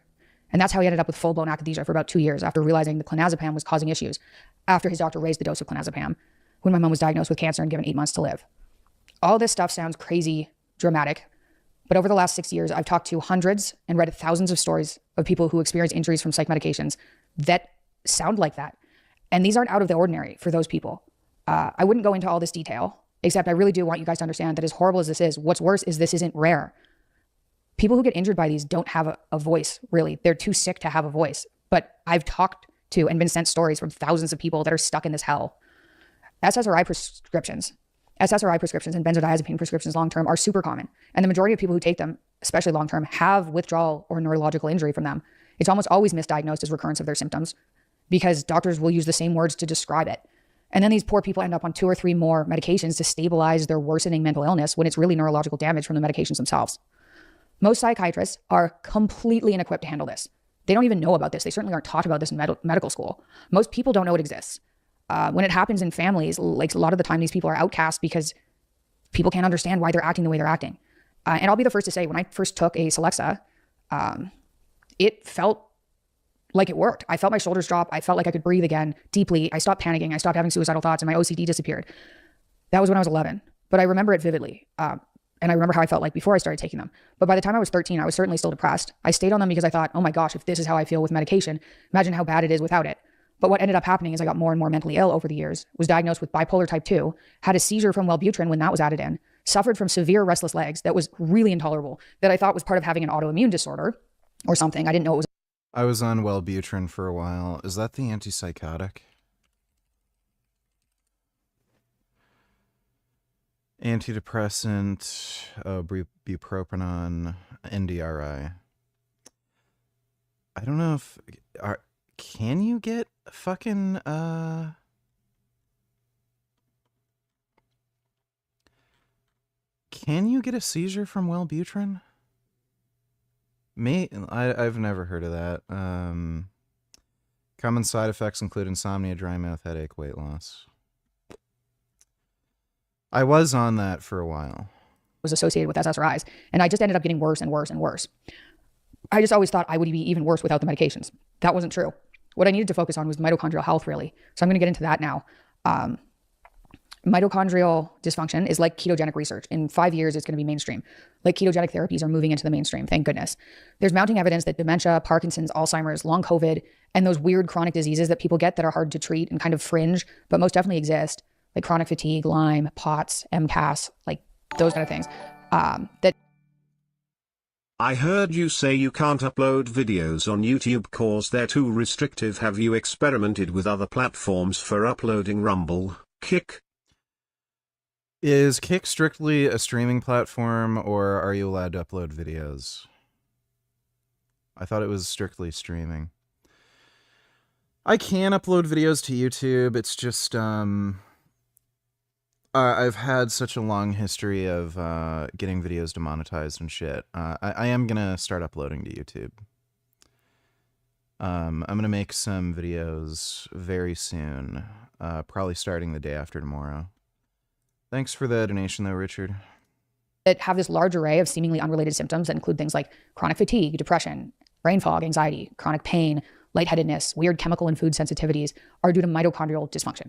H: And that's how he ended up with full-blown akathisia for about 2 years after realizing the clonazepam was causing issues, after his doctor raised the dose of clonazepam when my mom was diagnosed with cancer and given 8 months to live. All this stuff sounds crazy dramatic, but over the last 6 years, I've talked to hundreds and read thousands of stories of people who experience injuries from psych medications that sound like that. And these aren't out of the ordinary for those people. I wouldn't go into all this detail, except I really do want you guys to understand that as horrible as this is, what's worse is this isn't rare. People who get injured by these don't have a voice, really. They're too sick to have a voice. But I've talked to and been sent stories from thousands of people that are stuck in this hell. SSRI prescriptions and benzodiazepine prescriptions long-term are super common. And the majority of people who take them, especially long-term, have withdrawal or neurological injury from them. It's almost always misdiagnosed as recurrence of their symptoms because doctors will use the same words to describe it. And then these poor people end up on 2 or 3 more medications to stabilize their worsening mental illness when it's really neurological damage from the medications themselves. Most psychiatrists are completely inequipped to handle this. They don't even know about this. They certainly aren't taught about this in medical school. Most people don't know it exists. When it happens in families, like a lot of the time, these people are outcast because people can't understand why they're acting the way they're acting. And I'll be the first to say, when I first took a Celexa, it felt like it worked. I felt my shoulders drop. I felt like I could breathe again deeply. I stopped panicking. I stopped having suicidal thoughts, and my OCD disappeared. That was when I was 11, but I remember it vividly. And I remember how I felt like before I started taking them. But by the time I was 13, I was certainly still depressed. I stayed on them because I thought, oh my gosh, if this is how I feel with medication, imagine how bad it is without it. But what ended up happening is I got more and more mentally ill over the years, was diagnosed with bipolar type 2, had a seizure from Wellbutrin when that was added in, suffered from severe restless legs that was really intolerable, that I thought was part of having an autoimmune disorder or something. I didn't know it was.
A: I was on Wellbutrin for a while. Is that the antipsychotic? Antidepressant, bupropion, NDRI. I don't know if... can you get fucking... Can you get a seizure from Wellbutrin? I've never heard of that. Common side effects include insomnia, dry mouth, headache, weight loss. I was on that for a while.
H: Was associated with SSRIs, and I just ended up getting worse and worse and worse. I just always thought I would be even worse without the medications. That wasn't true. What I needed to focus on was mitochondrial health, really. So I'm going to get into that now. Mitochondrial dysfunction is like ketogenic research. In 5 years, it's going to be mainstream. Like ketogenic therapies are moving into the mainstream, thank goodness. There's mounting evidence that dementia, Parkinson's, Alzheimer's, long COVID, and those weird chronic diseases that people get that are hard to treat and kind of fringe, but most definitely exist, like chronic fatigue, Lyme, POTS, MCAS, like those kind of things. That
F: I heard you say you can't upload videos on YouTube cause they're too restrictive. Have you experimented with other platforms for uploading? Rumble, Kick?
A: Is Kick strictly a streaming platform, or are you allowed to upload videos? I thought it was strictly streaming. I can upload videos to YouTube. It's just, I've had such a long history of getting videos demonetized and shit. I am gonna start uploading to YouTube. I'm gonna make some videos very soon, probably starting the day after tomorrow. Thanks for the donation, though, Richard.
H: That have this large array of seemingly unrelated symptoms that include things like chronic fatigue, depression, brain fog, anxiety, chronic pain, lightheadedness, weird chemical and food sensitivities are due to mitochondrial dysfunction,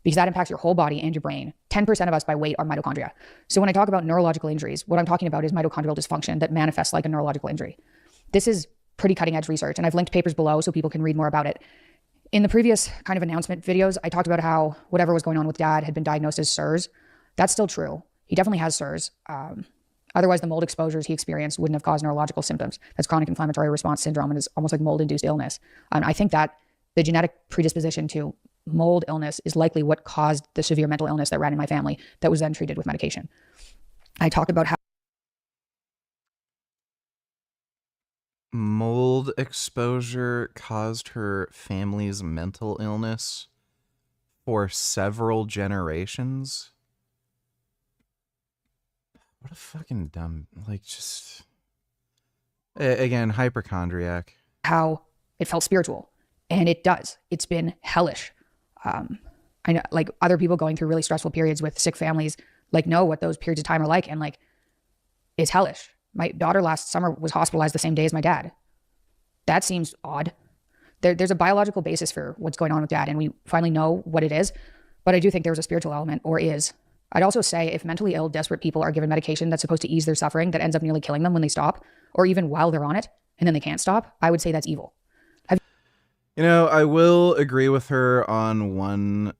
H: because that impacts your whole body and your brain. 10% of us by weight are mitochondria. So when I talk about neurological injuries, what I'm talking about is mitochondrial dysfunction that manifests like a neurological injury. This is pretty cutting edge research, and I've linked papers below so people can read more about it. In the previous kind of announcement videos, I talked about how whatever was going on with Dad had been diagnosed as SIRS. That's still true. He definitely has SIRS. Otherwise, the mold exposures he experienced wouldn't have caused neurological symptoms. That's chronic inflammatory response syndrome, and is almost like mold-induced illness. I think that the genetic predisposition to mold illness is likely what caused the severe mental illness that ran in my family that was then treated with medication. I talk about how
A: mold exposure caused her family's mental illness for several generations. What a fucking dumb, like, just, again, hypochondriac.
H: how it felt spiritual, and it does. It's been hellish. I know, like, other people going through really stressful periods with sick families, like, know what those periods of time are like, and like, it's hellish. My daughter last summer was hospitalized the same day as my dad. That seems odd. There's a biological basis for what's going on with Dad, and we finally know what it is, but I do think there's a spiritual element, or is. I'd also say if mentally ill, desperate people are given medication that's supposed to ease their suffering that ends up nearly killing them when they stop, or even while they're on it, and then they can't stop, I would say that's evil.
A: You know, I will agree with her on one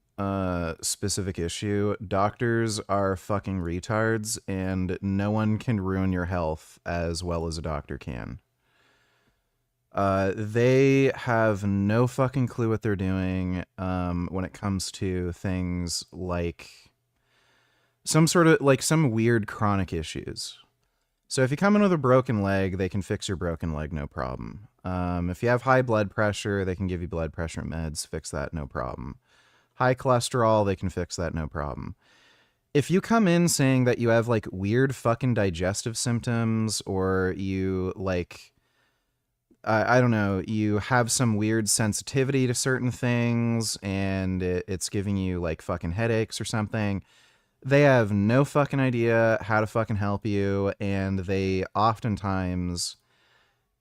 A: specific issue. Doctors are fucking retards, and no one can ruin your health as well as a doctor can. They have no fucking clue what they're doing when it comes to things like some sort of, like, some weird chronic issues. So if you come in with a broken leg, they can fix your broken leg, no problem. If you have high blood pressure, they can give you blood pressure meds, fix that, no problem. High cholesterol, they can fix that, no problem. if you come in saying that you have like weird fucking digestive symptoms, or you like, I don't know, you have some weird sensitivity to certain things and it's giving you like fucking headaches or something, they have no fucking idea how to fucking help you, and they oftentimes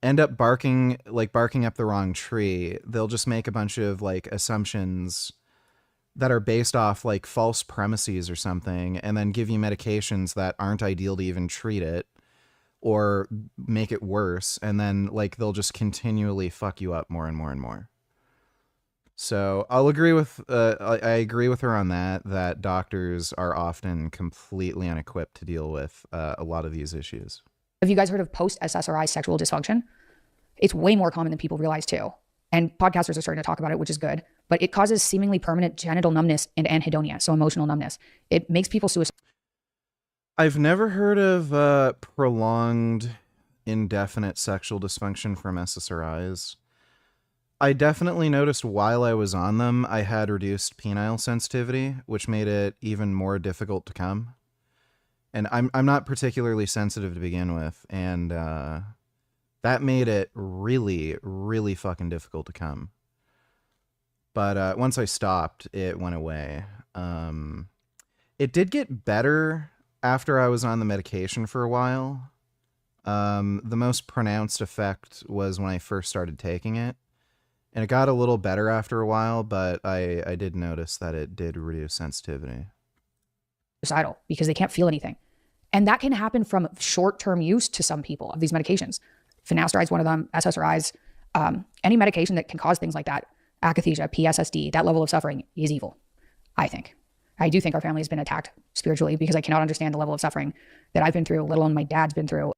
A: end up barking up the wrong tree. They'll just make a bunch of like assumptions that are based off like false premises or something, and then give you medications that aren't ideal to even treat it or make it worse. And then like they'll just continually fuck you up more and more and more. So I'll agree with, I agree with her on that doctors are often completely unequipped to deal with a lot of these issues.
H: Have you guys heard of post-SSRI sexual dysfunction? It's way more common than people realize too. And podcasters are starting to talk about it, which is good. But it causes seemingly permanent genital numbness and anhedonia, so emotional numbness. It makes people suicidal.
A: I've never heard of prolonged, indefinite sexual dysfunction from SSRIs. I definitely noticed while I was on them, I had reduced penile sensitivity, which made it even more difficult to come. And I'm not particularly sensitive to begin with, and that made it really, really fucking difficult to come. But once I stopped, it went away. It did get better after I was on the medication for a while. The most pronounced effect was when I first started taking it. And it got a little better after a while, but I did notice that it did reduce sensitivity.
H: Suicidal because they can't feel anything. And that can happen from short-term use to some people of these medications. Finasteride is one of them, SSRIs, any medication that can cause things like that, akathisia, PSSD, that level of suffering is evil, I think. I do think our family has been attacked spiritually because I cannot understand the level of suffering that I've been through, let alone my dad's been through.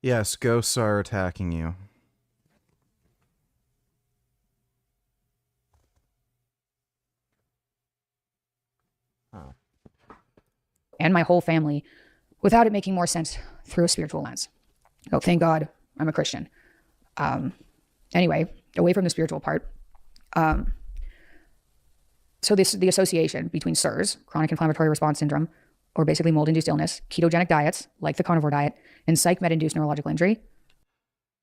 A: Yes, ghosts are attacking you.
H: And my whole family, without it making more sense through a spiritual lens. Oh, thank God I'm a Christian. Anyway, away from the spiritual part. So the association between CIRS, chronic inflammatory response syndrome, or basically mold-induced illness, ketogenic diets, like the carnivore diet, and psych med-induced neurological injury.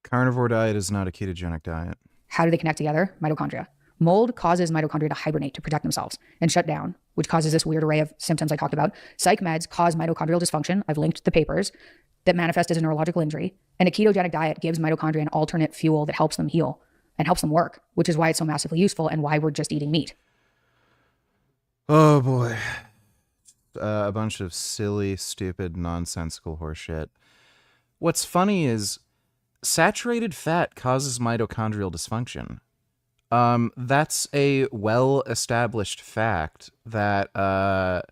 A: Carnivore diet is not a ketogenic diet.
H: How do they connect together? Mitochondria. Mold causes mitochondria to hibernate to protect themselves and shut down, which causes this weird array of symptoms I talked about. Psych meds cause mitochondrial dysfunction. I've linked the papers that manifest as a neurological injury. And a ketogenic diet gives mitochondria an alternate fuel that helps them heal and helps them work, which is why it's so massively useful and why we're just eating meat.
A: Oh boy. A bunch of silly, stupid, nonsensical horseshit. What's funny is saturated fat causes mitochondrial dysfunction. That's a well-established fact that a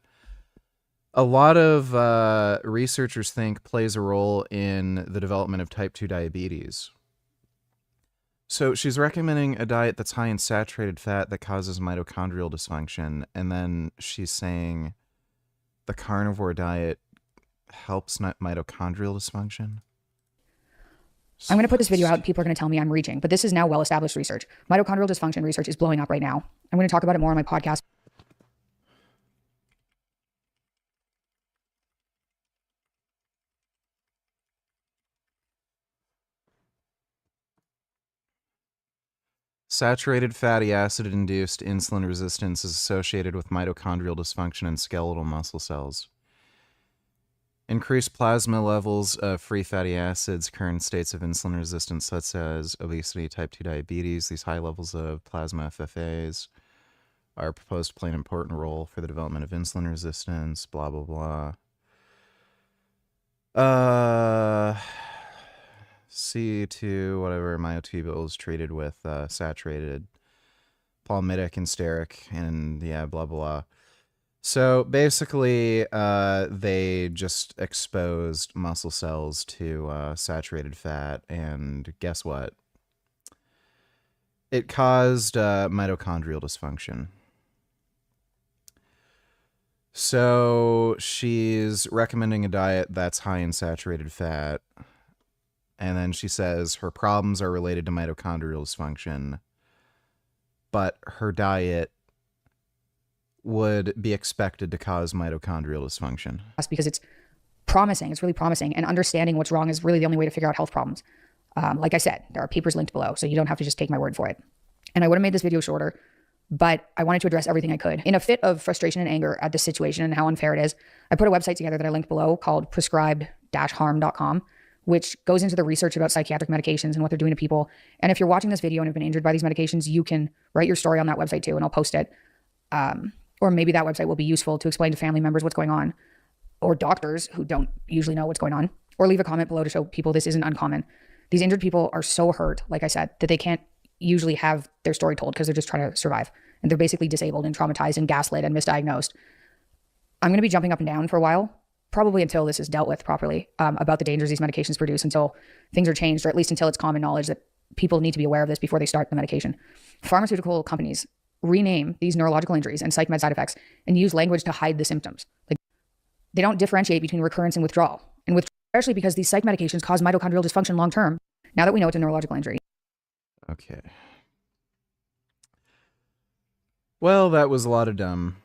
A: lot of researchers think plays a role in the development of type 2 diabetes. So she's recommending a diet that's high in saturated fat that causes mitochondrial dysfunction, and then she's saying the carnivore diet helps mitochondrial dysfunction.
H: I'm going to put this video out. People are going to tell me I'm reaching, but this is now well-established research. Mitochondrial dysfunction research is blowing up right now. I'm going to talk about it more on my podcast.
A: Saturated fatty acid-induced insulin resistance is associated with mitochondrial dysfunction in skeletal muscle cells. Increased plasma levels of free fatty acids occur in states of insulin resistance such as obesity, type 2 diabetes. These high levels of plasma FFAs are proposed to play an important role for the development of insulin resistance, blah, blah, blah. C2, whatever, myotubules treated with saturated palmitic and steric, and yeah, blah, blah. So basically, they just exposed muscle cells to saturated fat, and guess what? It caused mitochondrial dysfunction. So she's recommending a diet that's high in saturated fat, and then she says her problems are related to mitochondrial dysfunction, but her diet would be expected to cause mitochondrial dysfunction.
H: That's because it's promising. It's really promising. And understanding what's wrong is really the only way to figure out health problems. Like I said, there are papers linked below, so you don't have to just take my word for it. And I would have made this video shorter, but I wanted to address everything I could. In a fit of frustration and anger at this situation and how unfair it is, I put a website together that I linked below called prescribed-harm.com, which goes into the research about psychiatric medications and what they're doing to people. And if you're watching this video and have been injured by these medications, you can write your story on that website too, and I'll post it. Or maybe that website will be useful to explain to family members what's going on, or doctors who don't usually know what's going on, or leave a comment below to show people this isn't uncommon. These injured people are so hurt, like I said, that they can't usually have their story told because they're just trying to survive. And they're basically disabled and traumatized and gaslit and misdiagnosed. I'm going to be jumping up and down for a while, probably until this is dealt with properly, about the dangers these medications produce, until things are changed, or at least until it's common knowledge that people need to be aware of this before they start the medication. Pharmaceutical companies rename these neurological injuries and psych med side effects and use language to hide the symptoms. Like, they don't differentiate between recurrence and withdrawal. And withdrawal, especially because these psych medications cause mitochondrial dysfunction long term, now that we know it's a neurological injury.
A: Okay. Well, that was a lot of dumb.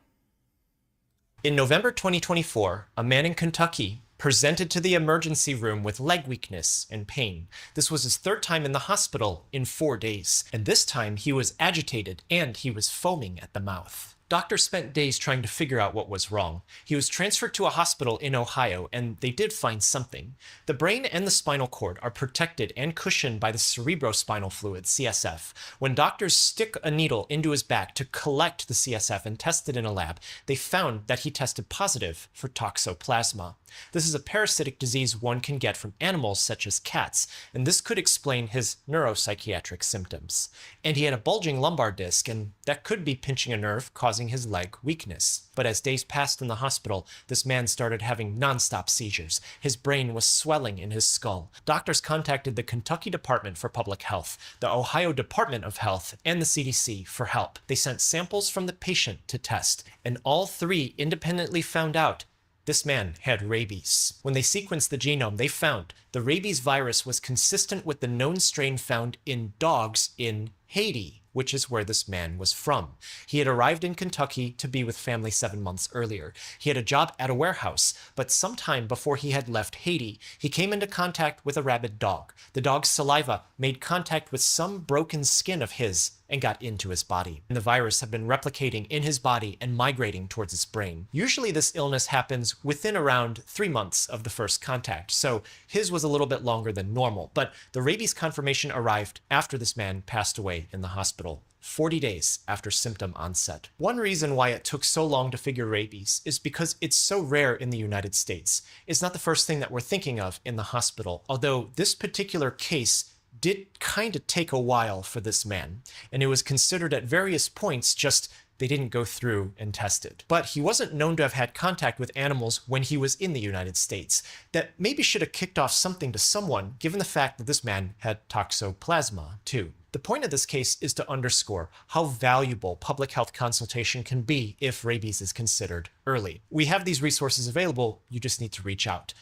I: In November 2024, a man in Kentucky presented to the emergency room with leg weakness and pain. This was his third time in the hospital in 4 days, and this time he was agitated and he was foaming at the mouth. Doctors spent days trying to figure out what was wrong. He was transferred to a hospital in Ohio, and they did find something. The brain and the spinal cord are protected and cushioned by the cerebrospinal fluid, CSF. When doctors stick a needle into his back to collect the CSF and test it in a lab, they found that he tested positive for toxoplasma. This is a parasitic disease one can get from animals such as cats, and this could explain his neuropsychiatric symptoms. And he had a bulging lumbar disc, and that could be pinching a nerve, causing his leg weakness. But as days passed in the hospital, this man started having nonstop seizures. His brain was swelling in his skull. Doctors contacted the Kentucky Department for Public Health, the Ohio Department of Health, and the CDC for help. They sent samples from the patient to test, and all three independently found out this man had rabies. When they sequenced the genome, they found the rabies virus was consistent with the known strain found in dogs in Haiti, which is where this man was from. He had arrived in Kentucky to be with family 7 months earlier. He had a job at a warehouse, but sometime before he had left Haiti, he came into contact with a rabid dog. The dog's saliva made contact with some broken skin of his and got into his body. And the virus had been replicating in his body and migrating towards his brain. Usually this illness happens within around 3 months of the first contact, so his was a little bit longer than normal, but the rabies confirmation arrived after this man passed away in the hospital, 40 days after symptom onset. One reason why it took so long to figure rabies is because it's so rare in the United States. It's not the first thing that we're thinking of in the hospital, although this particular case did kind of take a while for this man, and it was considered at various points, just they didn't go through and test it. But he wasn't known to have had contact with animals when he was in the United States. That maybe should have kicked off something to someone, given the fact that this man had toxoplasma too. The point of this case is to underscore how valuable public health consultation can be if rabies is considered early. We have these resources available, you just need to reach out.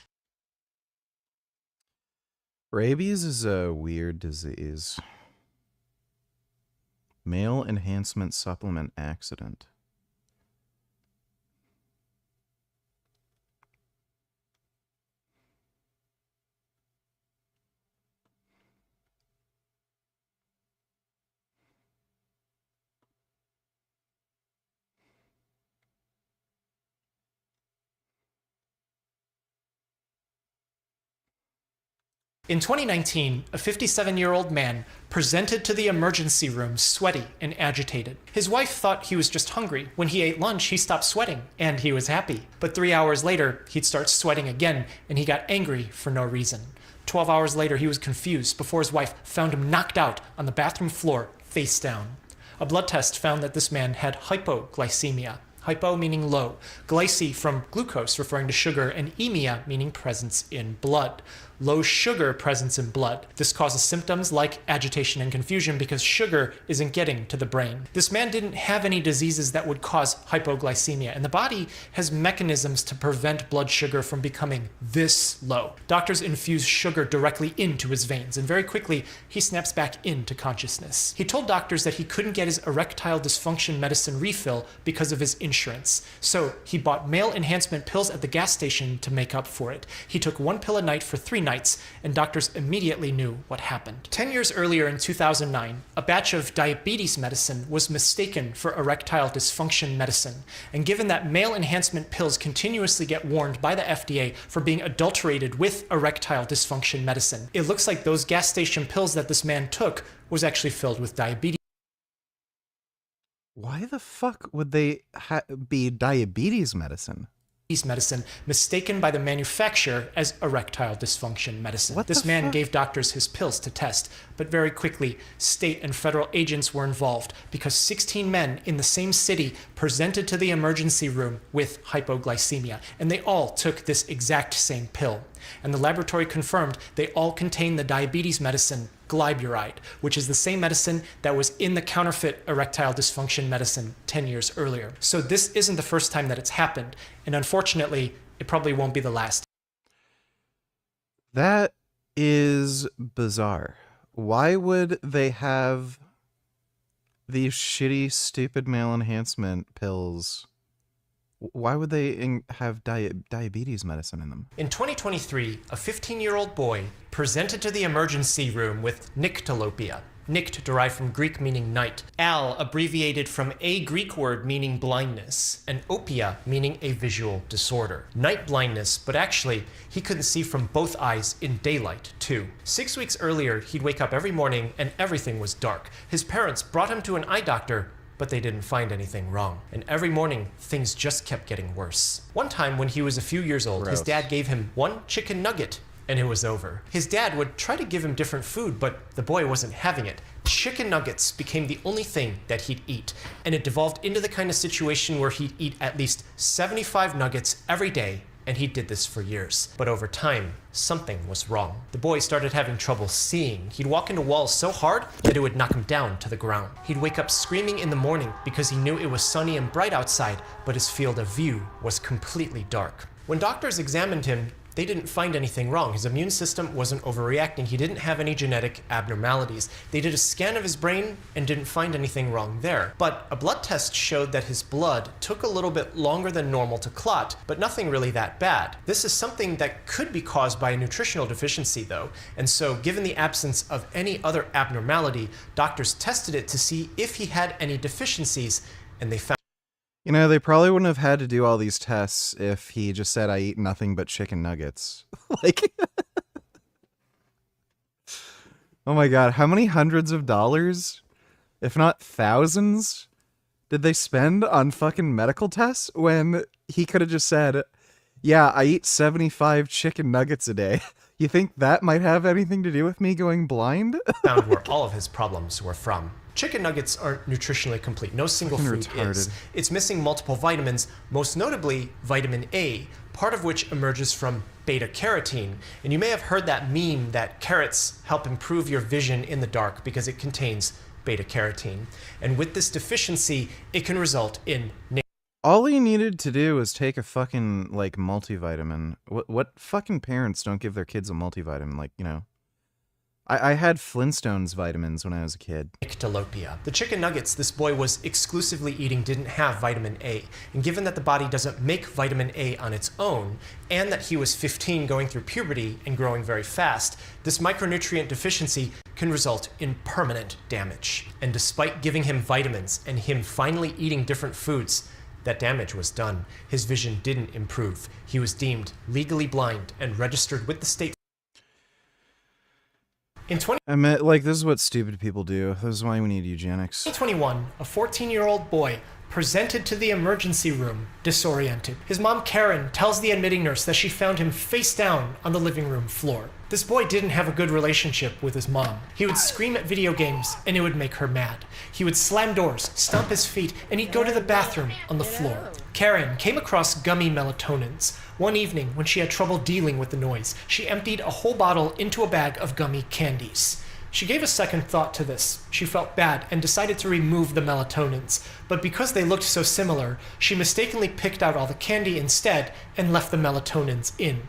A: Rabies is a weird disease. Male enhancement supplement accident.
I: In 2019, a 57-year-old man presented to the emergency room sweaty and agitated. His wife thought he was just hungry. When he ate lunch, he stopped sweating, and he was happy. But 3 hours later, he'd start sweating again, and he got angry for no reason. 12 hours later, he was confused before his wife found him knocked out on the bathroom floor, face down. A blood test found that this man had hypoglycemia. Hypo meaning low, glyce from glucose referring to sugar, and emia meaning presence in blood. Low sugar presence in blood. This causes symptoms like agitation and confusion because sugar isn't getting to the brain. This man didn't have any diseases that would cause hypoglycemia, and the body has mechanisms to prevent blood sugar from becoming this low. Doctors infuse sugar directly into his veins, and very quickly he snaps back into consciousness. He told doctors that he couldn't get his erectile dysfunction medicine refill because of his insurance. So he bought male enhancement pills at the gas station to make up for it. He took 1 pill a night for 3 nights, and doctors immediately knew what happened. 10 years earlier in 2009, a batch of diabetes medicine was mistaken for erectile dysfunction medicine. And given that male enhancement pills continuously get warned by the FDA for being adulterated with erectile dysfunction medicine, it looks like those gas station pills that this man took was actually filled with diabetes.
A: Why the fuck would they be diabetes medicine?
I: Medicine mistaken by the manufacturer as erectile dysfunction medicine. This man gave doctors his pills to test, but very quickly state and federal agents were involved because 16 men in the same city presented to the emergency room with hypoglycemia, and they all took this exact same pill. And the laboratory confirmed they all contain the diabetes medicine glyburide, which is the same medicine that was in the counterfeit erectile dysfunction medicine 10 years earlier. So this isn't the first time that it's happened, and unfortunately, it probably won't be the last.
A: That is bizarre. Why would they have these shitty, stupid male enhancement pills? Why would they have diabetes medicine in them?
I: In 2023, a 15-year-old boy presented to the emergency room with nyctalopia. Nyct derived from Greek meaning night, al abbreviated from a Greek word meaning blindness, and opia meaning a visual disorder. Night blindness, but actually, he couldn't see from both eyes in daylight, too. 6 weeks earlier, he'd wake up every morning and everything was dark. His parents brought him to an eye doctor, but they didn't find anything wrong. And every morning, things just kept getting worse. One time when he was a few years old, his dad gave him 1 chicken nugget, and it was over. His dad would try to give him different food, but the boy wasn't having it. Chicken nuggets became the only thing that he'd eat, and it devolved into the kind of situation where he'd eat at least 75 nuggets every day, and he did this for years. But over time, something was wrong. The boy started having trouble seeing. He'd walk into walls so hard that it would knock him down to the ground. He'd wake up screaming in the morning because he knew it was sunny and bright outside, but his field of view was completely dark. When doctors examined him, they didn't find anything wrong. His immune system wasn't overreacting. He didn't have any genetic abnormalities. They did a scan of his brain and didn't find anything wrong there. But a blood test showed that his blood took a little bit longer than normal to clot, but nothing really that bad. This is something that could be caused by a nutritional deficiency though. And so given the absence of any other abnormality, doctors tested it to see if he had any deficiencies, and they found.
A: You know, they probably wouldn't have had to do all these tests if he just said, I eat nothing but chicken nuggets. Like, oh my God, how many hundreds of dollars, if not thousands, did they spend on fucking medical tests when he could have just said, yeah, I eat 75 chicken nuggets a day. You think that might have anything to do with me going blind?
I: Found where all of his problems were from. Chicken nuggets aren't nutritionally complete. No single food is. It's missing multiple vitamins, most notably vitamin A, part of which emerges from beta carotene. And you may have heard that meme that carrots help improve your vision in the dark because it contains beta carotene. And with this deficiency, it can result in.
A: All he needed to do was take a fucking, like, multivitamin. What fucking parents don't give their kids a multivitamin? Like, you know. I had Flintstones vitamins when I was a kid.
I: Nyctalopia. The chicken nuggets this boy was exclusively eating didn't have vitamin A. And given that the body doesn't make vitamin A on its own, and that he was 15 going through puberty and growing very fast, this micronutrient deficiency can result in permanent damage. And despite giving him vitamins and him finally eating different foods, that damage was done. His vision didn't improve. He was deemed legally blind and registered with the state. In
A: I meant, like, this is what stupid people do. This is why we need eugenics.
I: 2021, a 14-year-old boy presented to the emergency room disoriented. His mom, Karen, tells the admitting nurse that she found him face down on the living room floor. This boy didn't have a good relationship with his mom. He would scream at video games, and it would make her mad. He would slam doors, stomp his feet, and he'd go to the bathroom on the floor. Karen came across gummy melatonins. One evening, when she had trouble dealing with the noise, she emptied a whole bottle into a bag of gummy candies. She gave a second thought to this. She felt bad and decided to remove the melatonins. But because they looked so similar, she mistakenly picked out all the candy instead and left the melatonins in.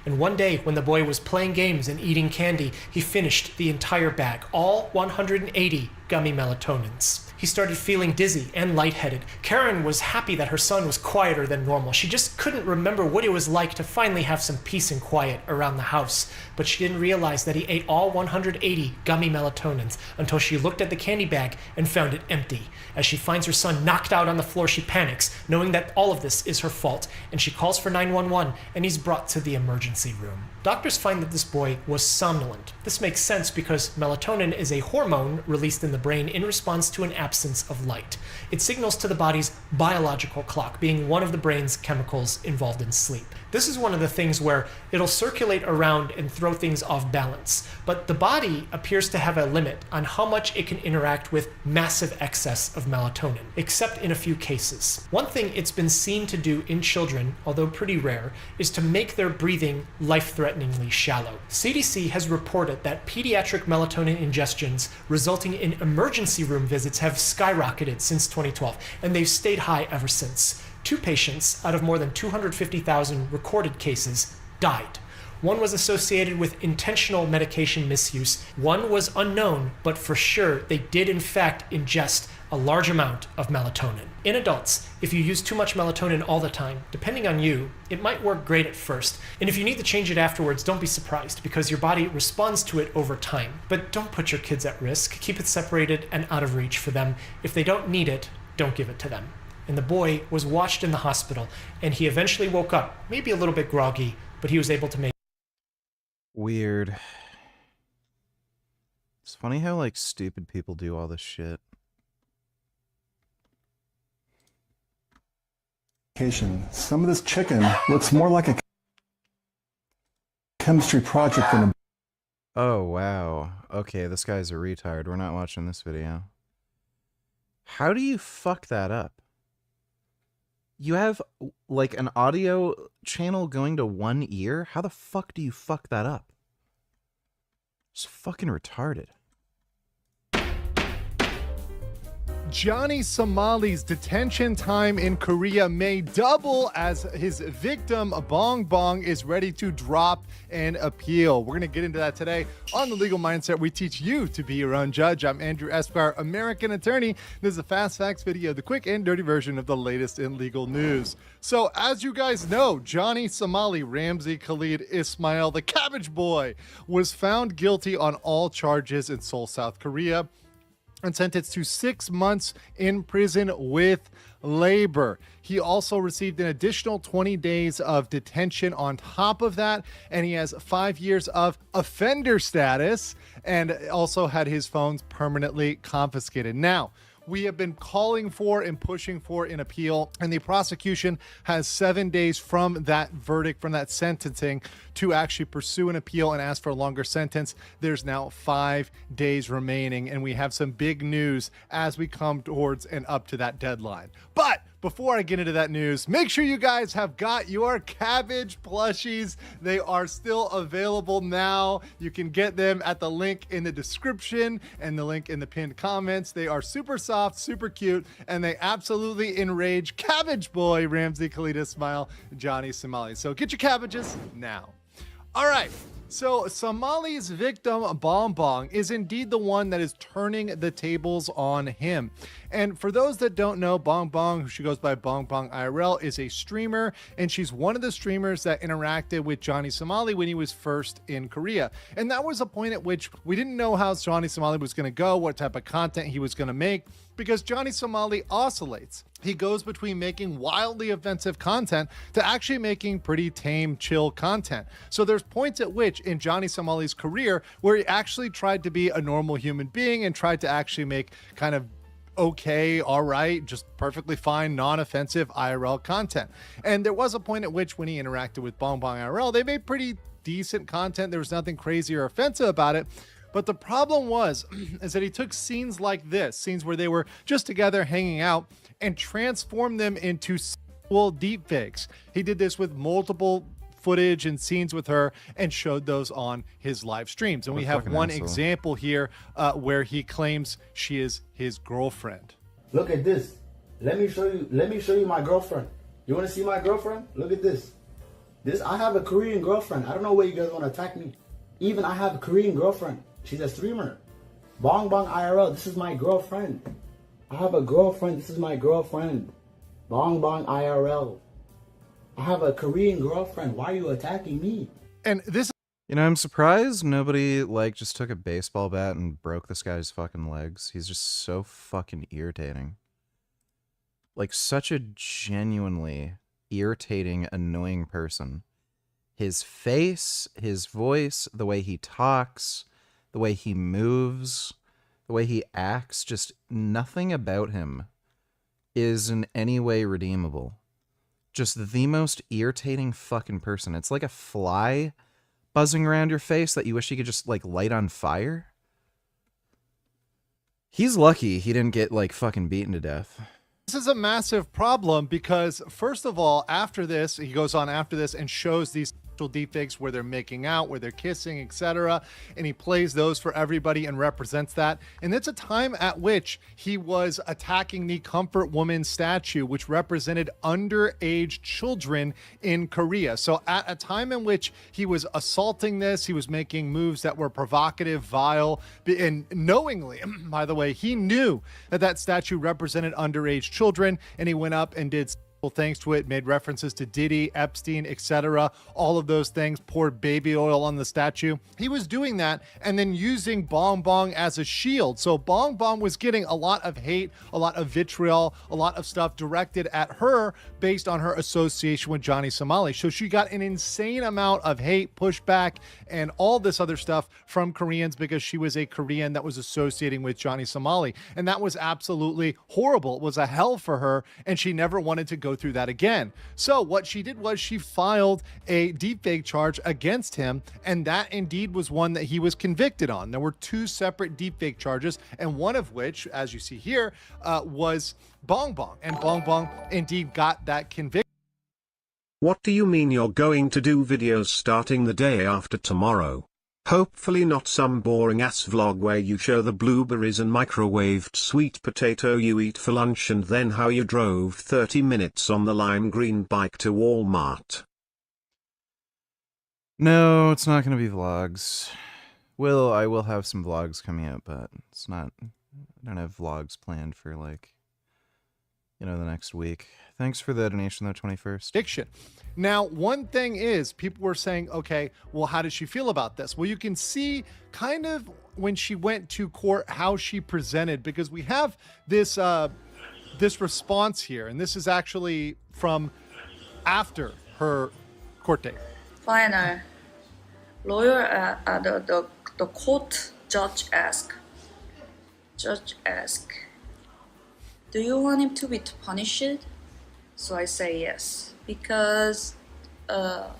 I: And one day, when the boy was playing games and eating candy, he finished the entire bag, all 180 gummy melatonins. He started feeling dizzy and lightheaded. Karen was happy that her son was quieter than normal. She just couldn't remember what it was like to finally have some peace and quiet around the house. But she didn't realize that he ate all 180 gummy melatonins until she looked at the candy bag and found it empty. As she finds her son knocked out on the floor, she panics, knowing that all of this is her fault, and she calls for 911, and he's brought to the emergency room. Doctors find that this boy was somnolent. This makes sense because melatonin is a hormone released in the brain in response to an absence of light. It signals to the body's biological clock, being one of the brain's chemicals involved in sleep. This is one of the things where it'll circulate around and throw things off balance, but the body appears to have a limit on how much it can interact with massive excess of melatonin, except in a few cases. One thing it's been seen to do in children, although pretty rare, is to make their breathing life-threateningly shallow. CDC has reported that pediatric melatonin ingestions resulting in emergency room visits have skyrocketed since 2012, and they've stayed high ever since. 2 patients out of more than 250,000 recorded cases died. One was associated with intentional medication misuse. One was unknown, but for sure they did in fact ingest a large amount of melatonin. In adults, if you use too much melatonin all the time, depending on you, it might work great at first. And if you need to change it afterwards, don't be surprised because your body responds to it over time. But don't put your kids at risk. Keep it separated and out of reach for them. If they don't need it, don't give it to them. And the boy was watched in the hospital, and he eventually woke up, maybe a little bit groggy, but he was able to make.
A: Weird. It's funny how, like, stupid people do all this shit.
O: Some of this chicken looks more like a chemistry project than a...
A: Oh, wow. Okay, this guy's a retard. We're not watching this video. How do you fuck that up? You have, like, an audio channel going to one ear? How the fuck do you fuck that up? It's fucking retarded.
P: Johnny Somali's detention time in Korea may double as his victim, Bong Bong, is ready to drop an appeal. We're going to get into that today on The Legal Mindset. We teach you to be your own judge. I'm Andrew Esquire, American attorney. This is a Fast Facts video, the quick and dirty version of the latest in legal news. So, as you guys know, Johnny Somali Ramzi Khalid Ismail, the Cabbage Boy, was found guilty on all charges in Seoul, South Korea, and sentenced to 6 months in prison with labor. He also received an additional 20 days of detention on top of that, and he has 5 years of offender status and also had his phones permanently confiscated. Now, we have been calling for and pushing for an appeal, and the prosecution has 7 days from that verdict, from that sentencing, to actually pursue an appeal and ask for a longer sentence. There's now 5 days remaining, and we have some big news as we come towards and up to that deadline. But before I get into that news, make sure you guys have got your cabbage plushies. They are still available now. You can get them at the link in the description and the link in the pinned comments. They are super soft, super cute, and they absolutely enrage Cabbage Boy, Ramzi Khalid Ismail, Johnny Somali. So get your cabbages now. All right. So Somali's victim, Bong Bong, is indeed the one that is turning the tables on him. And for those that don't know, Bong Bong, who she goes by Bong Bong IRL, is a streamer, and she's one of the streamers that interacted with Johnny Somali when he was first in Korea. And that was a point at which we didn't know how Johnny Somali was going to go, what type of content he was going to make, because Johnny Somali oscillates. He goes between making wildly offensive content to actually making pretty tame, chill content. So there's points at which in Johnny Somali's career where he actually tried to be a normal human being and tried to actually make kind of okay, all right, just perfectly fine, non-offensive IRL content. And there was a point at which when he interacted with Bong Bong IRL, they made pretty decent content. There was nothing crazy or offensive about it. But the problem is that he took scenes like this, scenes where they were just together hanging out, and transformed them into sexual deepfakes. He did this with multiple footage and scenes with her and showed those on his live streams. And we have one example here where he claims she is his girlfriend.
W: Look at this. Let me show you my girlfriend. You want to see my girlfriend? Look at this. I have a Korean girlfriend. I don't know why you guys want to attack me. Even I have a Korean girlfriend. She's a streamer. Bong Bong IRL. This is my girlfriend. I have a girlfriend. This is my girlfriend. Bong Bong IRL. I have a Korean girlfriend. Why are you attacking me?
P: And this,
A: you know, I'm surprised nobody like just took a baseball bat and broke this guy's fucking legs. He's just so fucking irritating. Like such a genuinely irritating, annoying person. His face, his voice, the way he talks, the way he moves, the way he acts, just nothing about him is in any way redeemable. Just the most irritating fucking person. It's like a fly buzzing around your face that you wish you could just like light on fire. He's lucky he didn't get like fucking beaten to death.
P: this is a massive problem because, first of all, after this, he goes on after this and shows these deepfakes where they're making out, where they're kissing, etc. And he plays those for everybody and represents that. And it's a time at which he was attacking the Comfort Woman statue, which represented underage children in Korea. So at a time in which he was assaulting this, he was making moves that were provocative, vile, and knowingly, by the way, he knew that that statue represented underage children, and he went up and did things to it, made references to Diddy, Epstein, etc. All of those things, poured baby oil on the statue. He was doing that and then using Bong Bong as a shield. So Bong Bong was getting a lot of hate, a lot of vitriol, a lot of stuff directed at her based on her association with Johnny Somali. So she got an insane amount of hate, pushback, and all this other stuff from Koreans because she was a Korean that was associating with Johnny Somali. And that was absolutely horrible. It was a hell for her, and she never wanted to go through that again. So what she did was she filed a deepfake charge against him, and that indeed was one that he was convicted on. There were two separate deepfake charges, and one of which, as you see here, was Bong Bong, and Bong Bong indeed got that conviction.
F: What do you mean you're going to do videos starting the day after tomorrow? Hopefully not some boring ass vlog where you show the blueberries and microwaved sweet potato you eat for lunch and then how you drove 30 minutes on the lime green bike to Walmart.
A: No, it's not going to be vlogs. I will have some vlogs coming out, but it's not, I don't have vlogs planned for like, the next week. Thanks for the donation though, 21st.
P: Diction. Now, one thing is, people were saying, okay, well, how does she feel about this? Well, you can see kind of when she went to court how she presented, because we have this this response here, and this is actually from after her court date.
T: Final. Lawyer, the court judge asked, do you want him to be punished? So I say yes, because of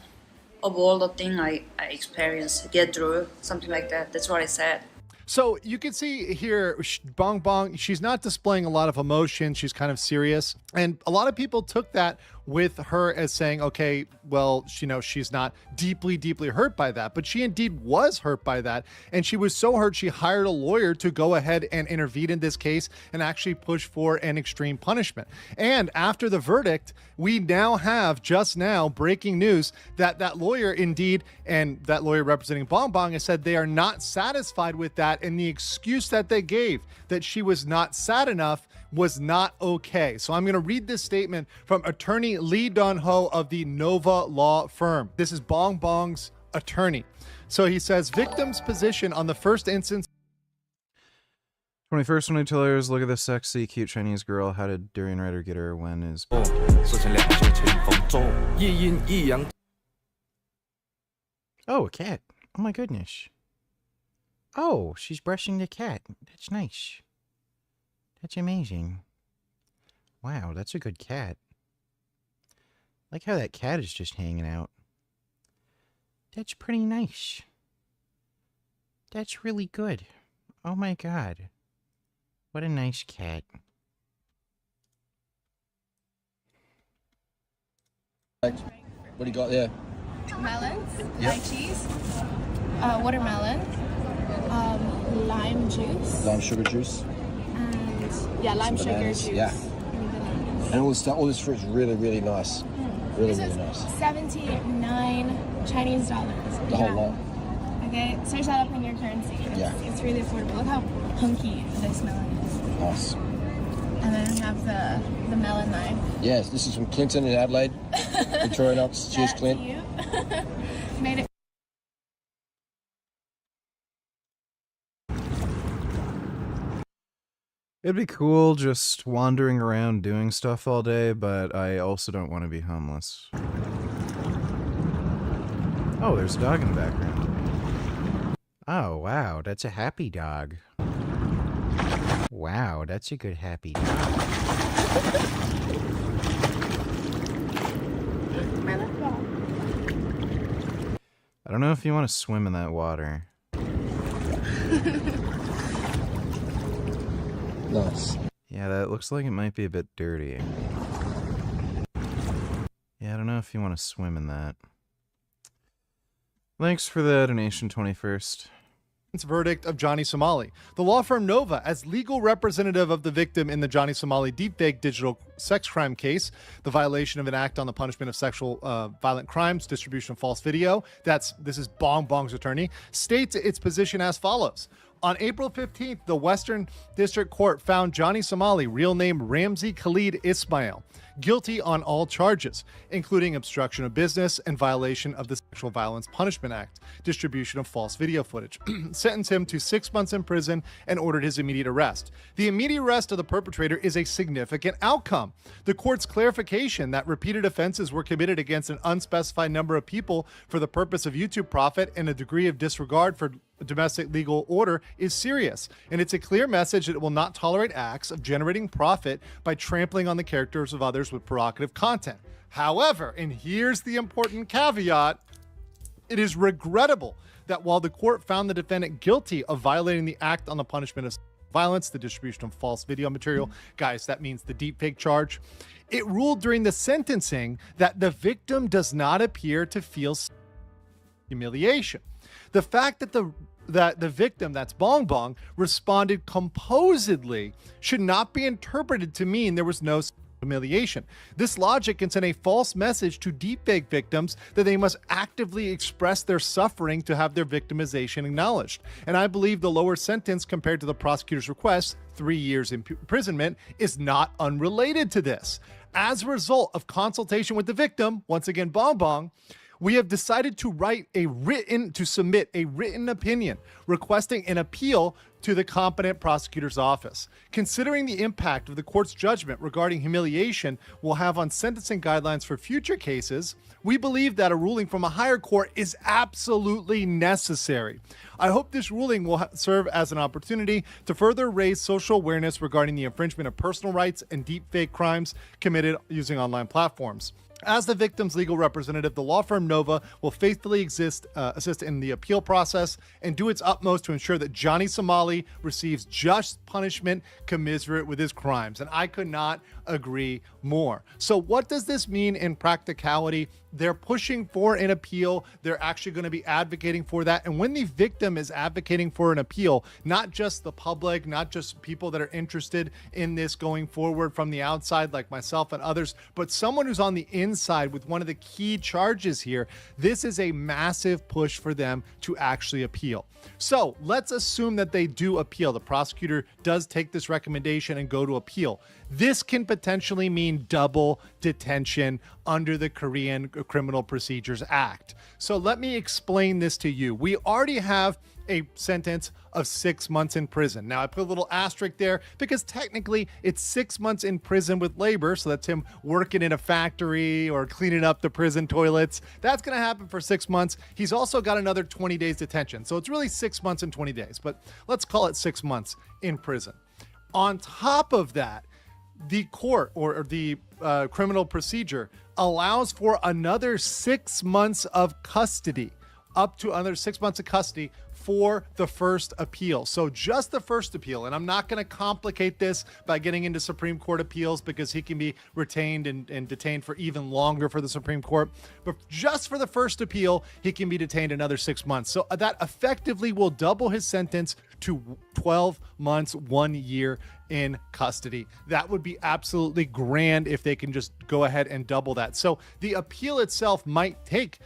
T: all the thing I experienced, get through, something like that. That's what I said.
P: So you can see here, Bong Bong, she's not displaying a lot of emotion. She's kind of serious. And a lot of people took that with her as saying, okay, well, she's not deeply, deeply hurt by that. But she indeed was hurt by that. And she was so hurt, she hired a lawyer to go ahead and intervene in this case and actually push for an extreme punishment. And after the verdict, we now have, just now, breaking news that that lawyer indeed, and that lawyer representing Bong Bong, has said they are not satisfied with that. And the excuse that they gave, that she was not sad enough, was not okay. So I'm going to read this statement from attorney Lee Dun-ho of the Nova Law Firm. This is Bong Bong's attorney. So he says, victim's position on the first instance.
A: 21st, when I tell her, look at this sexy, cute Chinese girl. How did Durian Rider get her? When is... Oh, a cat. Oh my goodness. Oh, she's brushing the cat. That's nice. That's amazing. Wow, that's a good cat. Like how that cat is just hanging out. That's pretty nice. That's really good. Oh my god. What a nice cat.
B: What do you got there?
R: Melons,
B: Yep.
R: lychees, watermelon, lime juice.
B: Lime sugar juice.
R: And yeah, lime
B: Some
R: sugar
B: bananas,
R: juice.
B: yeah. And all this fruit's really, really nice. Really,
R: This
B: really
R: is
B: nice.
R: 79 Chinese dollars.
B: The whole lot.
R: Okay, search that up in your currency.
B: Yeah.
R: It's really affordable. Look how hunky this melon is.
B: Nice.
R: And then we have the melon knife.
B: Yes, this is from Clinton in Adelaide. Victorinox. Cheers,
R: That's
B: Clint.
R: you. Made it.
A: It'd be cool just wandering around doing stuff all day, but I also don't want to be homeless. Oh, there's a dog in the background. Oh, wow, that's a happy dog. Wow, that's a good happy dog. I don't know if you want to swim in that water.
B: Nice.
A: Yeah, that looks like it might be a bit dirty. Yeah, I don't know if you want to swim in that. Thanks for the donation, 21st.
P: Verdict of Johnny Somali. The law firm Nova, as legal representative of the victim in the Johnny Somali deepfake digital sex crime case, the violation of an act on the punishment of sexual violent crimes, distribution of false video. This is Bong Bong's attorney, states its position as follows. On April 15th, the Western District Court found Johnny Somali, real name Ramzi Khalid Ismail, guilty on all charges, including obstruction of business and violation of the Sexual Violence Punishment Act, distribution of false video footage, sentenced him to 6 months in prison and ordered his immediate arrest. The immediate arrest of the perpetrator is a significant outcome. The court's clarification that repeated offenses were committed against an unspecified number of people for the purpose of YouTube profit and a degree of disregard for domestic legal order is serious, and it's a clear message that it will not tolerate acts of generating profit by trampling on the characters of others with provocative content. However, and here's the important caveat, it is regrettable that while the court found the defendant guilty of violating the act on the punishment of violence, the distribution of false video material, guys, that means the deepfake charge, it ruled during the sentencing that the victim does not appear to feel humiliation. The fact that the victim, that's Bong Bong, responded composedly should not be interpreted to mean there was no humiliation. This logic can send a false message to deepfake victims that they must actively express their suffering to have their victimization acknowledged. And I believe the lower sentence compared to the prosecutor's request, 3 years imprisonment, is not unrelated to this. As a result of consultation with the victim, once again Bong Bong, we have decided to submit a written opinion requesting an appeal to the competent prosecutor's office. Considering the impact of the court's judgment regarding humiliation will have on sentencing guidelines for future cases, we believe that a ruling from a higher court is absolutely necessary. I hope this ruling will serve as an opportunity to further raise social awareness regarding the infringement of personal rights and deepfake crimes committed using online platforms. As the victim's legal representative, the law firm Nova will faithfully assist in the appeal process and do its utmost to ensure that Johnny Somali receives just punishment commensurate with his crimes. And I could not agree more. So what does this mean in practicality? They're pushing for an appeal. They're actually going to be advocating for that. And when the victim is advocating for an appeal, not just the public, not just people that are interested in this going forward from the outside, like myself and others, but someone who's on the inside with one of the key charges here, this is a massive push for them to actually appeal. So let's assume that they do appeal. The prosecutor does take this recommendation and go to appeal. This can potentially mean double detention under the Korean Criminal Procedures Act. So let me explain this to you. We already have a sentence of 6 months in prison. Now I put a little asterisk there because technically it's 6 months in prison with labor. So that's him working in a factory or cleaning up the prison toilets. That's going to happen for 6 months. He's also got another 20 days detention. So it's really 6 months and 20 days, but let's call it 6 months in prison. On top of that, the court or the criminal procedure allows for another 6 months of custody, up to another 6 months of custody for the first appeal. So just the first appeal, and I'm not going to complicate this by getting into Supreme Court appeals because he can be retained and detained for even longer for the Supreme Court. But just for the first appeal, he can be detained another 6 months. So that effectively will double his sentence to 12 months, 1 year in custody. That would be absolutely grand if they can just go ahead and double that. So the appeal itself might take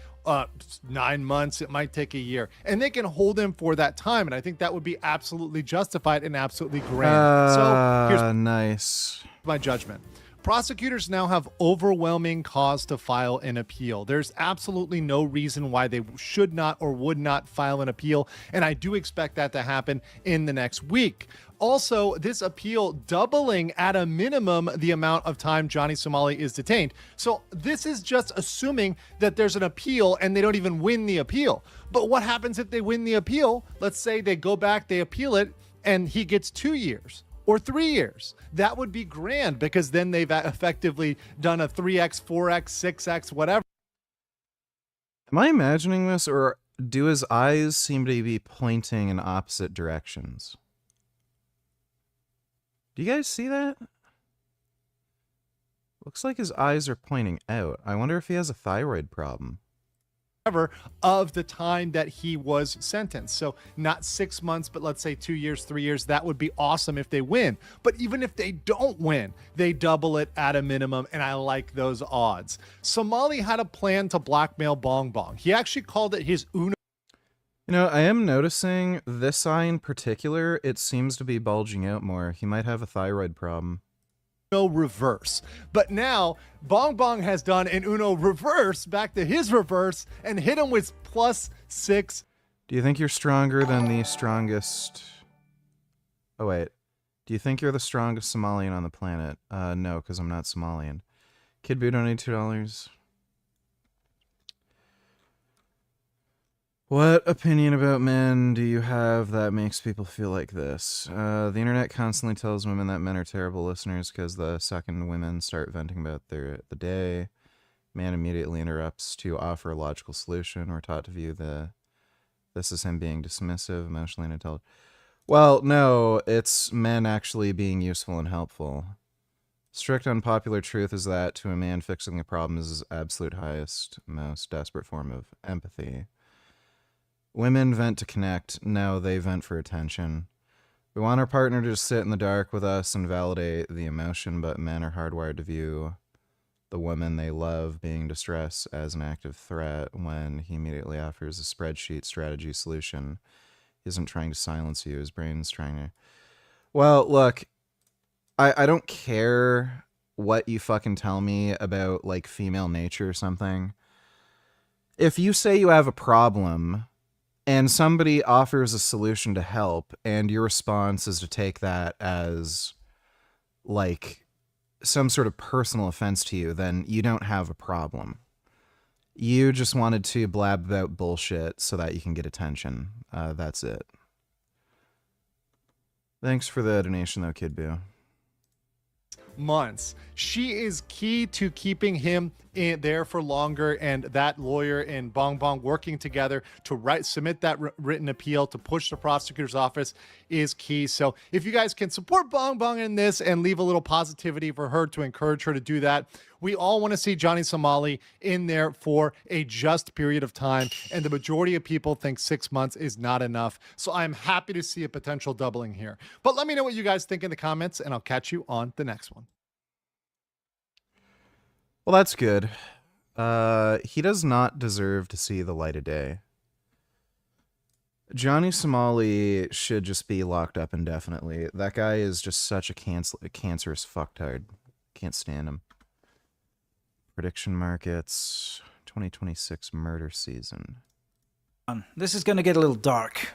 P: 9 months, it might take a year, and they can hold him for that time, and I think that would be absolutely justified and absolutely grand. So here's
A: Nice.
P: my judgment. Prosecutors now have overwhelming cause to file an appeal. There's absolutely no reason why they should not or would not file an appeal, and I do expect that to happen in the next week. Also, this appeal doubling at a minimum the amount of time Johnny Somali is detained. So this is just assuming that there's an appeal and they don't even win the appeal. But what happens if they win the appeal? Let's say they go back, they appeal it, and he gets 2 years or 3 years. That would be grand, because then they've effectively done a 3x, 4x, 6x, whatever.
A: Am I imagining this, or do his eyes seem to be pointing in opposite directions? Do you guys see that? Looks like his eyes are pointing out. I wonder if he has a thyroid problem.
P: Of the time that he was sentenced. So not 6 months, but let's say 2 years, 3 years. That would be awesome if they win. But even if they don't win, they double it at a minimum, and I like those odds. Somali had a plan to blackmail Bong Bong. He actually called it his Uno.
A: You know, I am noticing this eye in particular, it seems to be bulging out more. He might have a thyroid problem.
P: Uno reverse. But now Bong Bong has done an Uno reverse back to his reverse and hit him with +6.
A: Do you think you're stronger than the strongest... Oh, wait. Do you think you're the strongest Somalian on the planet? No, because I'm not Somalian. Kid Boo donated $2. What opinion about men do you have that makes people feel like this? The internet constantly tells women that men are terrible listeners because the second women start venting about the day, man immediately interrupts to offer a logical solution. We're taught to view this as him being dismissive, emotionally unintelligent. Well, no, it's men actually being useful and helpful. Strict unpopular truth is that to a man, fixing a problem is his absolute highest, most desperate form of empathy. Women vent to connect. No, they vent for attention. We want our partner to just sit in the dark with us and validate the emotion, but men are hardwired to view the woman they love being distressed as an active threat when he immediately offers a spreadsheet strategy solution. He isn't trying to silence you. His brain's trying to... Well, look, I don't care what you fucking tell me about, like, female nature or something. If you say you have a problem... and somebody offers a solution to help, and your response is to take that as, like, some sort of personal offense to you, then you don't have a problem. You just wanted to blab about bullshit so that you can get attention. That's it. Thanks for the donation, though, Kid Boo.
P: Months. She is key to keeping him in there for longer, and that lawyer and Bong Bong working together to submit that written appeal to push the prosecutor's office is key. So if you guys can support Bong Bong in this and leave a little positivity for her to encourage her to do that, we all want to see Johnny Somali in there for a just period of time, and the majority of people think 6 months is not enough. So I'm happy to see a potential doubling here. But let me know what you guys think in the comments, and I'll catch you on the next one.
A: Well, that's good. He does not deserve to see the light of day. Johnny Somali should just be locked up indefinitely. That guy is just such a cancerous fucktard. Can't stand him. Prediction markets, 2026 murder season.
J: This is going to get a little dark.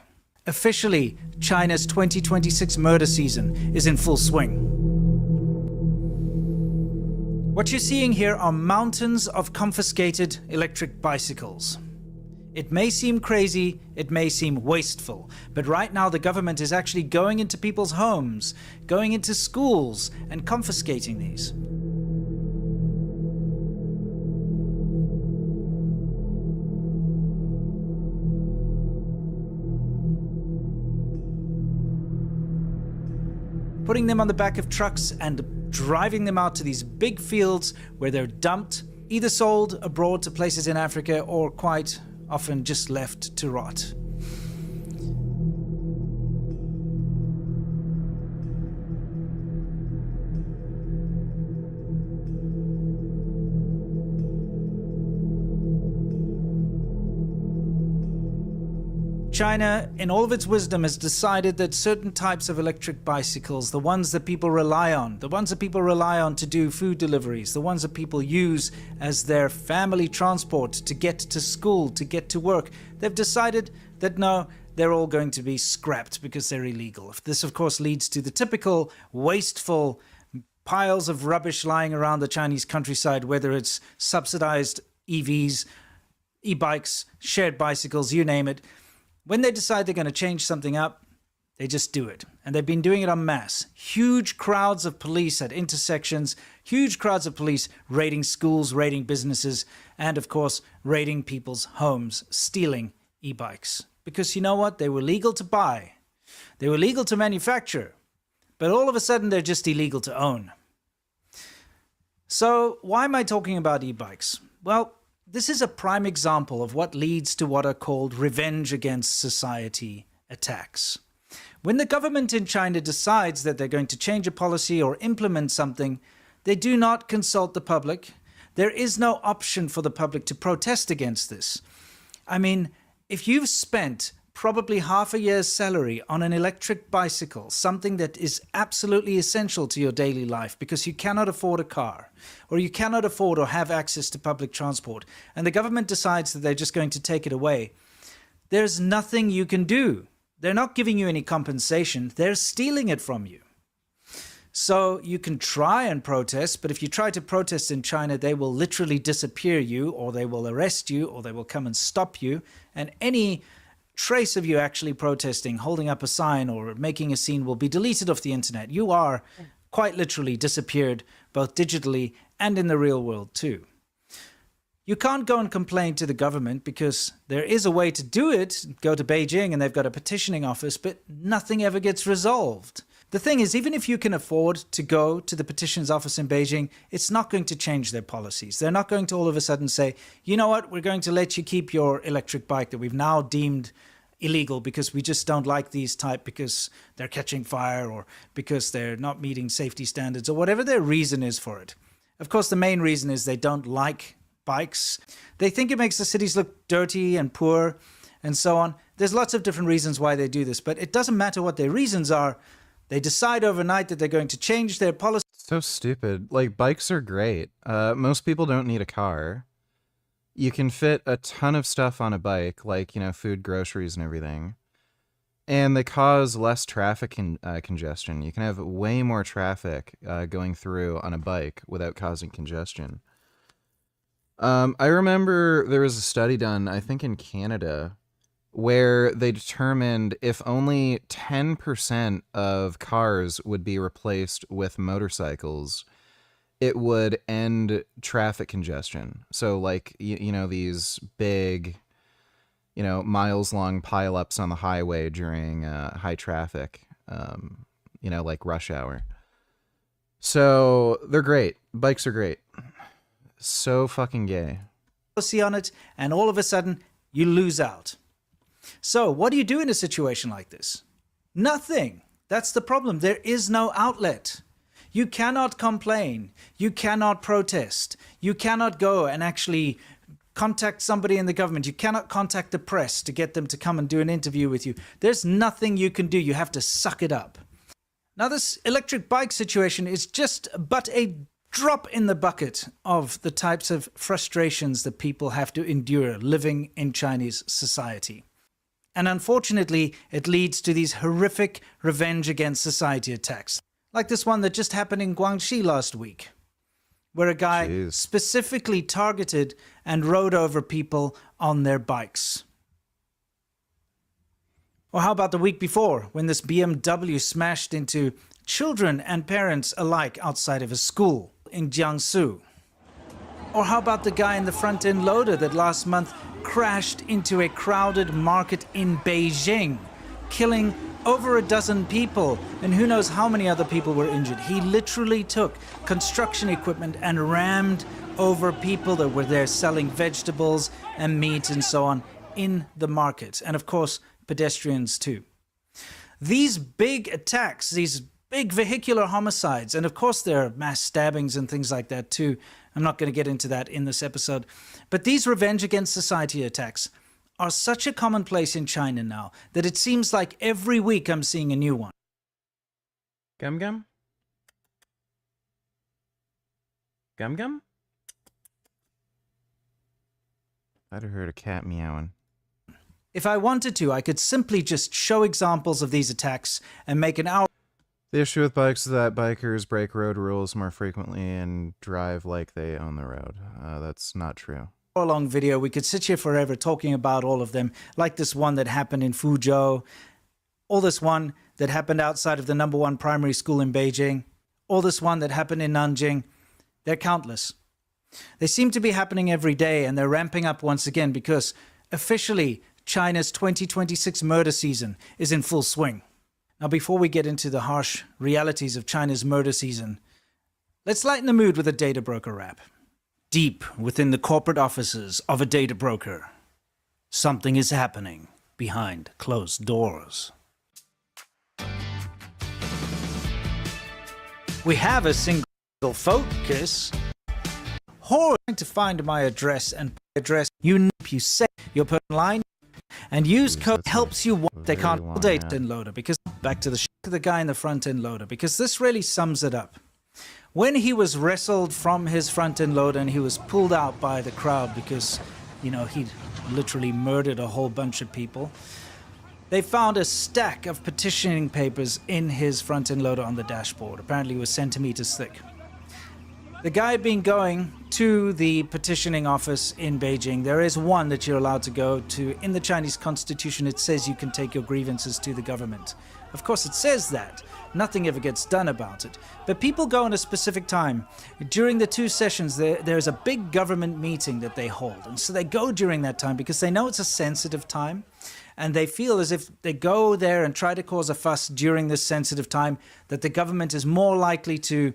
J: Officially, China's 2026 murder season is in full swing. What you're seeing here are mountains of confiscated electric bicycles. It may seem crazy, it may seem wasteful, but right now the government is actually going into people's homes, going into schools, and confiscating these. Putting them on the back of trucks and driving them out to these big fields where they're dumped, either sold abroad to places in Africa or quite often just left to rot. China, in all of its wisdom, has decided that certain types of electric bicycles, the ones that people rely on, to do food deliveries, the ones that people use as their family transport to get to school, to get to work, they've decided that no, they're all going to be scrapped because they're illegal. This, of course, leads to the typical wasteful piles of rubbish lying around the Chinese countryside, whether it's subsidized EVs, e-bikes, shared bicycles, you name it. When they decide they're going to change something up, they just do it. And they've been doing it en masse. Huge crowds of police at intersections, huge crowds of police raiding schools, raiding businesses, and of course, raiding people's homes, stealing e-bikes. Because you know what? They were legal to buy. They were legal to manufacture. But all of a sudden, they're just illegal to own. So why am I talking about e-bikes? Well, this is a prime example of what leads to what are called revenge against society attacks. When the government in China decides that they're going to change a policy or implement something, they do not consult the public. There is no option for the public to protest against this. I mean, if you've spent probably half a year's salary on an electric bicycle, something that is absolutely essential to your daily life because you cannot afford a car or you cannot afford or have access to public transport, and the government decides that they're just going to take it away, there's nothing you can do. They're not giving you any compensation. They're stealing it from you. So you can try and protest, but if you try to protest in China, they will literally disappear you, or they will arrest you, or they will come and stop you, and any trace of you actually protesting, holding up a sign or making a scene will be deleted off the internet. You are quite literally disappeared, both digitally and in the real world too. You can't go and complain to the government because there is a way to do it. Go to Beijing and they've got a petitioning office, but nothing ever gets resolved. The thing is, even if you can afford to go to the petitions office in Beijing, it's not going to change their policies. They're not going to all of a sudden say, you know what, we're going to let you keep your electric bike that we've now deemed illegal because we just don't like these type because they're catching fire or because they're not meeting safety standards or whatever their reason is for it. Of course, the main reason is they don't like bikes. They think it makes the cities look dirty and poor and so on. There's lots of different reasons why they do this, but it doesn't matter what their reasons are. They decide overnight that they're going to change their policy.
A: So stupid. Like, bikes are great. Most people don't need a car. You can fit a ton of stuff on a bike, like, you know, food, groceries, and everything. And they cause less traffic congestion. You can have way more traffic going through on a bike without causing congestion. I remember there was a study done, I think in Canada, where they determined if only 10% of cars would be replaced with motorcycles, it would end traffic congestion. So like, you know, these big, you know, miles-long pileups on the highway during high traffic, you know, like rush hour. So they're great. Bikes are great. So fucking gay.
J: On it, and all of a sudden, you lose out. So what do you do in a situation like this? Nothing. That's the problem. There is no outlet. You cannot complain. You cannot protest. You cannot go and actually contact somebody in the government. You cannot contact the press to get them to come and do an interview with you. There's nothing you can do. You have to suck it up. Now, this electric bike situation is just but a drop in the bucket of the types of frustrations that people have to endure living in Chinese society. And unfortunately, it leads to these horrific revenge against society attacks, like this one that just happened in Guangxi last week, where a guy specifically targeted and rode over people on their bikes. Or how about the week before, when this BMW smashed into children and parents alike outside of a school in Jiangsu? Or how about the guy in the front-end loader that last month crashed into a crowded market in Beijing, killing over a dozen people, and who knows how many other people were injured. He literally took construction equipment and rammed over people that were there selling vegetables and meat and so on in the market, and of course pedestrians too. These big attacks, these big vehicular homicides, and of course there are mass stabbings and things like that too. I'm not going to get into that in this episode. But these revenge against society attacks are such a commonplace in China now that it seems like every week I'm seeing a new one.
D: Gum Gum? Gum Gum?
A: I'd have heard a cat meowing.
J: If I wanted to, I could simply just show examples of these attacks and make an hour.
A: The issue with bikes is that bikers break road rules more frequently and drive like they own the road. That's not true.
J: Long video. We could sit here forever talking about all of them, like this one that happened in Fuzhou, or this one that happened outside of the #1 primary school in Beijing, or this one that happened in Nanjing. They're countless. They seem to be happening every day, and they're ramping up once again because officially China's 2026 murder season is in full swing. Now, before we get into the harsh realities of China's murder season, let's lighten the mood with a data broker rap. Deep within the corporate offices of a data broker, something is happening behind closed doors. We have a single focus. Horror to find my address and address. You say your personal line and use code helps you. They can't data end loader because back to the guy in the front end loader because this really sums it up. When he was wrestled from his front end loader and he was pulled out by the crowd because, you know, he'd literally murdered a whole bunch of people, they found a stack of petitioning papers in his front end loader on the dashboard. Apparently it was centimeters thick. The guy being going to the petitioning office in Beijing, there is one that you're allowed to go to. In the Chinese constitution, it says you can take your grievances to the government. Of course, it says that. Nothing ever gets done about it. But people go in a specific time. During the 2 sessions, there's a big government meeting that they hold. And so they go during that time because they know it's a sensitive time. And they feel as if they go there and try to cause a fuss during this sensitive time, that the government is more likely to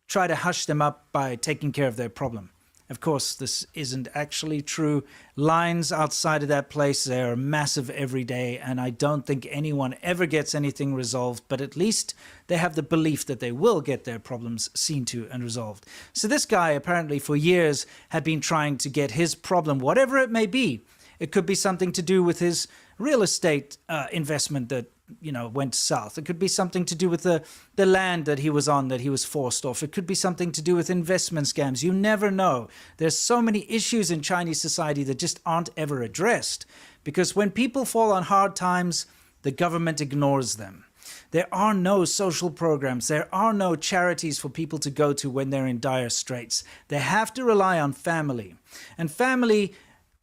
J: try to hush them up by taking care of their problem. Of course, this isn't actually true. Lines outside of that place, they're massive every day, and I don't think anyone ever gets anything resolved, but at least they have the belief that they will get their problems seen to and resolved. So this guy apparently for years had been trying to get his problem, whatever it may be. It could be something to do with his real estate investment that, you know, went south. It could be something to do with the land that he was on that he was forced off. It could be something to do with investment scams. You never know. There's so many issues in Chinese society that just aren't ever addressed. Because when people fall on hard times, the government ignores them. There are no social programs. There are no charities for people to go to when they're in dire straits. They have to rely on family. And family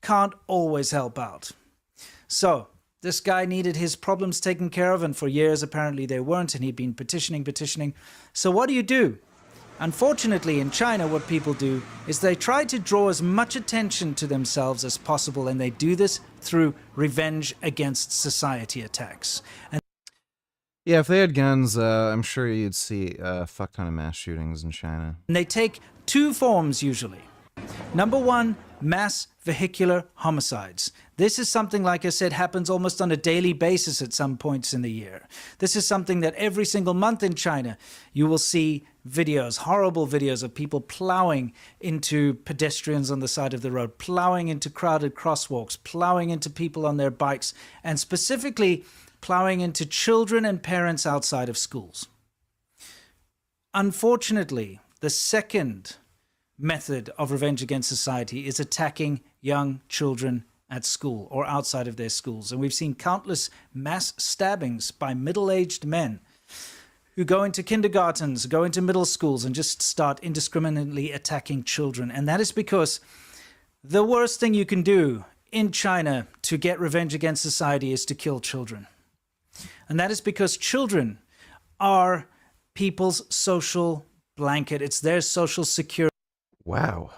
J: can't always help out. So this guy needed his problems taken care of, and for years apparently they weren't, and he'd been petitioning. So what do? Unfortunately, in China, what people do is they try to draw as much attention to themselves as possible, and they do this through revenge against society attacks. And
A: yeah, if they had guns, I'm sure you'd see a fuck ton of mass shootings in China.
J: they take 2 forms usually. Number 1, mass vehicular homicides. This is something, like I said, happens almost on a daily basis at some points in the year. This is something that every single month in China, you will see videos, horrible videos of people plowing into pedestrians on the side of the road, plowing into crowded crosswalks, plowing into people on their bikes, and specifically plowing into children and parents outside of schools. Unfortunately, the second method of revenge against society is attacking young children at school or outside of their schools. And we've seen countless mass stabbings by middle-aged men who go into kindergartens, go into middle schools and just start indiscriminately attacking children. And that is because the worst thing you can do in China to get revenge against society is to kill children. And that is because children are people's social blanket. It's their social security.
A: Wow.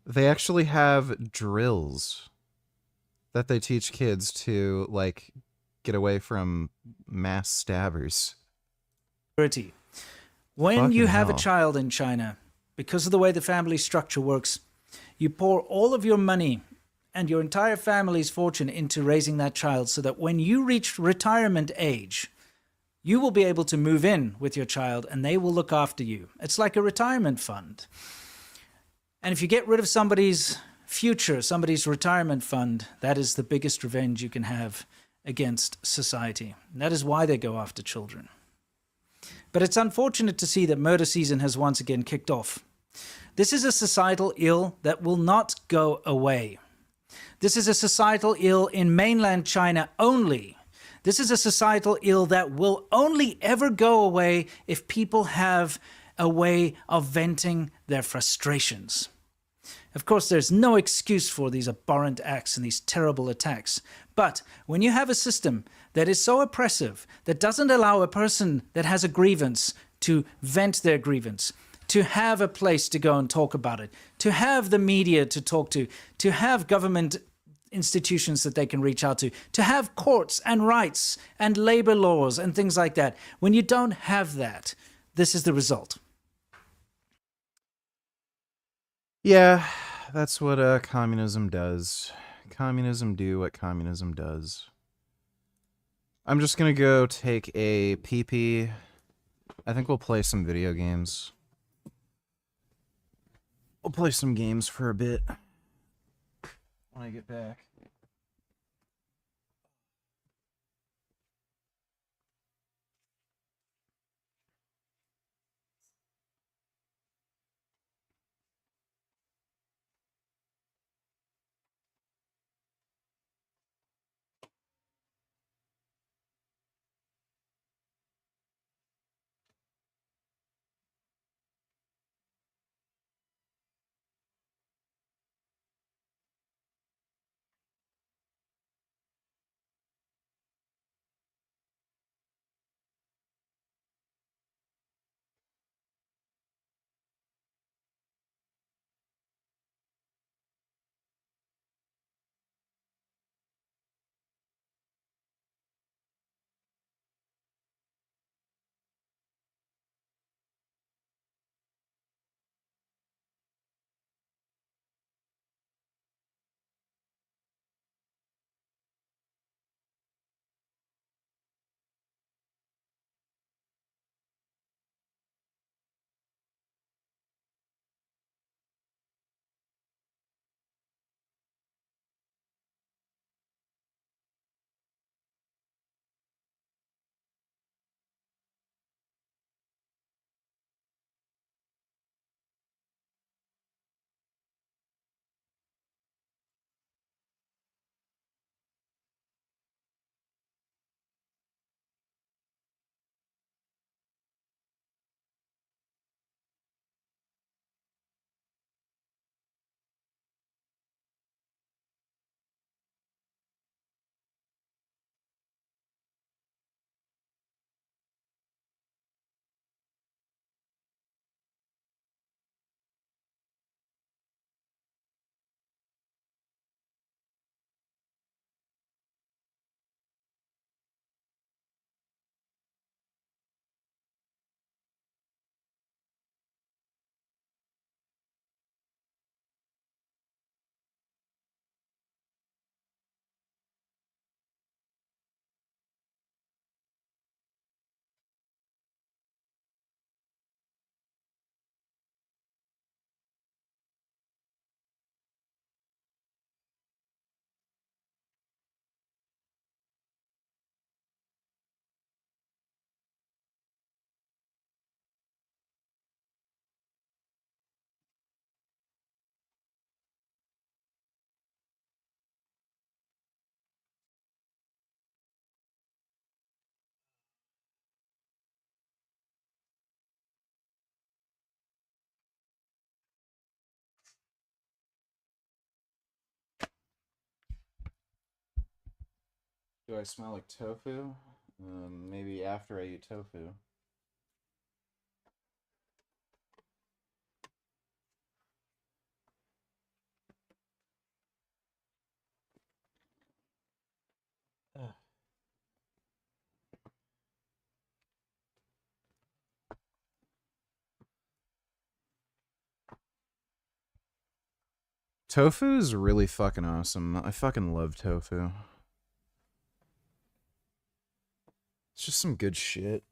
A: They actually have drills that they teach kids to, like, get away from mass stabbers.
J: When you have a
A: hell.
J: child in China, because of the way the family structure works, you pour all of your money and your entire family's fortune into raising that child so that when you reach retirement age, you will be able to move in with your child and they will look after you. It's like a retirement fund. And if you get rid of somebody's future, somebody's retirement fund, that is the biggest revenge you can have against society. And that is why they go after children. But it's unfortunate to see that murder season has once again kicked off. This is a societal ill that will not go away. This is a societal ill in mainland China only. This is a societal ill that will only ever go away if people have a way of venting their frustrations. Of course, there's no excuse for these abhorrent acts and these terrible attacks. But when you have a system that is so oppressive, that doesn't allow a person that has a grievance to vent their grievance, to have a place to go and talk about it, to have the media to talk to have government institutions that they can reach out to have courts and rights and labor laws and things like that. When you don't have that, this is the result.
A: Yeah, that's what communism does. Communism do what communism does. I'm just gonna go take a pee-pee. I think we'll play some video games. We'll play some games for a bit when I get back. Do I smell like tofu? Maybe after I eat tofu. Tofu is really fucking awesome. I fucking love tofu. It's just some good shit.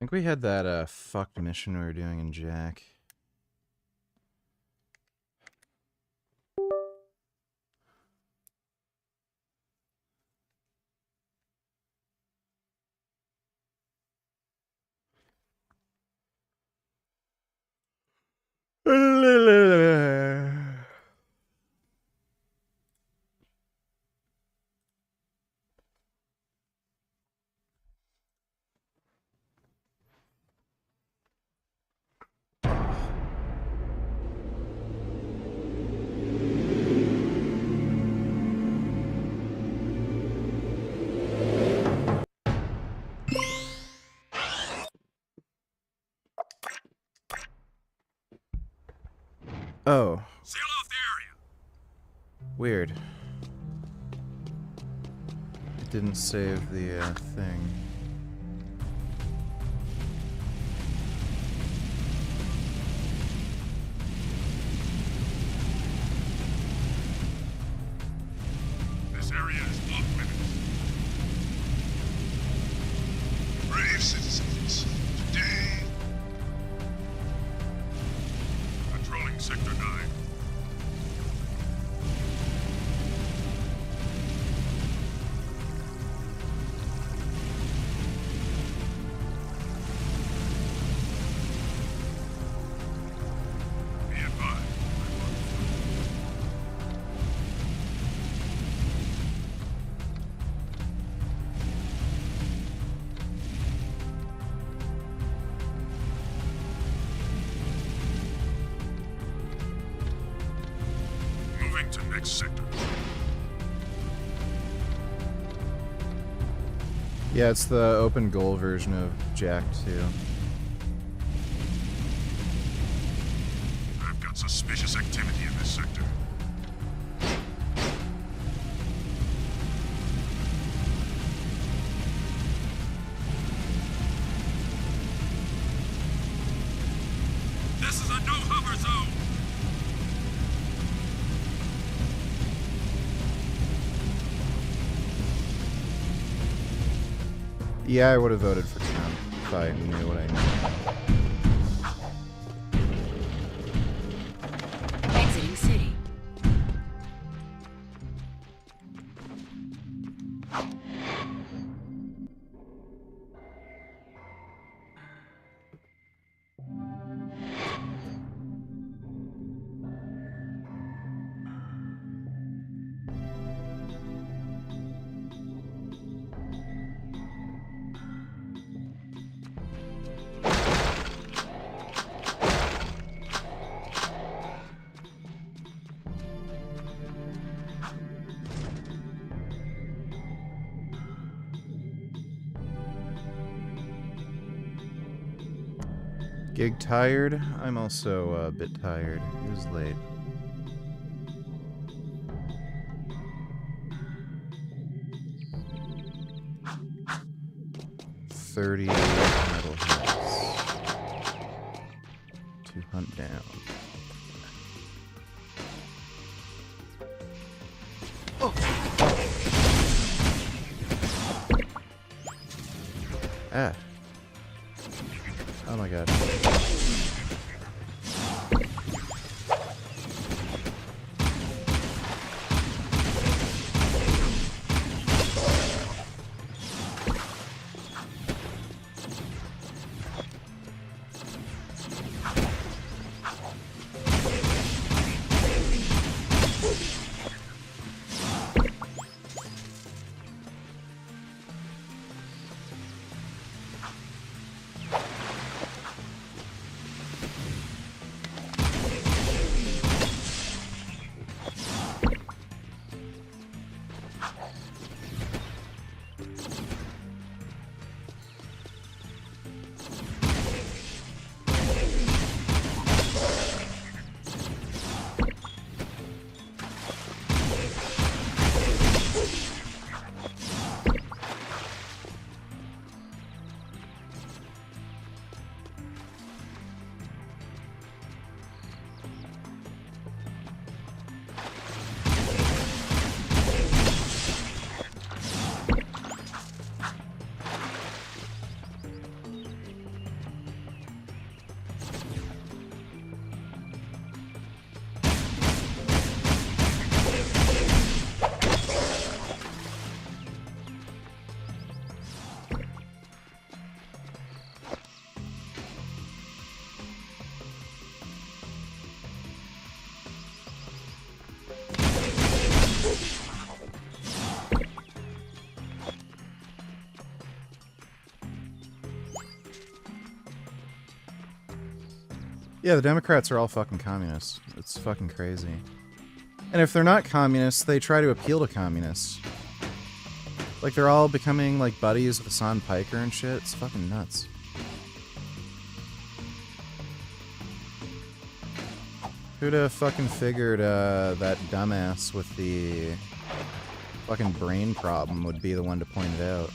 A: think we had that fucked mission we were doing in Jack. Oh.
C: Seal off the area.
A: Weird. It didn't save the thing.
C: This area is off limits. Brave citizens, today, controlling Sector 9. Be advised. Moving to next sector.
A: Yeah, it's the open goal version of Jack 2.
C: I've got suspicious activity in this sector. This is a no-hover zone.
A: Yeah, I would have voted for Trump if I knew what I knew.
S: Exiting city.
A: Gig tired? I'm also a bit tired. It was late. $30 metal hits to hunt down. Ah. Oh my god. Yeah, the Democrats are all fucking communists. It's fucking crazy. And if they're not communists, they try to appeal to communists. Like, they're all becoming, like, buddies with Hassan Piker and shit. It's fucking nuts. Who'd have fucking figured, that dumbass with the fucking brain problem would be the one to point it out.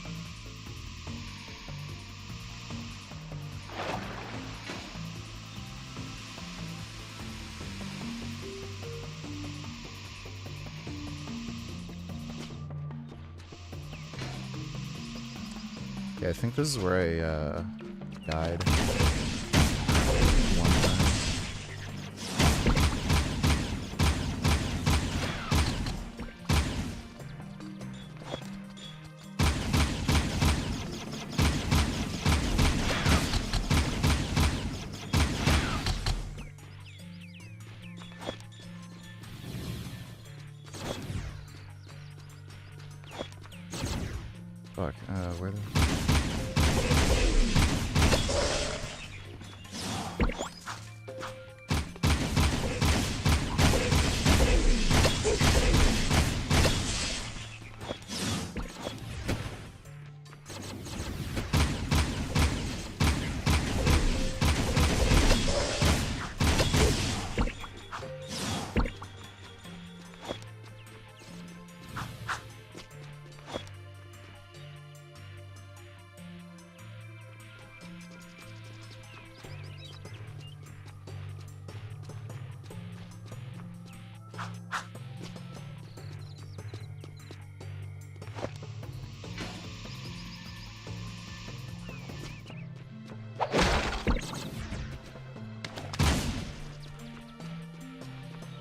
A: Yeah, I think this is where I, died. One time. Fuck, where the...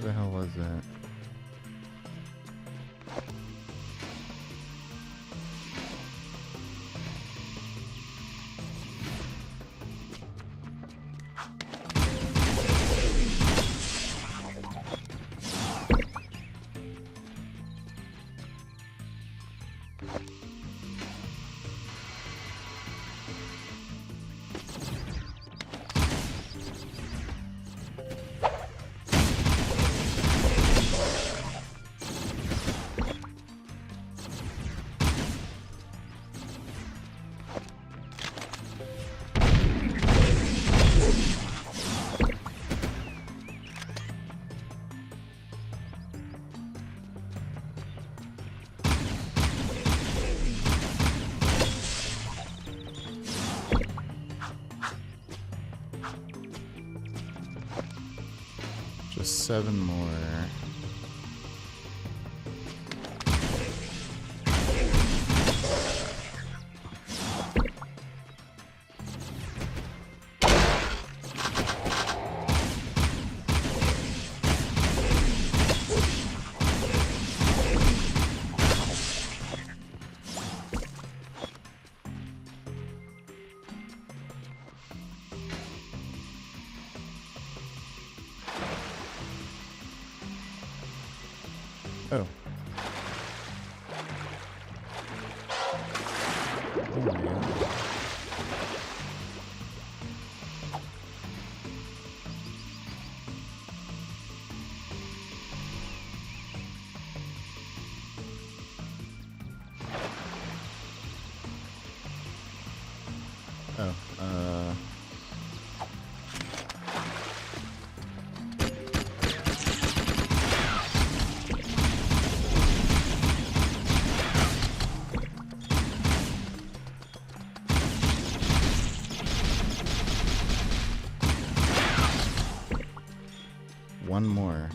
A: Where the hell was that? Just 7 more. Oh. Oh my God. Oh, one more.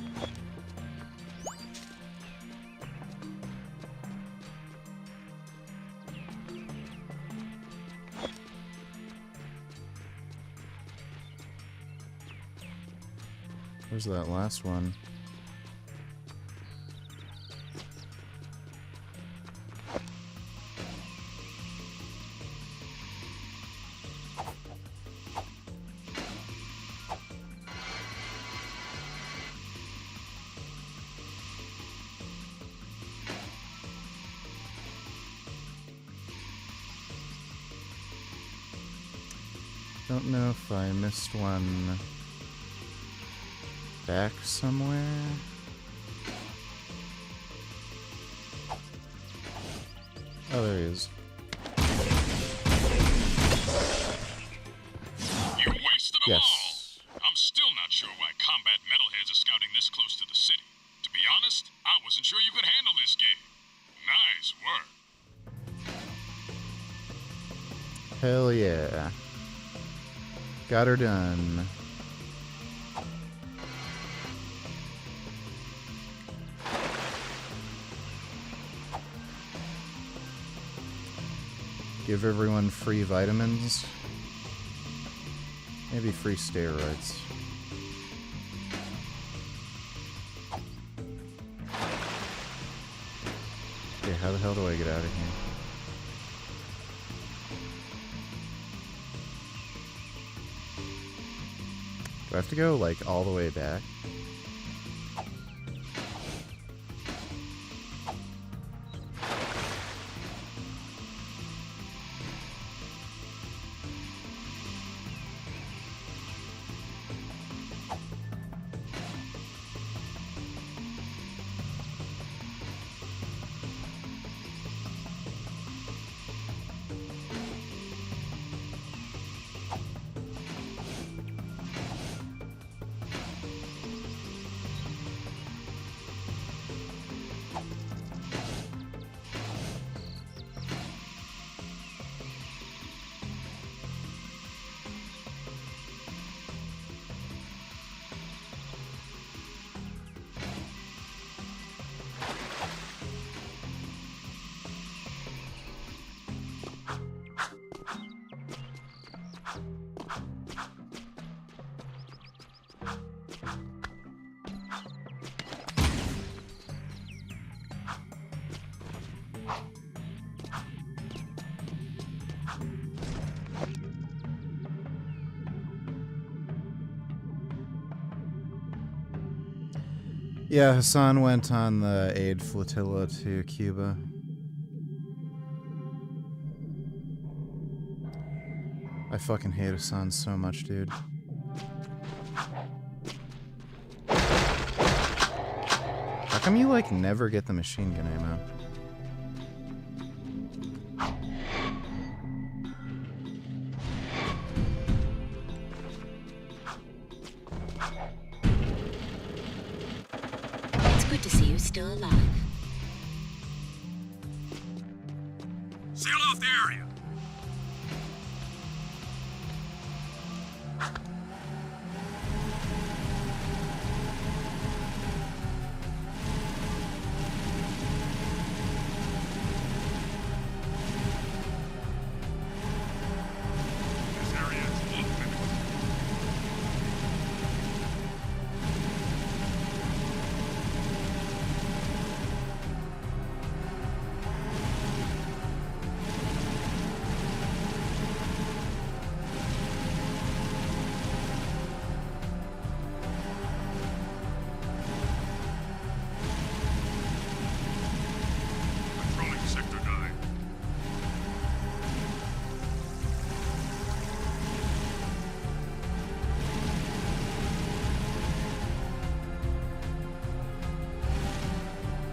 A: Where's that last one? Don't know if I missed one back somewhere. Oh, there he is.
C: You wasted them all! I'm still not sure why combat metalheads are scouting this close to the city. To be honest, I wasn't sure you could handle this gig. Nice work.
A: Hell yeah. Got her done. Give everyone free vitamins. Maybe free steroids. Okay, how the hell do I get out of here? Do I have to go, like, all the way back? Yeah, Hassan went on the aid flotilla to Cuba. I fucking hate Hassan so much, dude. How come you, like, never get the machine gun ammo?
E: It's good to see you still alive.
C: Seal off the area.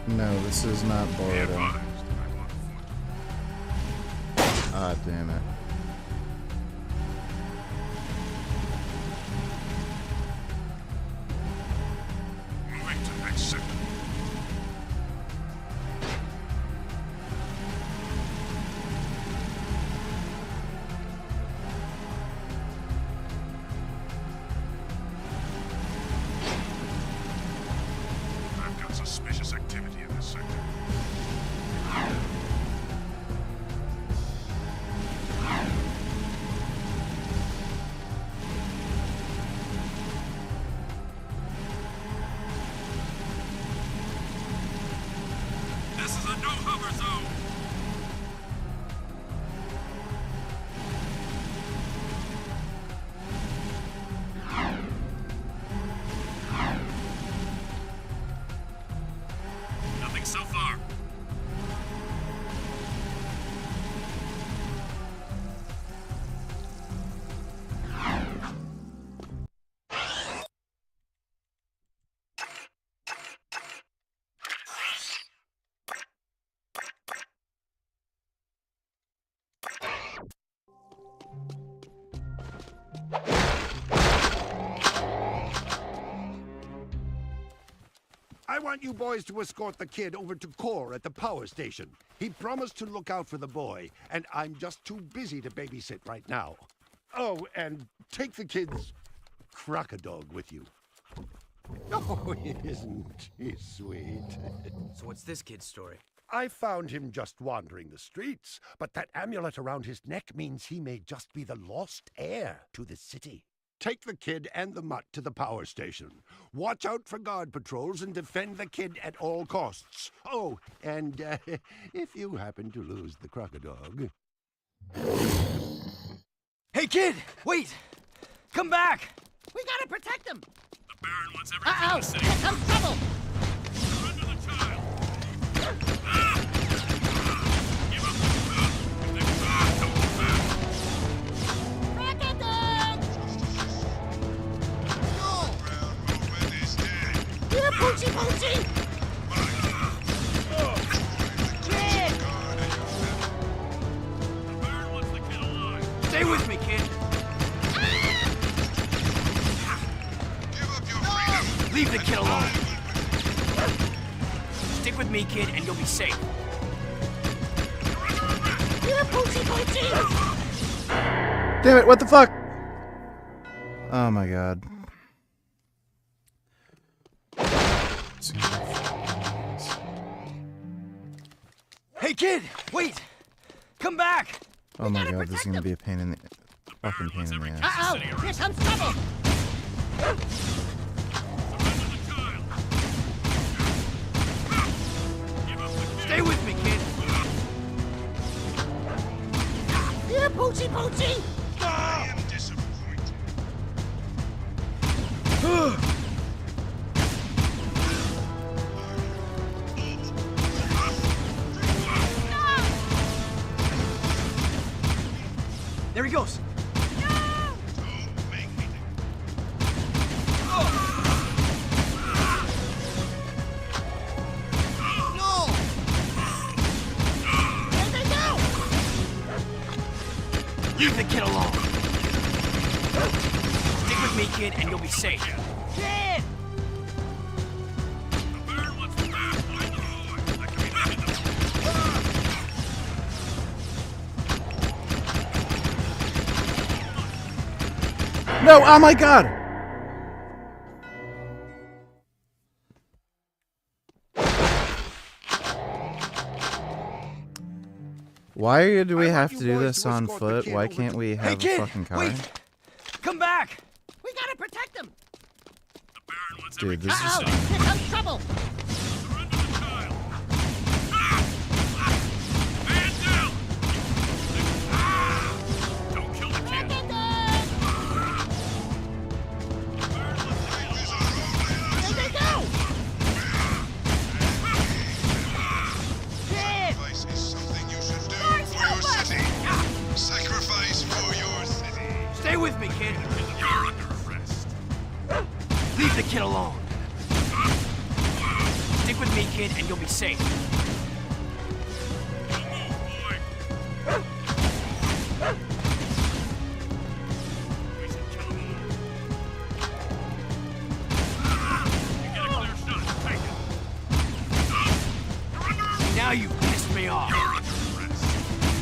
A: No, this is not Borodom. Ah, damn it.
C: Moving to next sector. I've got suspicious activity in this sector. This is a no-hover zone. Nothing so far.
G: want you boys to escort the kid over to Core at the power station. He promised to look out for the boy, and I'm just too busy to babysit right now. Oh, and take the kid's crocodile with you. Oh, isn't he sweet?
S: So what's this kid's story?
G: I found him just wandering the streets, but that amulet around his neck means he may just be the lost heir to the city. Take the kid and the mutt to the power station. Watch out for guard patrols and defend the kid at all costs. Oh, and if you happen to lose the crocodile...
S: Hey, kid! Wait! Come back!
V: We gotta protect him!
C: The Baron wants everything in the city.
V: Here comes trouble!
C: Surrender the child! Give up
V: Here, Poochie Poochie! Kid!
C: The Baron wants the kid alive.
S: Stay with me, kid!
C: Give up your freedom.
S: Leave the kid alone! Stick with me, kid, and you'll be safe.
V: Here, Poochie Poochie!
A: Damn it, what the fuck? Oh my god.
S: Hey, kid! Wait! Come back!
A: Oh my god, this is gonna be a pain in the... fucking pain in the ass.
V: Uh-oh! Here comes trouble!
S: Stay with me, kid!
V: Here, Poochie Poochie!
C: I am disappointed.
S: There he goes! Leave the kid alone. Stick with me, kid, and you'll be safe.
V: Kid!
A: No, oh my god! Why do we have to do this on foot? Why can't we have a fucking car?
S: Wait. Come back!
V: We gotta protect him!
A: Dude, this is...
V: Uh-oh! Here comes trouble!
C: Don't kill the kid.
V: Here they go! Kid!
C: Sacrifice is something you should do for your city. Sacrifice for your city.
S: Stay with me, kid.
C: You're under arrest.
S: Leave the kid alone. Stick with me, kid, and you'll be safe. Now you pissed me off.
C: You're under arrest.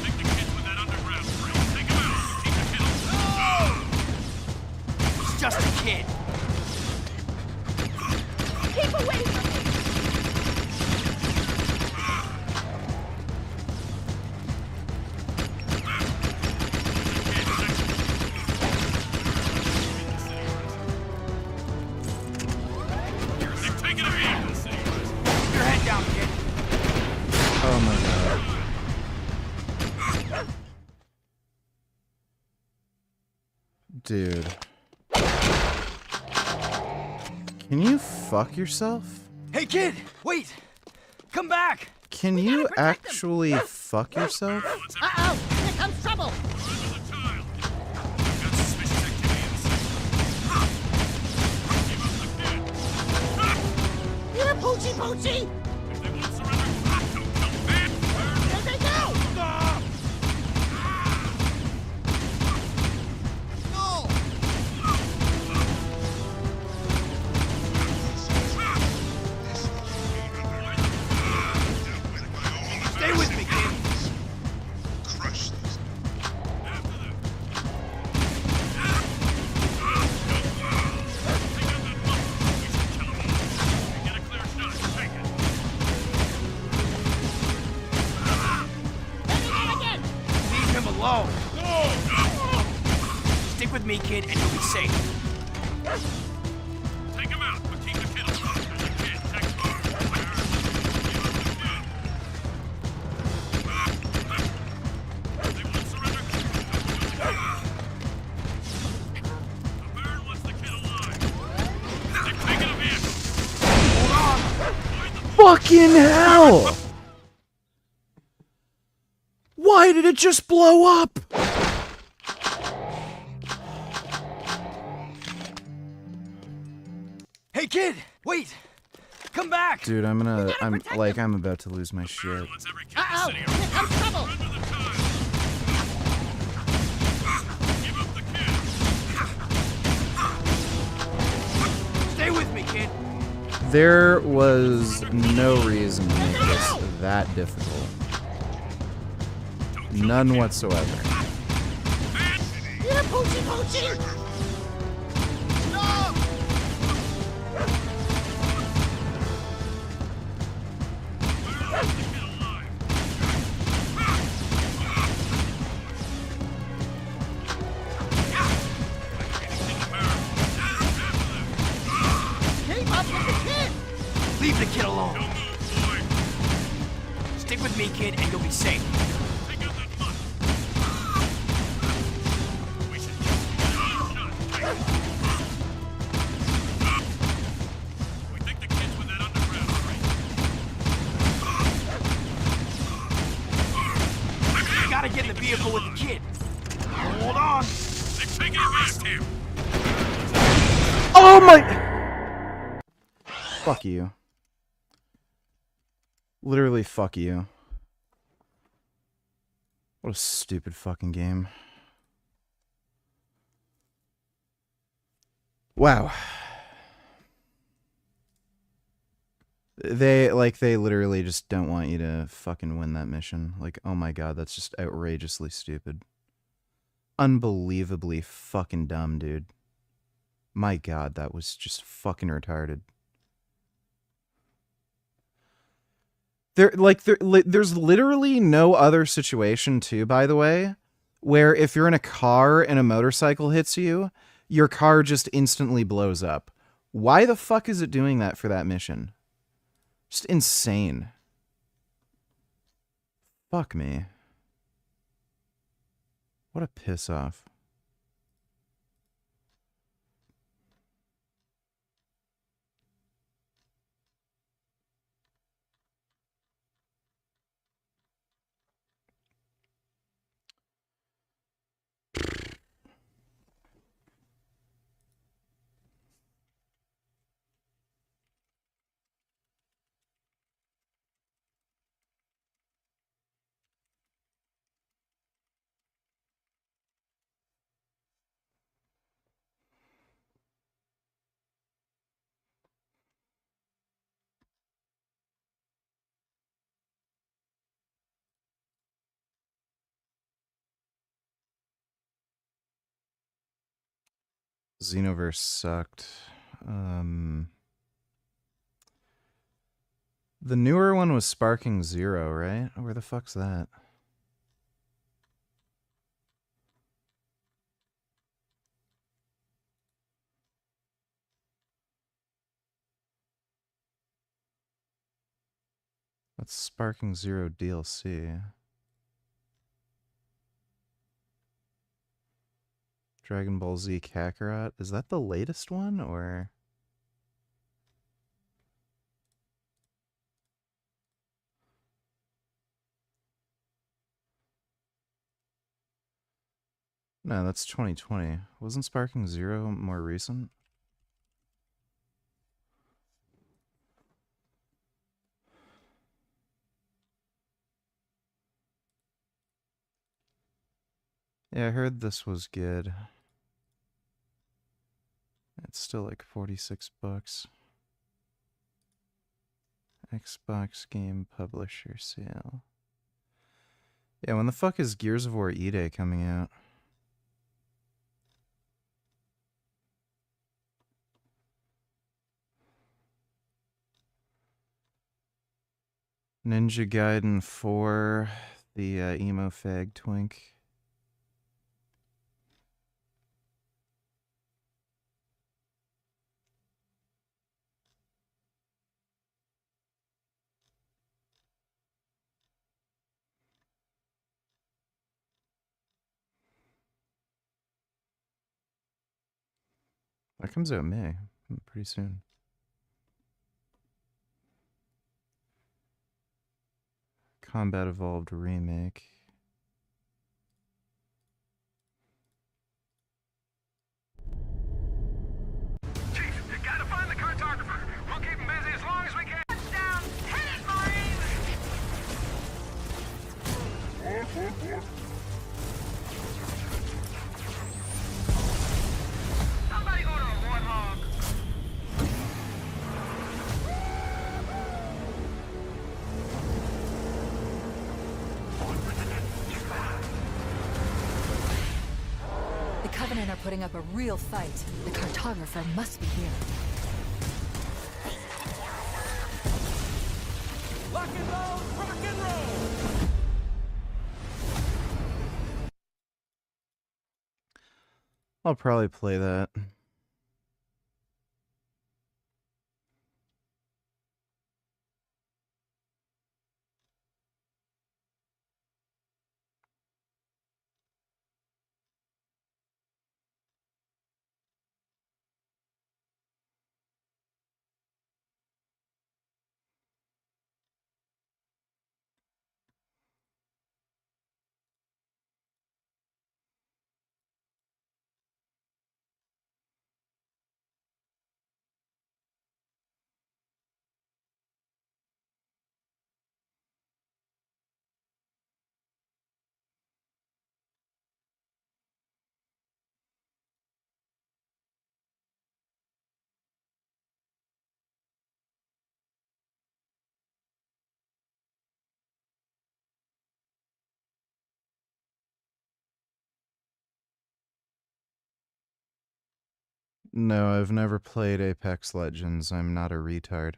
C: Take the kids with that underground frame. Take him out. Keep the kid alive.
S: It's just a kid.
V: Keep away from me!
C: They've taken him in.
S: Keep your head down, kid.
A: Oh my god. Dude. Can you fuck yourself?
S: Hey, kid! Wait! Come back!
A: Can you actually fuck yourself?
V: Uh-oh! Here comes trouble! Here, Poochie Poochie! Here they go!
S: Stick with me, kid, and you'll be safe.
C: Take him out, but keep the kid alive. There's a kid. Text bar. They won't surrender. The Baron wants the kid alive. They're taking him in.
A: Fucking hell! Why did it just blow up?
S: Hey, kid! Wait! Come back!
A: Dude, I'm about to lose my shit.
V: Uh-oh! Here comes trouble!
S: Stay with me, kid!
A: There was no reason to make this that difficult. None whatsoever.
V: Here, Poochie Poochie! Stop! Keep up with the kid!
S: Leave the kid alone. Stick with me, kid, and you'll be safe. You gotta get in the vehicle with the kid. Hold on.
C: They're taking him past him.
A: Oh my! Fuck you. Literally, fuck you. What a stupid fucking game. Wow. They literally just don't want you to fucking win that mission. Like, oh my god, that's just outrageously stupid. Unbelievably fucking dumb, dude. My god, that was just fucking retarded. There's literally no other situation, too, by the way, where if you're in a car and a motorcycle hits you, your car just instantly blows up. Why the fuck is it doing that for that mission? Just insane. Fuck me. What a piss off. Xenoverse sucked. The newer one was Sparking Zero, right? Where the fuck's that? That's Sparking Zero DLC. Dragon Ball Z Kakarot. Is that the latest one, or...? No, that's 2020. Wasn't Sparking Zero more recent? Yeah, I heard this was good. It's still like 46 bucks. Xbox Game Publisher Sale. Yeah, when the fuck is Gears of War E-Day coming out? Ninja Gaiden 4, the emo fag twink. That comes out May, pretty soon. Combat Evolved remake.
S: Chief, you gotta find the cartographer. We'll keep him busy as long as we can. Down, hit it, Marines! Somebody order a warthog.
K: The Covenant are putting up a real fight. The cartographer must be here.
S: Lock and load, rock and roll!
A: I'll probably play that. No, I've never played Apex Legends. I'm not a retard.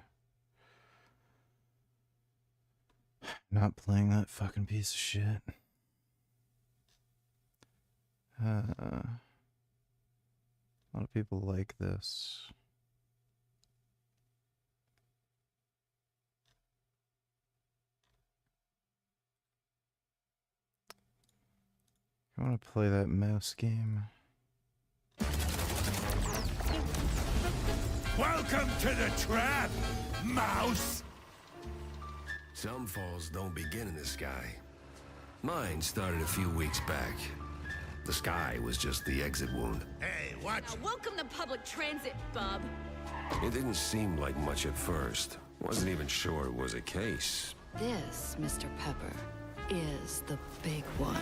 A: Not playing that fucking piece of shit. A lot of people like this. I want to play that mouse game.
S: Welcome to the trap, mouse!
M: Some falls don't begin in the sky. Mine started a few weeks back. The sky was just the exit wound.
S: Hey, watch!
K: Welcome to public transit, bub.
M: It didn't seem like much at first. Wasn't even sure it was a case.
K: This, Mr. Pepper, is the big one.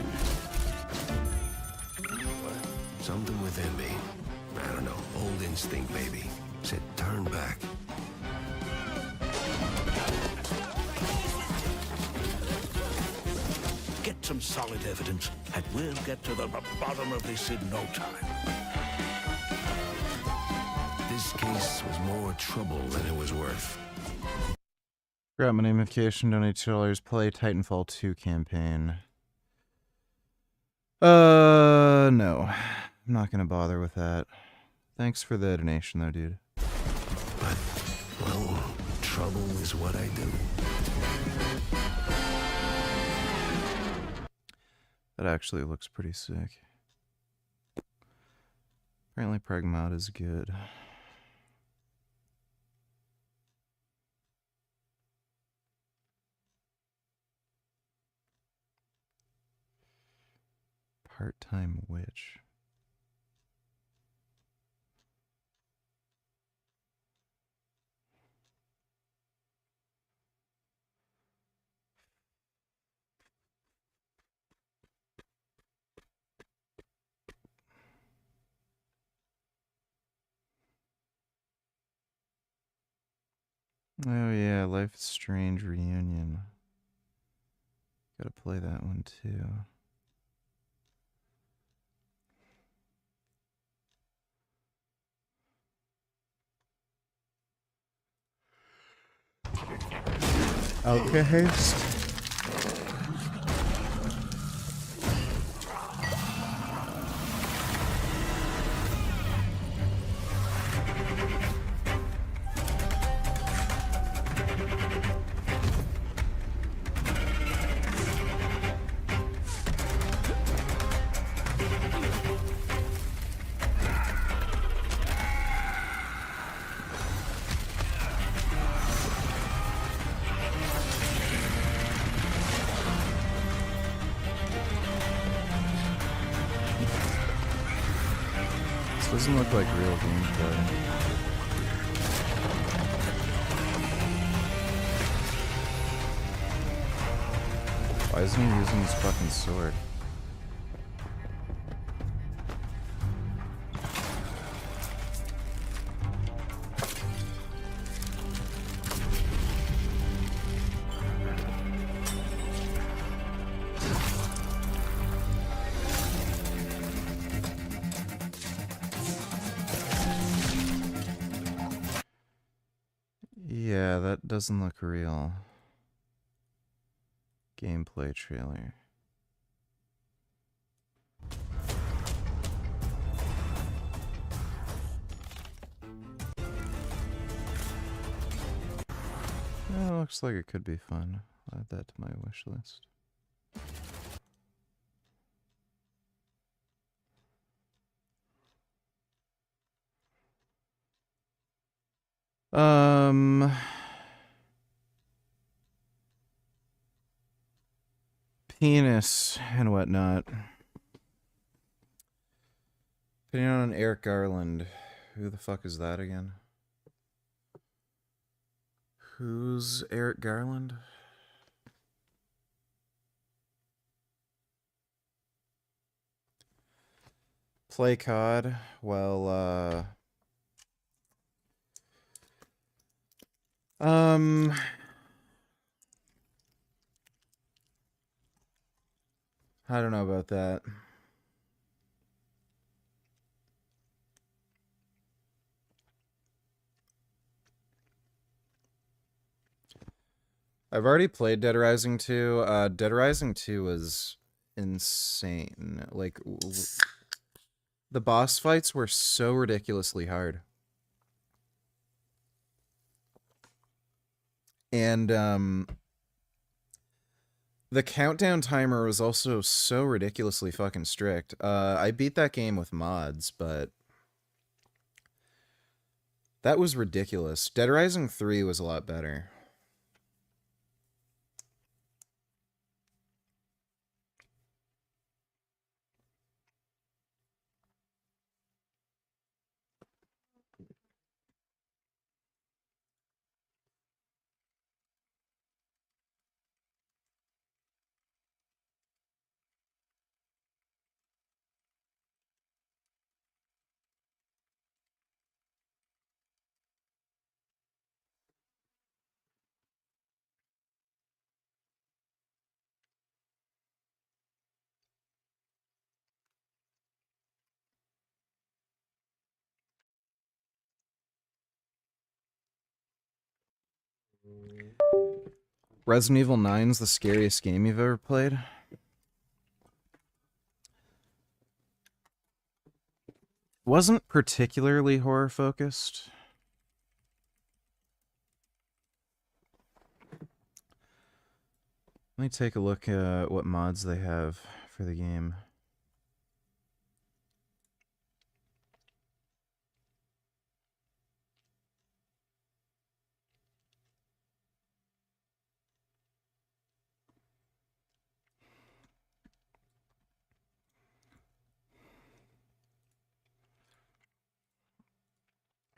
M: But something within me, I don't know, old instinct maybe, said turn back.
S: Get some solid evidence, and we'll get to the bottom of this in no time.
M: This case was more trouble than it was worth.
A: Grab my notification, donate $2, play Titanfall 2 campaign. No. I'm not gonna bother with that. Thanks for the donation though, dude.
M: But, well, trouble is what I do.
A: That actually looks pretty sick. Apparently Pragmata is good. Part-time witch. Oh yeah, Life is Strange Reunion. Gotta play that one too. Outcast. Doesn't look like real gameplay. Why isn't he using his fucking sword? Yeah, that doesn't look real. Gameplay trailer. Yeah, looks like it could be fun. I'll add that to my wish list. Penis and whatnot. Opinion on Eric Garland. Who the fuck is that again? Who's Eric Garland? Play COD. Well, I don't know about that. I've already played Dead Rising 2. Dead Rising 2 was insane. Like, the boss fights were so ridiculously hard. And, the countdown timer was also so ridiculously fucking strict. I beat that game with mods, but that was ridiculous. Dead Rising 3 was a lot better. Resident Evil 9's the scariest game you've ever played? Wasn't particularly horror focused. Let me take a look at what mods they have for the game.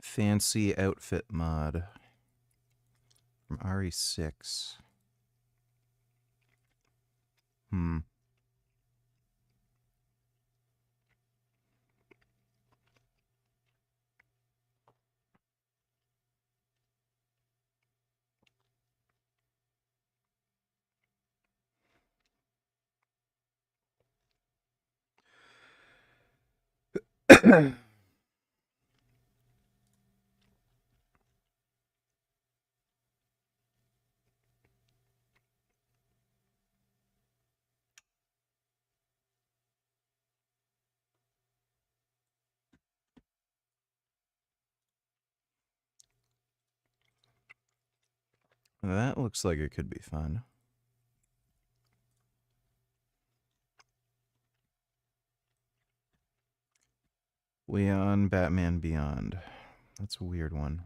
A: Fancy outfit mod from RE6. That looks like it could be fun. Leon, Batman Beyond. That's a weird one.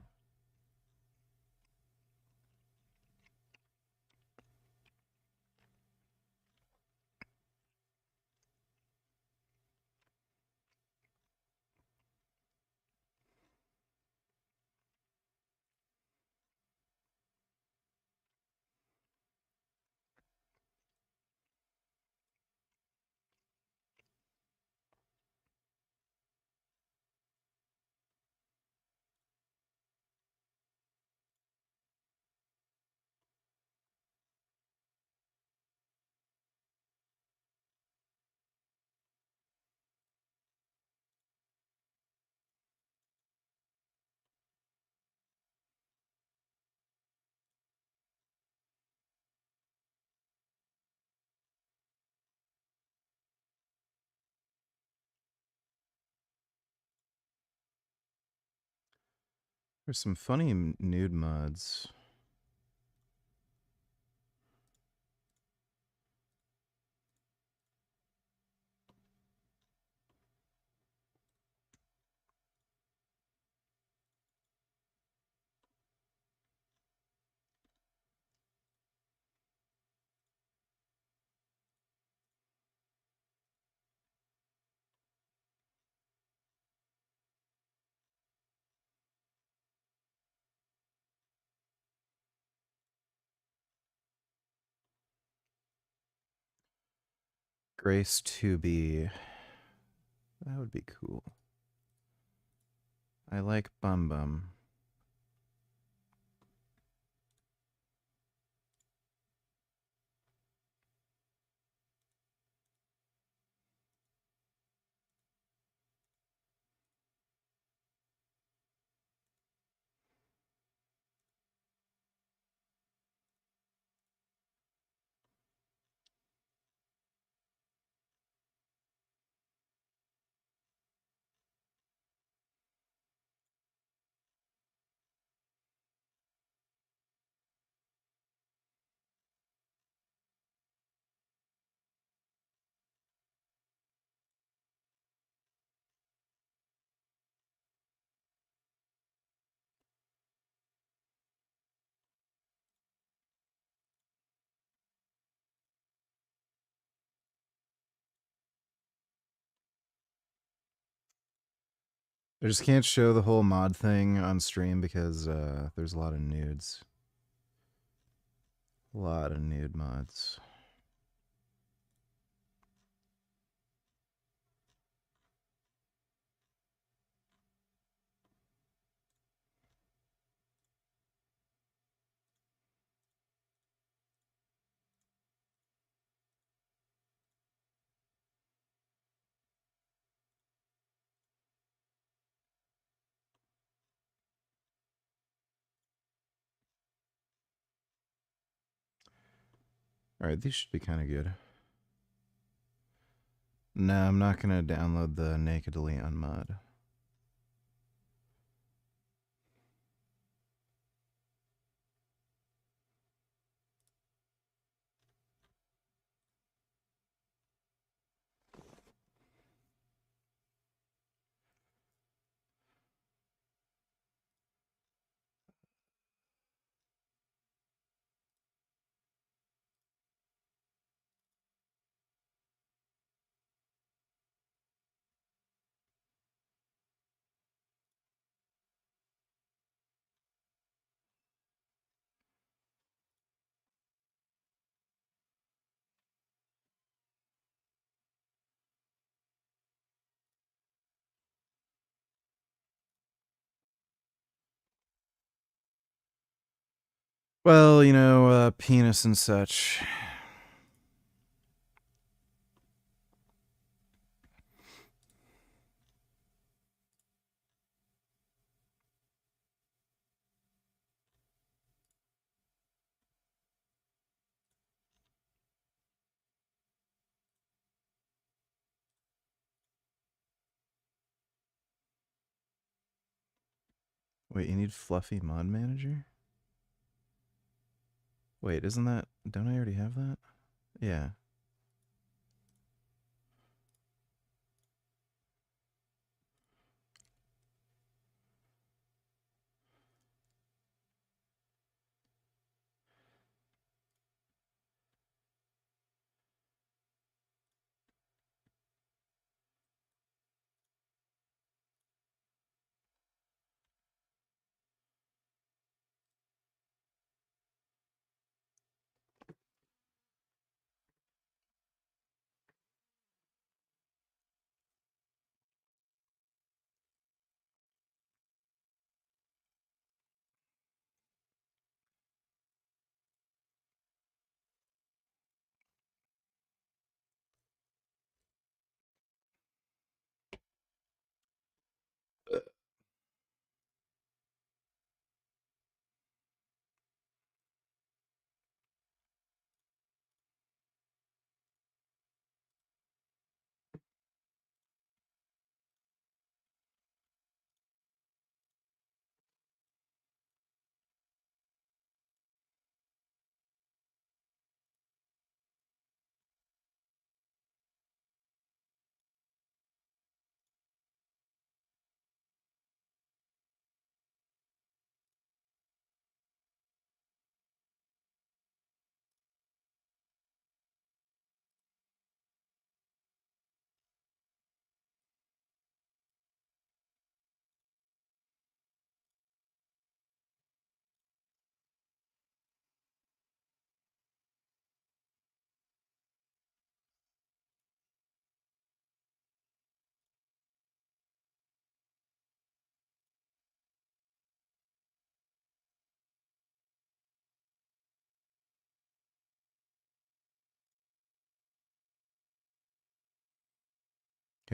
A: There's some funny nude mods. Grace to be. That would be cool. I like Bum Bum. I just can't show the whole mod thing on stream because there's a lot of nudes. A lot of nude mods. Alright, these should be kind of good. No, I'm not going to download the Naked Leon mod. Well, you know, penis and such. Wait, you need Fluffy Mod Manager? Wait, isn't that... Don't I already have that? Yeah.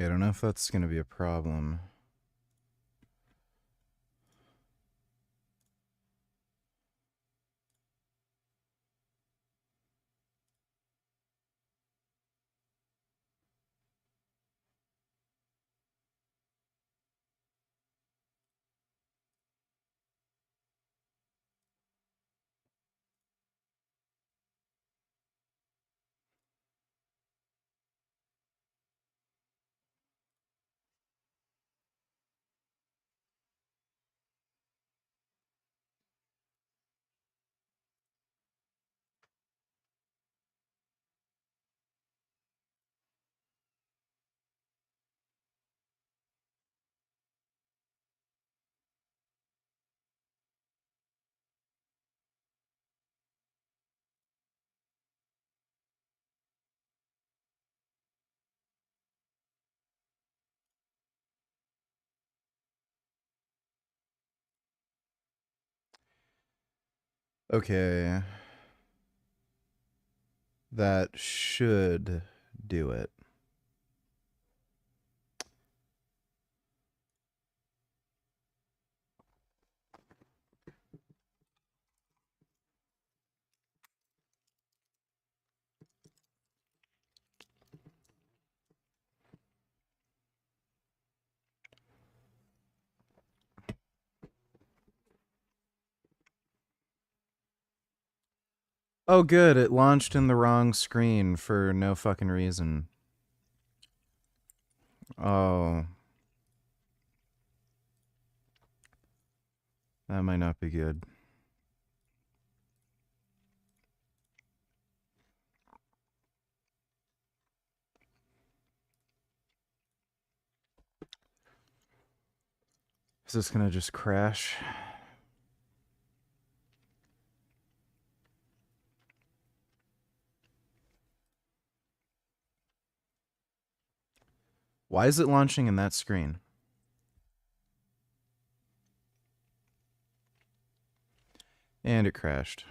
A: Okay, I don't know if that's going to be a problem. Okay. That should do it. Oh, good. It launched in the wrong screen for no fucking reason. Oh. That might not be good. Is this gonna just crash? Why is it launching in that screen? And it crashed.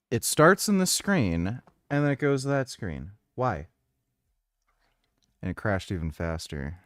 A: It starts in the screen, and then it goes to that screen. Why? And it crashed even faster.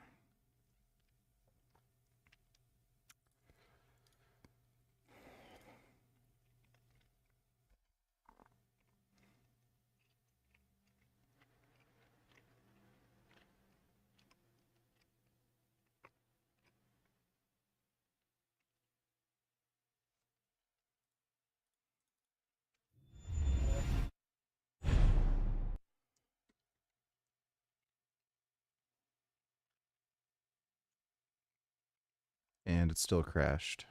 A: And it still crashed.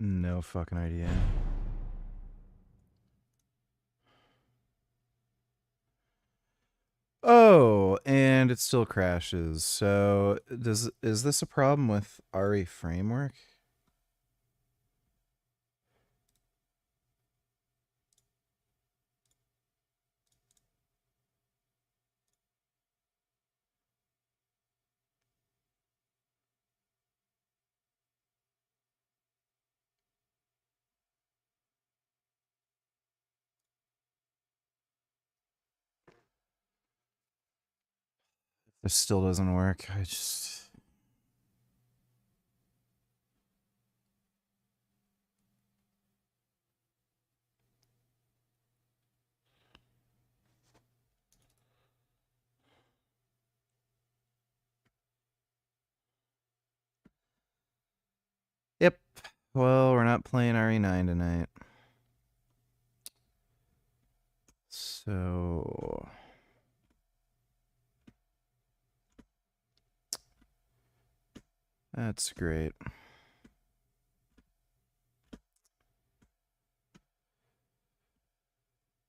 A: No fucking idea. Oh, and it still crashes. So is this a problem with RE framework? This still doesn't work. I just... Yep. Well, we're not playing RE9 tonight. So... That's great.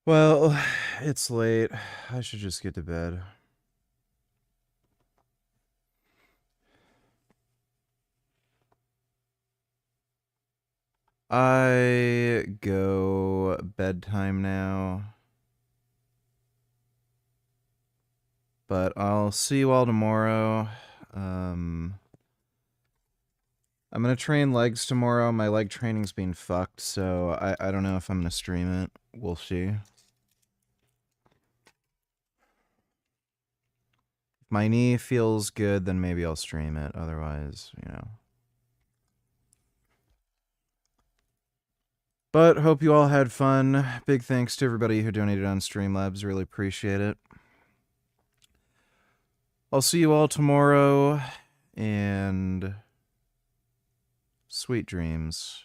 A: Well, it's late. I should just get to bed. I go bedtime now. But I'll see you all tomorrow. I'm going to train legs tomorrow. My leg training's being fucked, so I don't know if I'm going to stream it. We'll see. If my knee feels good, then maybe I'll stream it. Otherwise, you know. But hope you all had fun. Big thanks to everybody who donated on Streamlabs. Really appreciate it. I'll see you all tomorrow, and sweet dreams.